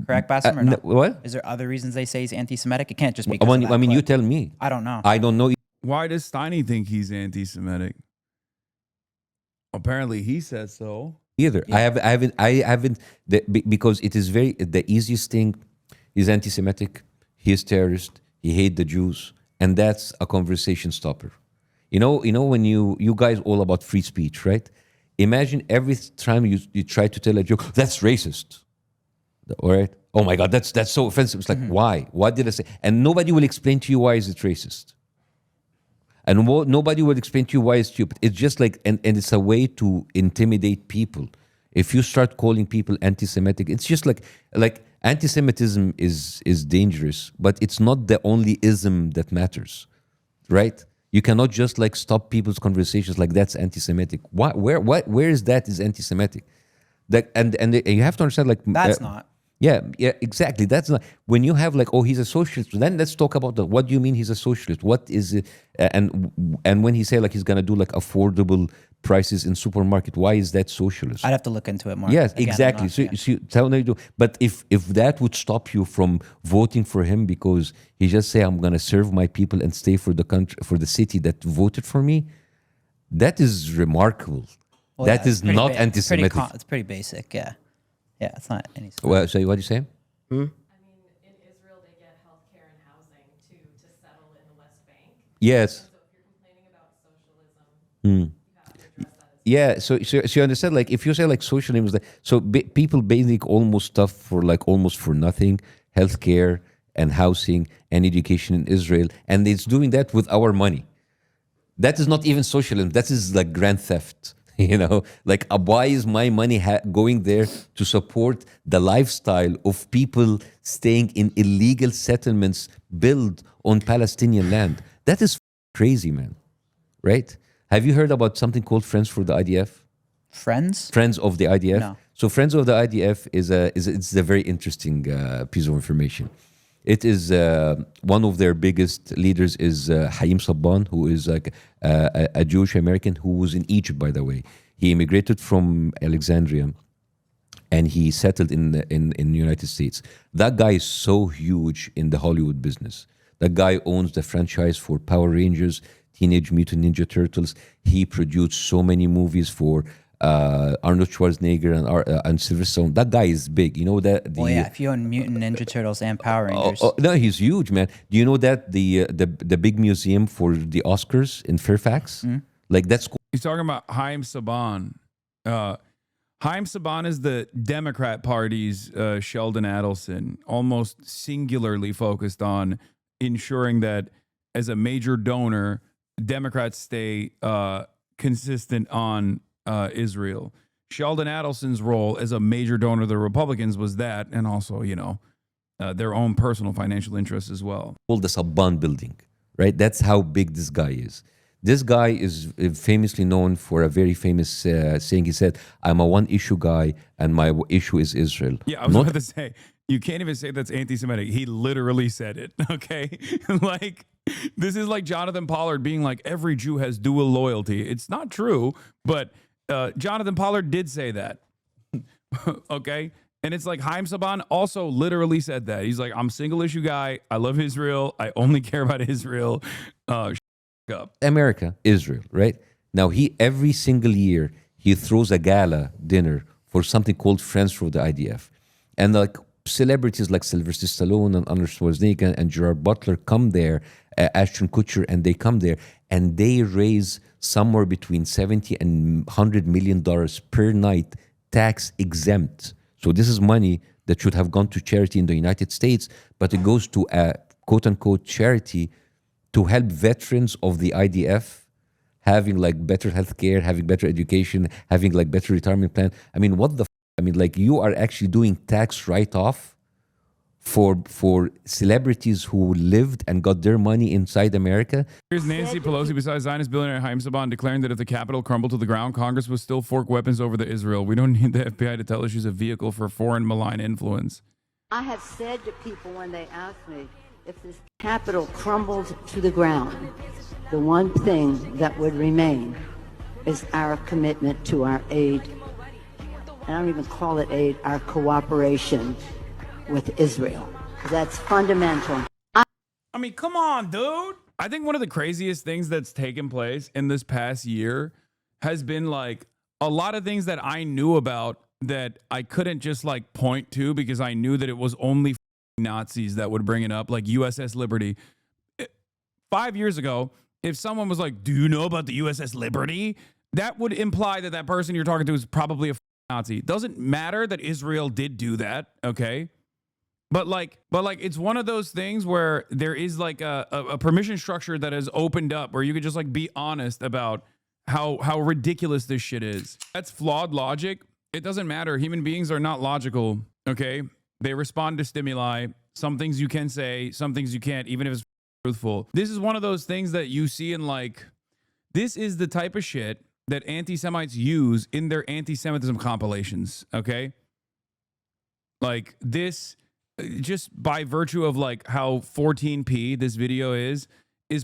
Correct, Bassem, or not? what? Is there other reasons they say he's anti-Semitic? It can't just be. I mean, you tell me. I don't know. I don't know. Why does Steiny think he's anti-Semitic? Apparently, he says so. Either I haven't because it is the easiest thing. He's anti-Semitic. He's terrorist. He hates the Jews, and that's a conversation stopper. You know when you guys all about free speech, right? Imagine every time you try to tell a joke that's racist, all right? Oh my God, that's so offensive. It's like why? What did I say? And nobody will explain to you why is it racist. And nobody will explain to you why it's stupid. It's just like, and it's a way to intimidate people. If you start calling people anti-Semitic, it's just like anti-Semitism is dangerous, but it's not the only ism that matters, right? You cannot just like stop people's conversations like that's anti-Semitic. Where is that is anti-Semitic? And you have to understand like That's not. Yeah, exactly. That's not when you have like, oh, he's a socialist. Then let's talk about what do you mean he's a socialist? What is it? And when he say like he's gonna do like affordable prices in supermarket, why is that socialist? I'd have to look into it more. Yes, Again, I'm exactly. not- So tell me, but if that would stop you from voting for him because he just say I'm gonna serve my people and stay for the country for the city that voted for me, that is remarkable. Well, That yeah, is it's pretty not ba- anti-Semitic. It's pretty basic. Yeah, yeah. It's not any. Well, so what do you say? I mean, in Israel, they get healthcare and housing to settle in the West Bank. Yes. So if you're complaining about socialism, you have to address that as Yeah, so you understand, like, if you say, like, socialism is like, so people basic almost stuff almost for nothing, healthcare and housing and education in Israel, and it's doing that with our money. That is not even socialism. That is like grand theft. You know, like why is my money going there to support the lifestyle of people staying in illegal settlements built on Palestinian land? That is crazy, man. Right? Have you heard about something called Friends for the IDF? Friends? Friends of the IDF. No. So Friends of the IDF it's a very interesting piece of information. It is one of their biggest leaders is Haim Sabban, who is like a Jewish American who was in Egypt, by the way. He immigrated from Alexandria, and he settled in the United States. That guy is so huge in the Hollywood business. That guy owns the franchise for Power Rangers, Teenage Mutant Ninja Turtles. He produced so many movies for Arnold Schwarzenegger and Sylvester Stallone. That guy is big. You know that? Well, yeah. If you own Mutant Ninja Turtles and Power Rangers, No, he's huge, man. Do you know that the big museum for the Oscars in Fairfax? Like that's cool. He's talking about Haim Saban. Haim Saban is the Democrat Party's Sheldon Adelson, almost singularly focused on ensuring that as a major donor, Democrats stay consistent on Israel. Sheldon Adelson's role as a major donor to the Republicans was that, and also, their own personal financial interests as well. Called the Sabban building, right? That's how big this guy is. This guy is famously known for a very famous saying. He said, "I'm a one-issue guy, and my issue is Israel." Yeah, I was about to say, you can't even say that's anti-Semitic. He literally said it, okay? Like, this is like Jonathan Pollard being like, every Jew has dual loyalty. It's not true, but Jonathan Pollard did say that, okay? And it's like Haim Saban also literally said that. He's like, I'm a single-issue guy. I love Israel. I only care about Israel. Up. America, Israel, right? Now, every single year, he throws a gala dinner for something called Friends for the IDF. And like celebrities like Sylvester Stallone and Arnold Schwarzenegger and Gerard Butler come there, Ashton Kutcher, and they come there and they raise somewhere between $70 and $100 million per night, tax exempt. So this is money that should have gone to charity in the United States, but it goes to a quote unquote charity to help veterans of the IDF having like better healthcare, having better education, having like better retirement plan. I mean, what the I mean, like you are actually doing tax write-off for celebrities who lived and got their money inside America. Here's Nancy Pelosi besides Zionist billionaire Haim Saban declaring that if the Capitol crumbled to the ground, Congress would still fork weapons over to Israel. We don't need the FBI to tell us she's a vehicle for foreign malign influence. I have said to people when they ask me, if this Capitol crumbled to the ground, the one thing that would remain is our commitment to our aid. I don't even call it aid, our cooperation with Israel. That's fundamental. I mean, come on, dude. I think one of the craziest things that's taken place in this past year has been like a lot of things that I knew about that I couldn't just like point to because I knew that it was only Nazis that would bring it up, like USS Liberty. 5 years ago, if someone was like, do you know about the USS Liberty? That would imply that that person you're talking to is probably a Nazi. It doesn't matter that Israel did do that, okay? But like it's one of those things where there is like a permission structure that has opened up where you could just like be honest about how ridiculous this shit is. That's flawed logic. It doesn't matter. Human beings are not logical, okay? They respond to stimuli. Some things you can say, some things you can't, even if it's truthful. This is one of those things that you see in like, this is the type of shit that anti-Semites use in their anti-Semitism compilations, okay? Like this, just by virtue of like how 14p this video is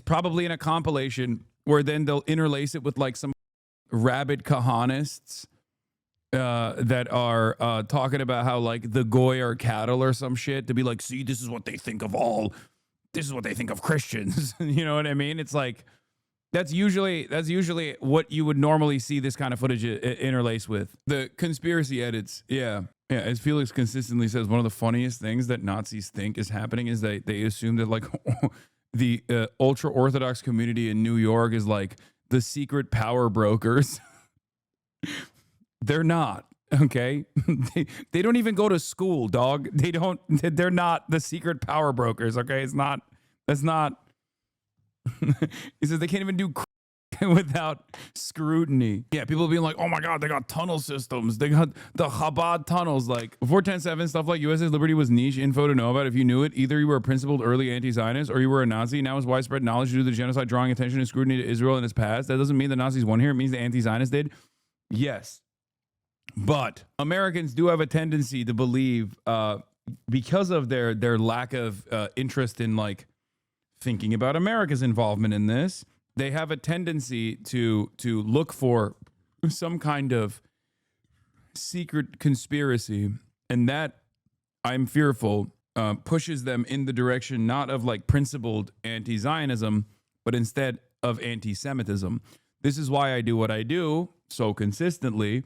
probably in a compilation where then they'll interlace it with like some rabid Kahanists that are talking about how like the goy are cattle or some shit to be like, see, this is what they think of Christians. You know what I mean? It's like, that's usually what you would normally see this kind of footage interlace with. The conspiracy edits. Yeah. As Felix consistently says, one of the funniest things that Nazis think is happening is they assume that like the ultra-Orthodox community in New York is like the secret power brokers. They're not, okay? They don't even go to school, dog. They're not the secret power brokers, okay? That's not. He says they can't even do without scrutiny. Yeah, people being like, oh my God, they got tunnel systems. They got the Chabad tunnels. Like before 10/7, stuff like USS Liberty was niche info to know about. If you knew it, either you were a principled early anti-Zionist or you were a Nazi. Now it's widespread knowledge due to the genocide drawing attention and scrutiny to Israel in its past. That doesn't mean the Nazis won here. It means the anti-Zionists did. Yes. But Americans do have a tendency to believe, because of their lack of interest in like thinking about America's involvement in this, they have a tendency to look for some kind of secret conspiracy, and that, I'm fearful, pushes them in the direction not of like principled anti-Zionism, but instead of anti-Semitism. This is why I do what I do so consistently,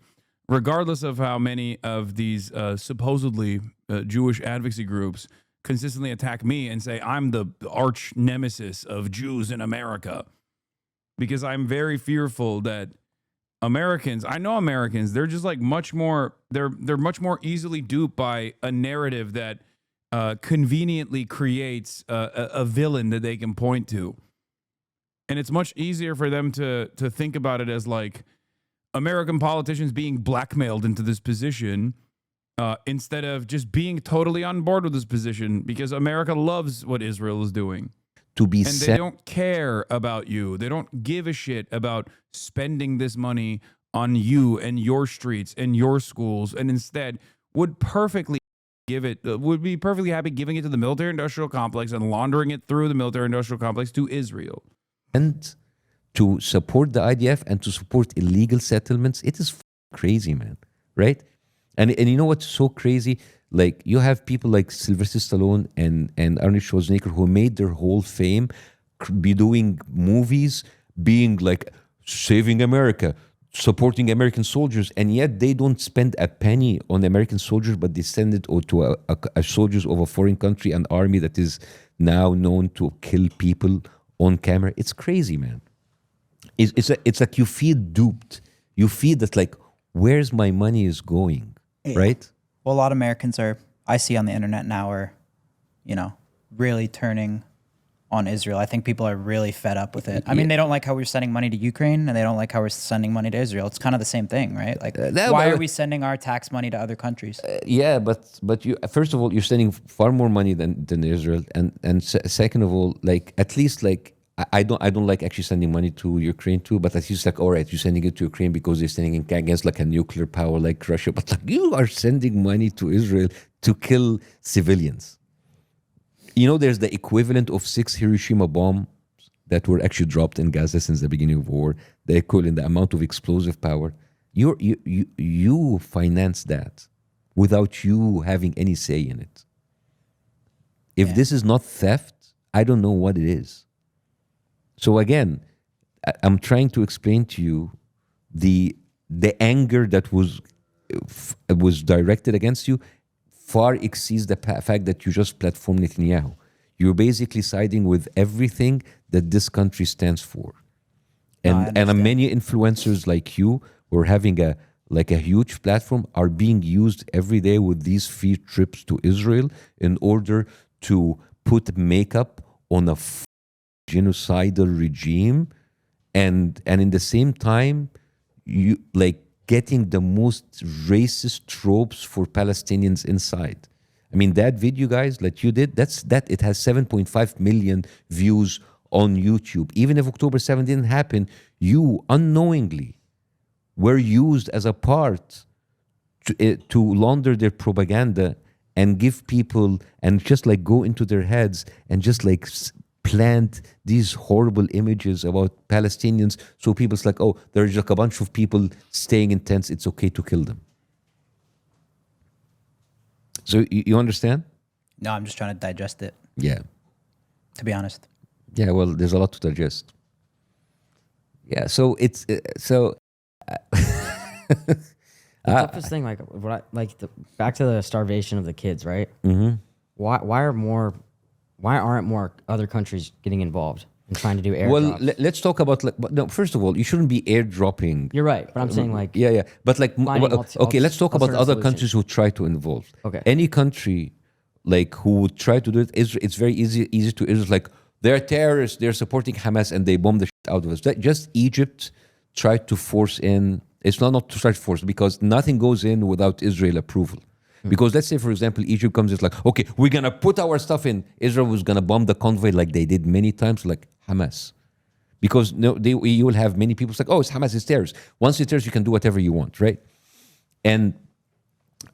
regardless of how many of these supposedly Jewish advocacy groups consistently attack me and say I'm the arch nemesis of Jews in America. Because I'm very fearful that Americans, I know Americans, they're just like much more, they're much more easily duped by a narrative that conveniently creates a villain that they can point to. And it's much easier for them to think about it as like, American politicians being blackmailed into this position instead of just being totally on board with this position because America loves what Israel is doing. To be And they don't care about you. They don't give a shit about spending this money on you and your streets and your schools, and instead would be perfectly happy giving it to the military-industrial complex and laundering it through the military-industrial complex to Israel. And to support the IDF and to support illegal settlements, it is crazy, man. Right? And you know what's so crazy? Like, you have people like Sylvester Stallone and Arnold Schwarzenegger who made their whole fame be doing movies, being like saving America, supporting American soldiers, and yet they don't spend a penny on American soldiers, but they send it to a soldiers of a foreign country, an army that is now known to kill people on camera. It's crazy, man. It's like you feel duped. You feel that like, where's my money is going, right? Well, a lot of Americans I see on the internet now are, really turning on Israel. I think people are really fed up with it. I mean, they don't like how we're sending money to Ukraine, and they don't like how we're sending money to Israel. It's kind of the same thing, right? Like, why are we sending our tax money to other countries? Yeah, but you, first of all, you're sending far more money than Israel, and second of all, like, at least like, I don't like actually sending money to Ukraine too, but at least like, all right, you're sending it to Ukraine because they're sending it against like a nuclear power like Russia, but like, you are sending money to Israel to kill civilians. There's the equivalent of 6 Hiroshima bombs that were actually dropped in Gaza since the beginning of war. The equivalent, the amount of explosive power. You finance that without you having any say in it. If this is not theft, I don't know what it is. So again, I'm trying to explain to you the anger that was directed against you far exceeds the fact that you just platform Netanyahu. You're basically siding with everything that this country stands for. And many influencers like you who are having a huge platform are being used every day with these free trips to Israel in order to put makeup on a genocidal regime, and in the same time, you like getting the most racist tropes for Palestinians inside. I mean, that video, guys, that you did, it has 7.5 million views on YouTube. Even if October 7 didn't happen, you unknowingly were used as a part to launder their propaganda and give people, and just like go into their heads and just like plant these horrible images about Palestinians, so people's like, oh, there's like a bunch of people staying in tents, it's okay to kill them. So you understand? No, I'm just trying to digest it. Yeah. To be honest. Yeah, well, there's a lot to digest. Yeah, so it's the toughest thing, back to the starvation of the kids, right? Mm-hmm. Why aren't more other countries getting involved and trying to do airdrops? Well, let's talk about no. First of all, you shouldn't be airdropping. You're right, but I'm saying like yeah. But like okay, let's talk about other solutions. countries who try to involve. Okay, any country like who would try to do it, it's very easy to Israel. Like, they're terrorists, they're supporting Hamas, and they bomb the shit out of us. Just Egypt tried to force in. It's not to try to force, because nothing goes in without Israel approval. Because let's say, for example, Egypt comes, it's like, okay, we're going to put our stuff in. Israel was going to bomb the convoy like they did many times, like Hamas. Because you will have many people like, oh, it's Hamas, it's terrorists. Once it's terrorists, you can do whatever you want, right? And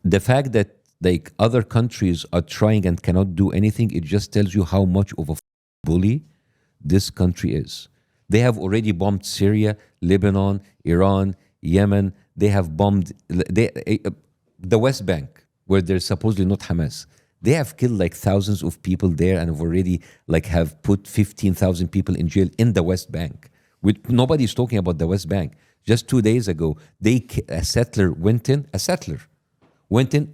the fact that like other countries are trying and cannot do anything, it just tells you how much of a bully this country is. They have already bombed Syria, Lebanon, Iran, Yemen. They have bombed the West Bank, where there's supposedly not Hamas. They have killed like thousands of people there, and have already like have put 15,000 people in jail in the West Bank. Nobody's talking about the West Bank. Just 2 days ago, a settler went in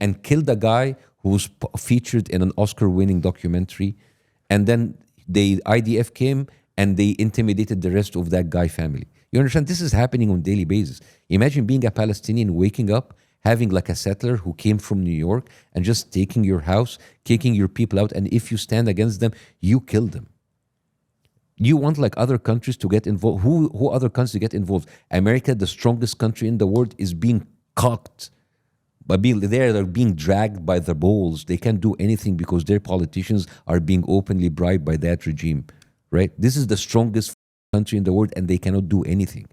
and killed a guy who was featured in an Oscar-winning documentary, and then the IDF came and they intimidated the rest of that guy family. You understand? This is happening on a daily basis. Imagine being a Palestinian, waking up, having like a settler who came from New York and just taking your house, kicking your people out, and if you stand against them, you kill them. You want like other countries to get involved. Who other countries to get involved? America, the strongest country in the world, is being cocked. But they're being dragged by the balls. They can't do anything because their politicians are being openly bribed by that regime, right? This is the strongest country in the world, and they cannot do anything.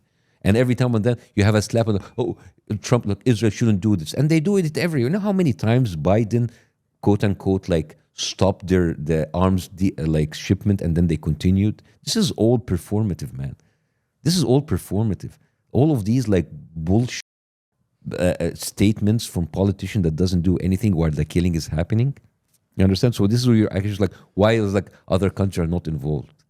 And every time and then you have a slap on the, oh, Trump, look, Israel shouldn't do this. And they do it every, you know how many times Biden, quote unquote, like stopped the arms like shipment and then they continued? This is all performative, man. This is all performative. All of these like bullshit statements from politicians that doesn't do anything while the killing is happening. You understand? So this is where you're actually like, why is like other countries are not involved?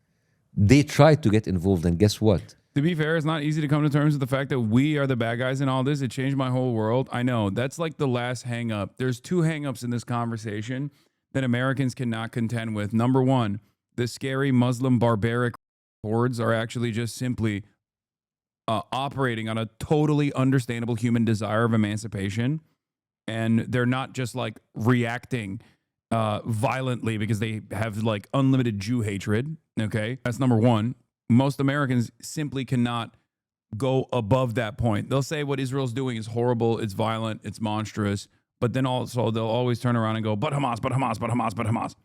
They tried to get involved, and guess what? To be fair, it's not easy to come to terms with the fact that we are the bad guys in all this. It changed my whole world. I know. That's like the last hang up. There's two hang ups in this conversation that Americans cannot contend with. Number one, the scary Muslim barbaric hordes are actually just simply operating on a totally understandable human desire of emancipation. And they're not just like reacting violently because they have like unlimited Jew hatred. Okay. That's number one. Most Americans simply cannot go above that point. They'll say what Israel's doing is horrible, it's violent, it's monstrous, but then also they'll always turn around and go, but Hamas, but Hamas, but Hamas, but Hamas.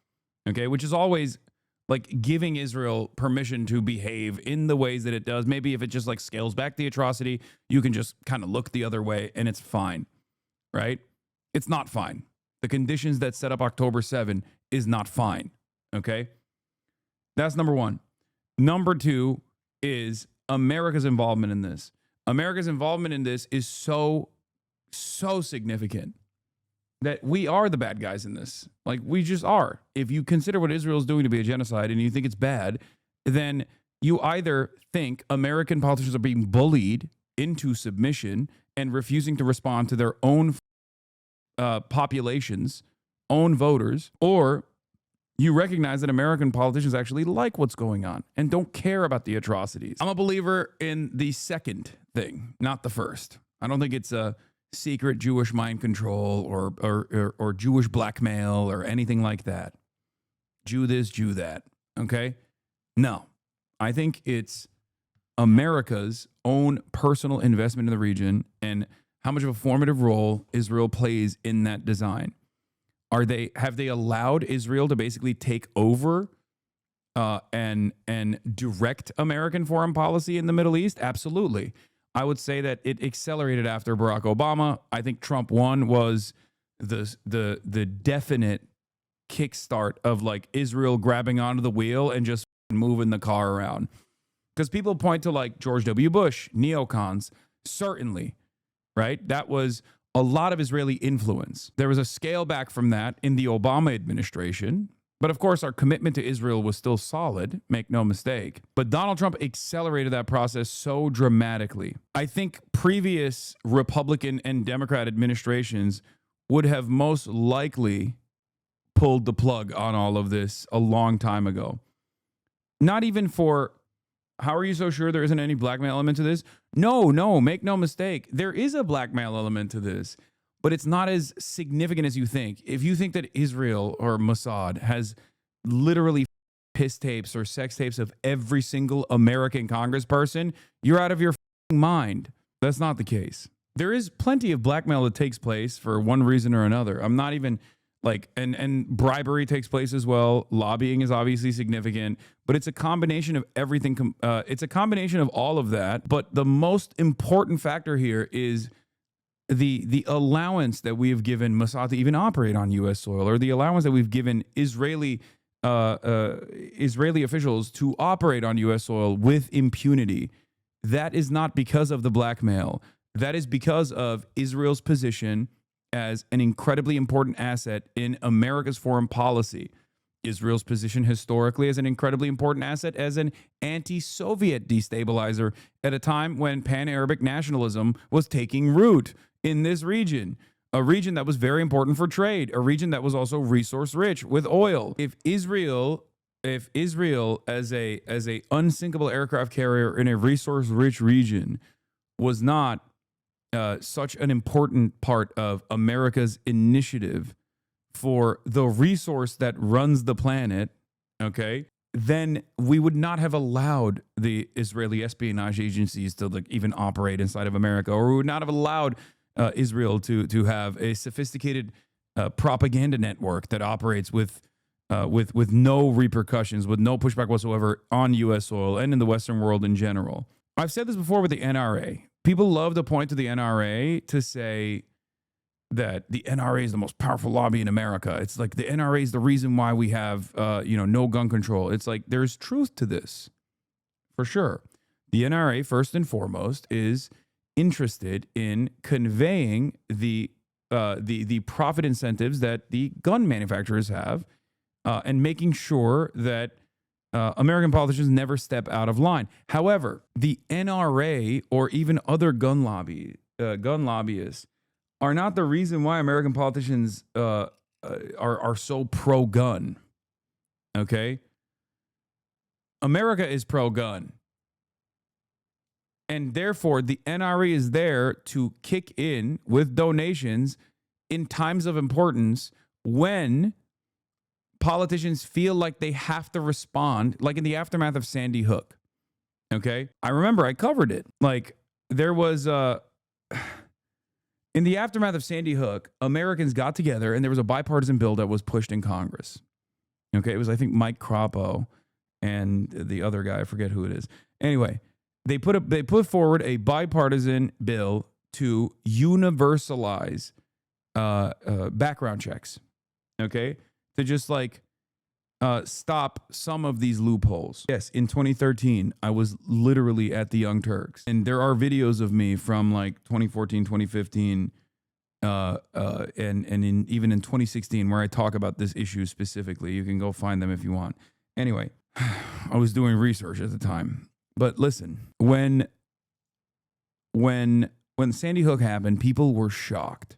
Okay, which is always like giving Israel permission to behave in the ways that it does. Maybe if it just like scales back the atrocity, you can just kind of look the other way and it's fine, right? It's not fine. The conditions that set up October 7 is not fine, okay? That's number one. Number two is America's involvement in this. America's involvement in this is so significant that we are the bad guys in this. Like, we just are. If you consider what Israel is doing to be a genocide and you think it's bad, then you either think American politicians are being bullied into submission and refusing to respond to their own populations, own voters, or you recognize that American politicians actually like what's going on and don't care about the atrocities. I'm a believer in the second thing, not the first. I don't think it's a secret Jewish mind control or Jewish blackmail or anything like that. Jew this, Jew that, okay? No, I think it's America's own personal investment in the region and how much of a formative role Israel plays in that design. Have they allowed Israel to basically take over and direct American foreign policy in the Middle East? Absolutely. I would say that it accelerated after Barack Obama. I think Trump 1 was the definite kickstart of like Israel grabbing onto the wheel and just moving the car around. Because people point to like George W. Bush, neocons, certainly, right? That was a lot of Israeli influence. There was a scale back from that in the Obama administration. But of course, our commitment to Israel was still solid, make no mistake. But Donald Trump accelerated that process so dramatically. I think previous Republican and Democrat administrations would have most likely pulled the plug on all of this a long time ago. Not even for, how are you so sure there isn't any blackmail element to this? No, make no mistake. There is a blackmail element to this, but it's not as significant as you think. If you think that Israel or Mossad has literally piss tapes or sex tapes of every single American congressperson, you're out of your mind. That's not the case. There is plenty of blackmail that takes place for one reason or another. I'm not even like, and bribery takes place as well. Lobbying is obviously significant, but it's a combination of everything. It's a combination of all of that. But the most important factor here is the allowance that we have given Mossad to even operate on U.S. soil, or the allowance that we've given Israeli officials to operate on U.S. soil with impunity. That is not because of the blackmail. That is because of Israel's position as an incredibly important asset in America's foreign policy. Israel's position historically as an incredibly important asset as an anti-Soviet destabilizer at a time when pan-Arabic nationalism was taking root in this region, a region that was very important for trade, a region that was also resource rich with oil. If Israel as a unsinkable aircraft carrier in a resource rich region was not such an important part of America's initiative for the resource that runs the planet, okay, then we would not have allowed the Israeli espionage agencies to like even operate inside of America, or we would not have allowed Israel to have a sophisticated propaganda network that operates with no repercussions, with no pushback whatsoever on U.S. soil and in the Western world in general. I've said this before with the NRA. People love to point to the NRA to say that the NRA is the most powerful lobby in America. It's like the NRA is the reason why we have, no gun control. It's like there's truth to this, for sure. The NRA, first and foremost, is interested in conveying the profit incentives that the gun manufacturers have, and making sure that American politicians never step out of line. However, the NRA or even other gun lobbyists are not the reason why American politicians are so pro-gun. Okay? America is pro-gun. And therefore, the NRA is there to kick in with donations in times of importance when politicians feel like they have to respond, like in the aftermath of Sandy Hook. Okay? I remember I covered it. Like, there was in the aftermath of Sandy Hook, Americans got together and there was a bipartisan bill that was pushed in Congress. Okay? It was, I think, Mike Crapo and the other guy, I forget who it is. Anyway, they put forward a bipartisan bill to universalize background checks. Okay? To just like stop some of these loopholes. Yes, in 2013, I was literally at the Young Turks. And there are videos of me from like 2014, 2015, even in 2016 where I talk about this issue specifically. You can go find them if you want. Anyway, I was doing research at the time. But listen, when Sandy Hook happened, people were shocked.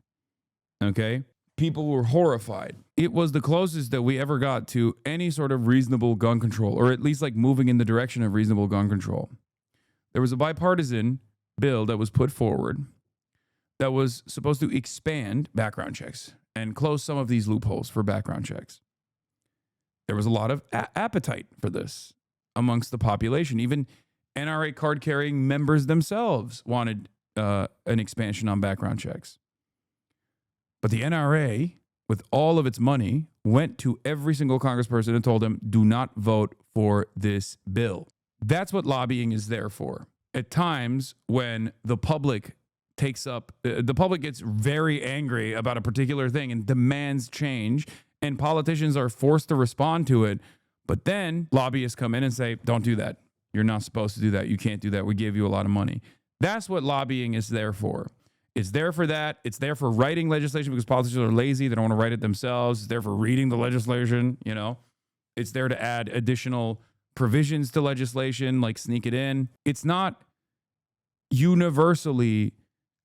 Okay? People were horrified. It was the closest that we ever got to any sort of reasonable gun control, or at least like moving in the direction of reasonable gun control. There was a bipartisan bill that was put forward that was supposed to expand background checks and close some of these loopholes for background checks. There was a lot of appetite for this amongst the population. Even NRA card-carrying members themselves wanted an expansion on background checks. But the NRA, with all of its money, went to every single congressperson and told them, do not vote for this bill. That's what lobbying is there for. At times when the public gets very angry about a particular thing and demands change, and politicians are forced to respond to it, but then lobbyists come in and say, don't do that. You're not supposed to do that. You can't do that. We gave you a lot of money. That's what lobbying is there for. It's there for that. It's there for writing legislation because politicians are lazy. They don't want to write it themselves. It's there for reading the legislation, you know. It's there to add additional provisions to legislation, like sneak it in. It's not universally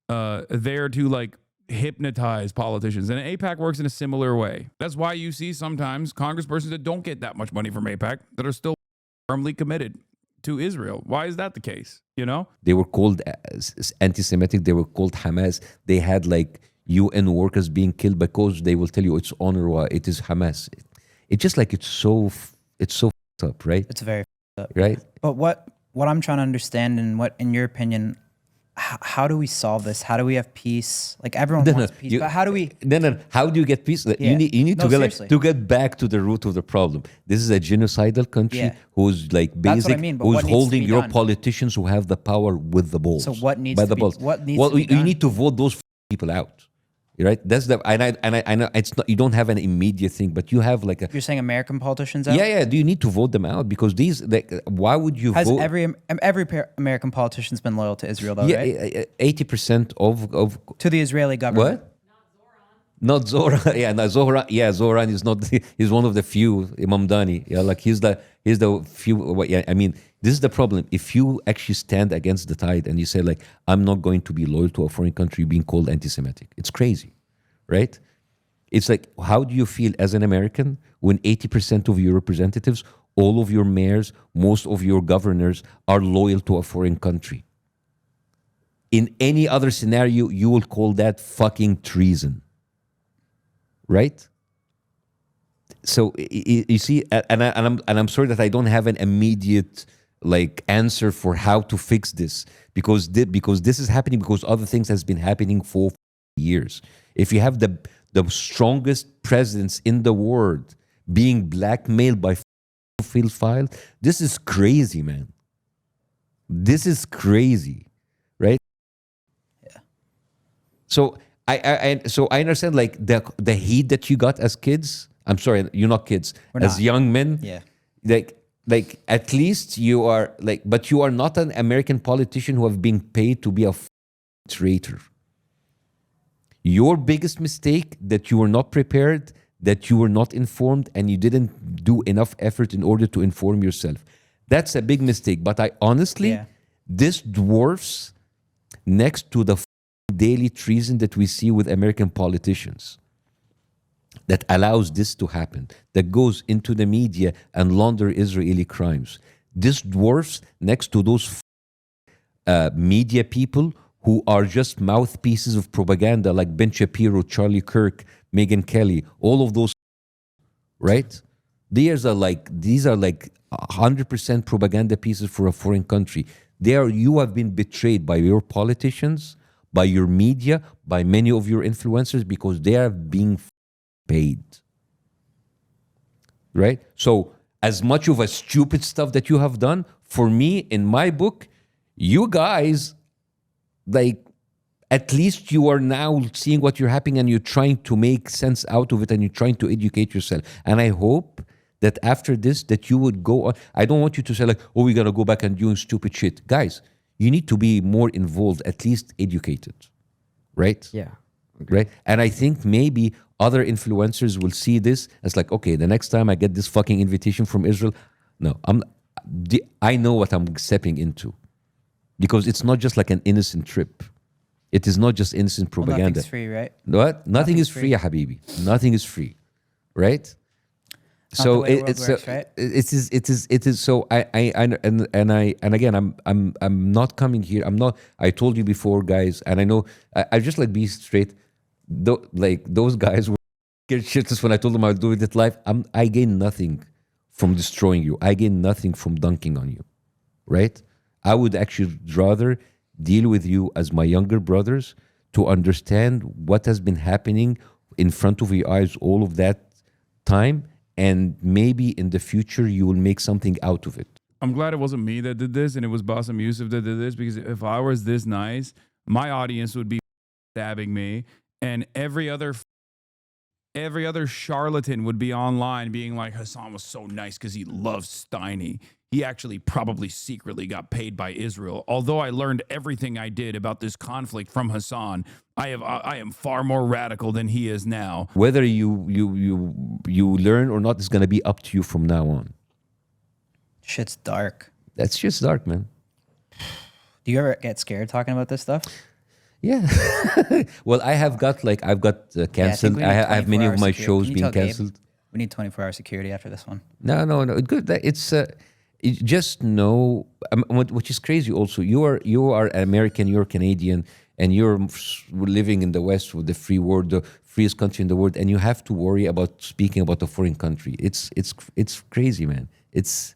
there to like hypnotize politicians. And AIPAC works in a similar way. That's why you see sometimes congresspersons that don't get that much money from AIPAC that are still firmly committed to Israel. Why is that the case? You know? They were called anti-Semitic. They were called Hamas. They had like UN workers being killed because they will tell you it's UNRWA, it is Hamas. It's just like it's so f***ed up, right? It's very f***ed up. Right? But what I'm trying to understand, and what, in your opinion, how do we solve this? How do we have peace? Like everyone wants peace, but how do we? How do you get peace? Yeah. You need to get back to the root of the problem. This is a genocidal country who's like who's holding your politicians who have the power with the balls. So what needs to be done? Well, you need to vote those people out. Right? That's the I know it's not, you don't have an immediate thing, but you have like a. You're saying American politicians out? Yeah. Do you need to vote them out? Because these, why would you vote? Every American politician's been loyal to Israel, though, right? 80% of to the Israeli government. What? Not Zoran. Zoran. Yeah, Zoran is not. He's one of the few. Imam Dani. Yeah, like he's the few. Yeah, I mean, this is the problem. If you actually stand against the tide and you say like, I'm not going to be loyal to a foreign country, being called anti-Semitic, it's crazy, right? It's like, how do you feel as an American when 80% of your representatives, all of your mayors, most of your governors are loyal to a foreign country? In any other scenario, you will call that fucking treason. Right? you see, and I'm sorry that I don't have an immediate like answer for how to fix this, because this is happening because other things has been happening for years. If you have the strongest presidents in the world being blackmailed by file, this is crazy, man. This is crazy, right? Yeah. So I understand like the heat that you got as kids. I'm sorry, you're not kids. As young men, Yeah. Like at least you are like, but you are not an American politician who have been paid to be a traitor. Your biggest mistake that you were not prepared, that you were not informed, and you didn't do enough effort in order to inform yourself. That's a big mistake. But I honestly, this dwarfs next to the daily treason that we see with American politicians that allows this to happen, that goes into the media and launder Israeli crimes. This dwarfs next to those media people who are just mouthpieces of propaganda like Ben Shapiro, Charlie Kirk, Megyn Kelly, all of those, right? These are like 100% propaganda pieces for a foreign country. You have been betrayed by your politicians, by your media, by many of your influencers, because they are being paid, right? So as much of a stupid stuff that you have done, for me, in my book, you guys, like, at least you are now seeing what you're happening and you're trying to make sense out of it and you're trying to educate yourself. And I hope that after this, that you would go on. I don't want you to say like, oh, we got to go back and doing stupid shit. Guys, you need to be more involved, at least educated, right? Yeah. Right? And I think maybe other influencers will see this as like, okay, the next time I get this fucking invitation from Israel, no, I know what I'm stepping into. Because it's not just like an innocent trip. It is not just innocent propaganda. Nothing's free, right? What? Nothing is free, ya habibi. Nothing is free, right? So it is. So and again, I'm not coming here. I'm not. I told you before, guys, and I know. I just like be straight. Like those guys were scared shitless when I told them I would do it live. I gain nothing from destroying you. I gain nothing from dunking on you, right? I would actually rather deal with you as my younger brothers to understand what has been happening in front of your eyes all of that time, and maybe in the future you will make something out of it. I'm glad it wasn't me that did this and it was Bassem Youssef that did this, because if I was this nice, my audience would be stabbing me, and every other charlatan would be online being like, Hasan was so nice because he loves Steiny. He actually probably secretly got paid by Israel. Although I learned everything I did about this conflict from Hasan, I am far more radical than he is now. Whether you learn or not is going to be up to you from now on. Shit's dark. That's just dark, man. Do you ever get scared talking about this stuff? Yeah. Well, I've got canceled. I have many of my shows being canceled. We need 24-hour security after this one. No. Good. It's just know what is crazy. Also, you are American. You're Canadian, and you're living in the West with the free world, the freest country in the world, and you have to worry about speaking about a foreign country. It's crazy, man. It's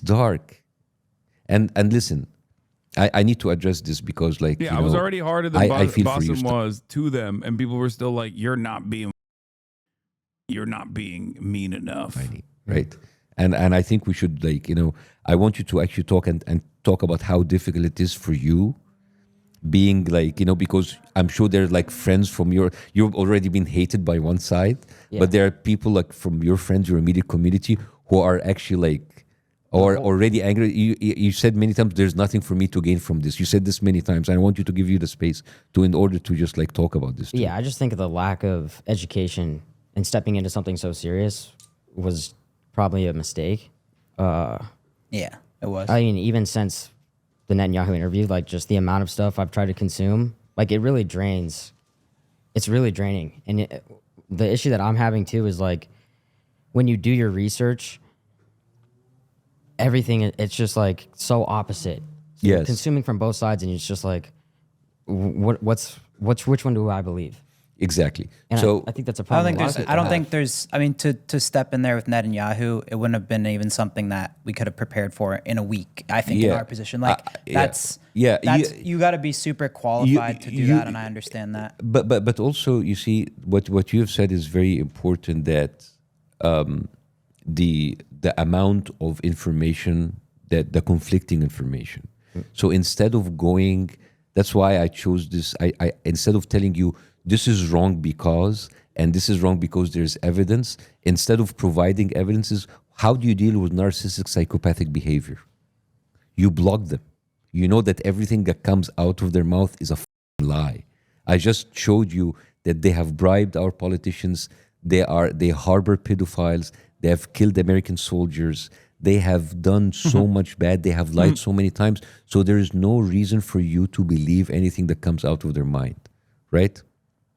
dark. And listen, I need to address this because, like, I was already harder than Bassem was to them, and people were still like, "You're not being mean enough." Right. And I think we should, like, I want you to actually talk and talk about how difficult it is for you being like, because I'm sure there's like friends from you've already been hated by one side, but there are people like from your friends, your immediate community, who are actually like, or already angry. You said many times, there's nothing for me to gain from this. You said this many times. And I want you to give you the space in order to just like talk about this too. Yeah, I just think the lack of education and stepping into something so serious was probably a mistake. Yeah, it was. I mean, even since the Netanyahu interview, like just the amount of stuff I've tried to consume, like it really drains. It's really draining. And the issue that I'm having too is like when you do your research, everything, it's just like so opposite. So you're consuming from both sides, and it's just like, which one do I believe? Exactly. And So I think that's a I problem. don't think there's. I don't think there's. I mean, to step in there with Netanyahu, it wouldn't have been even something that we could have prepared for in a week. I think in our position, like that's you got to be super qualified to do that, and I understand that. But also, you see, what you have said is very important. That the amount of information, that the conflicting information. So instead of going, that's why I chose this. I instead of telling you this is wrong because, and this is wrong because there's evidence, instead of providing evidences, how do you deal with narcissistic psychopathic behavior? You block them. You know that everything that comes out of their mouth is a lie. I just showed you that they have bribed our politicians. They harbor pedophiles. They have killed American soldiers. They have done so much bad. They have lied so many times. So there is no reason for you to believe anything that comes out of their mind, right?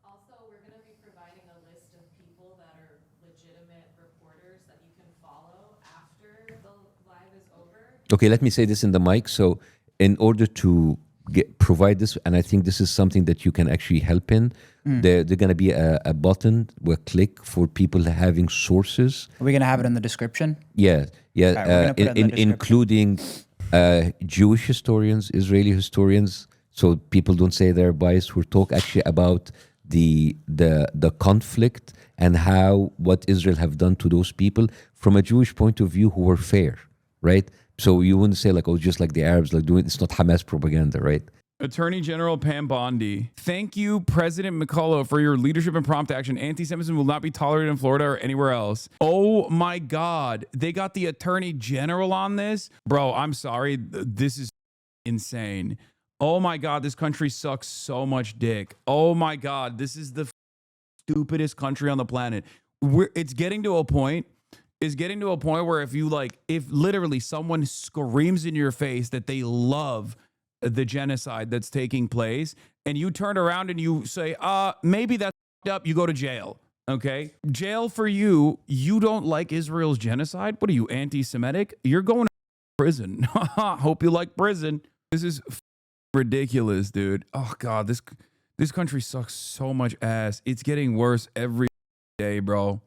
Also, we're going to be providing a list of people that are legitimate reporters that you can follow after the live is over. Okay, let me say this in the mic. So in order to provide this, and I think this is something that you can actually help in, there's going to be a button, a click for people having sources. Are we gonna have it in the description? Yeah, Right, including Jewish historians, Israeli historians, so people don't say they're biased. We'll talk actually about the conflict and what Israel have done to those people from a Jewish point of view who were fair, right? So you wouldn't say like, oh, just like the Arabs like doing, it's not Hamas propaganda, right? Attorney General Pam Bondi, thank you, President McCullough, for your leadership and prompt action. Anti-Semitism will not be tolerated in Florida or anywhere else. Oh my God. They got the Attorney General on this? Bro, I'm sorry. This is insane. Oh my God, this country sucks so much dick. Oh my God, this is the stupidest country on the planet. It's getting to a point where if literally someone screams in your face that they love the genocide that's taking place, and you turn around and you say, maybe that's up, you go to jail. Okay? Jail for you. You don't like Israel's genocide? What are you, anti-Semitic? You're going to prison. Hope you like prison. This is ridiculous, dude. Oh God, this country sucks so much ass. It's getting worse every day, bro.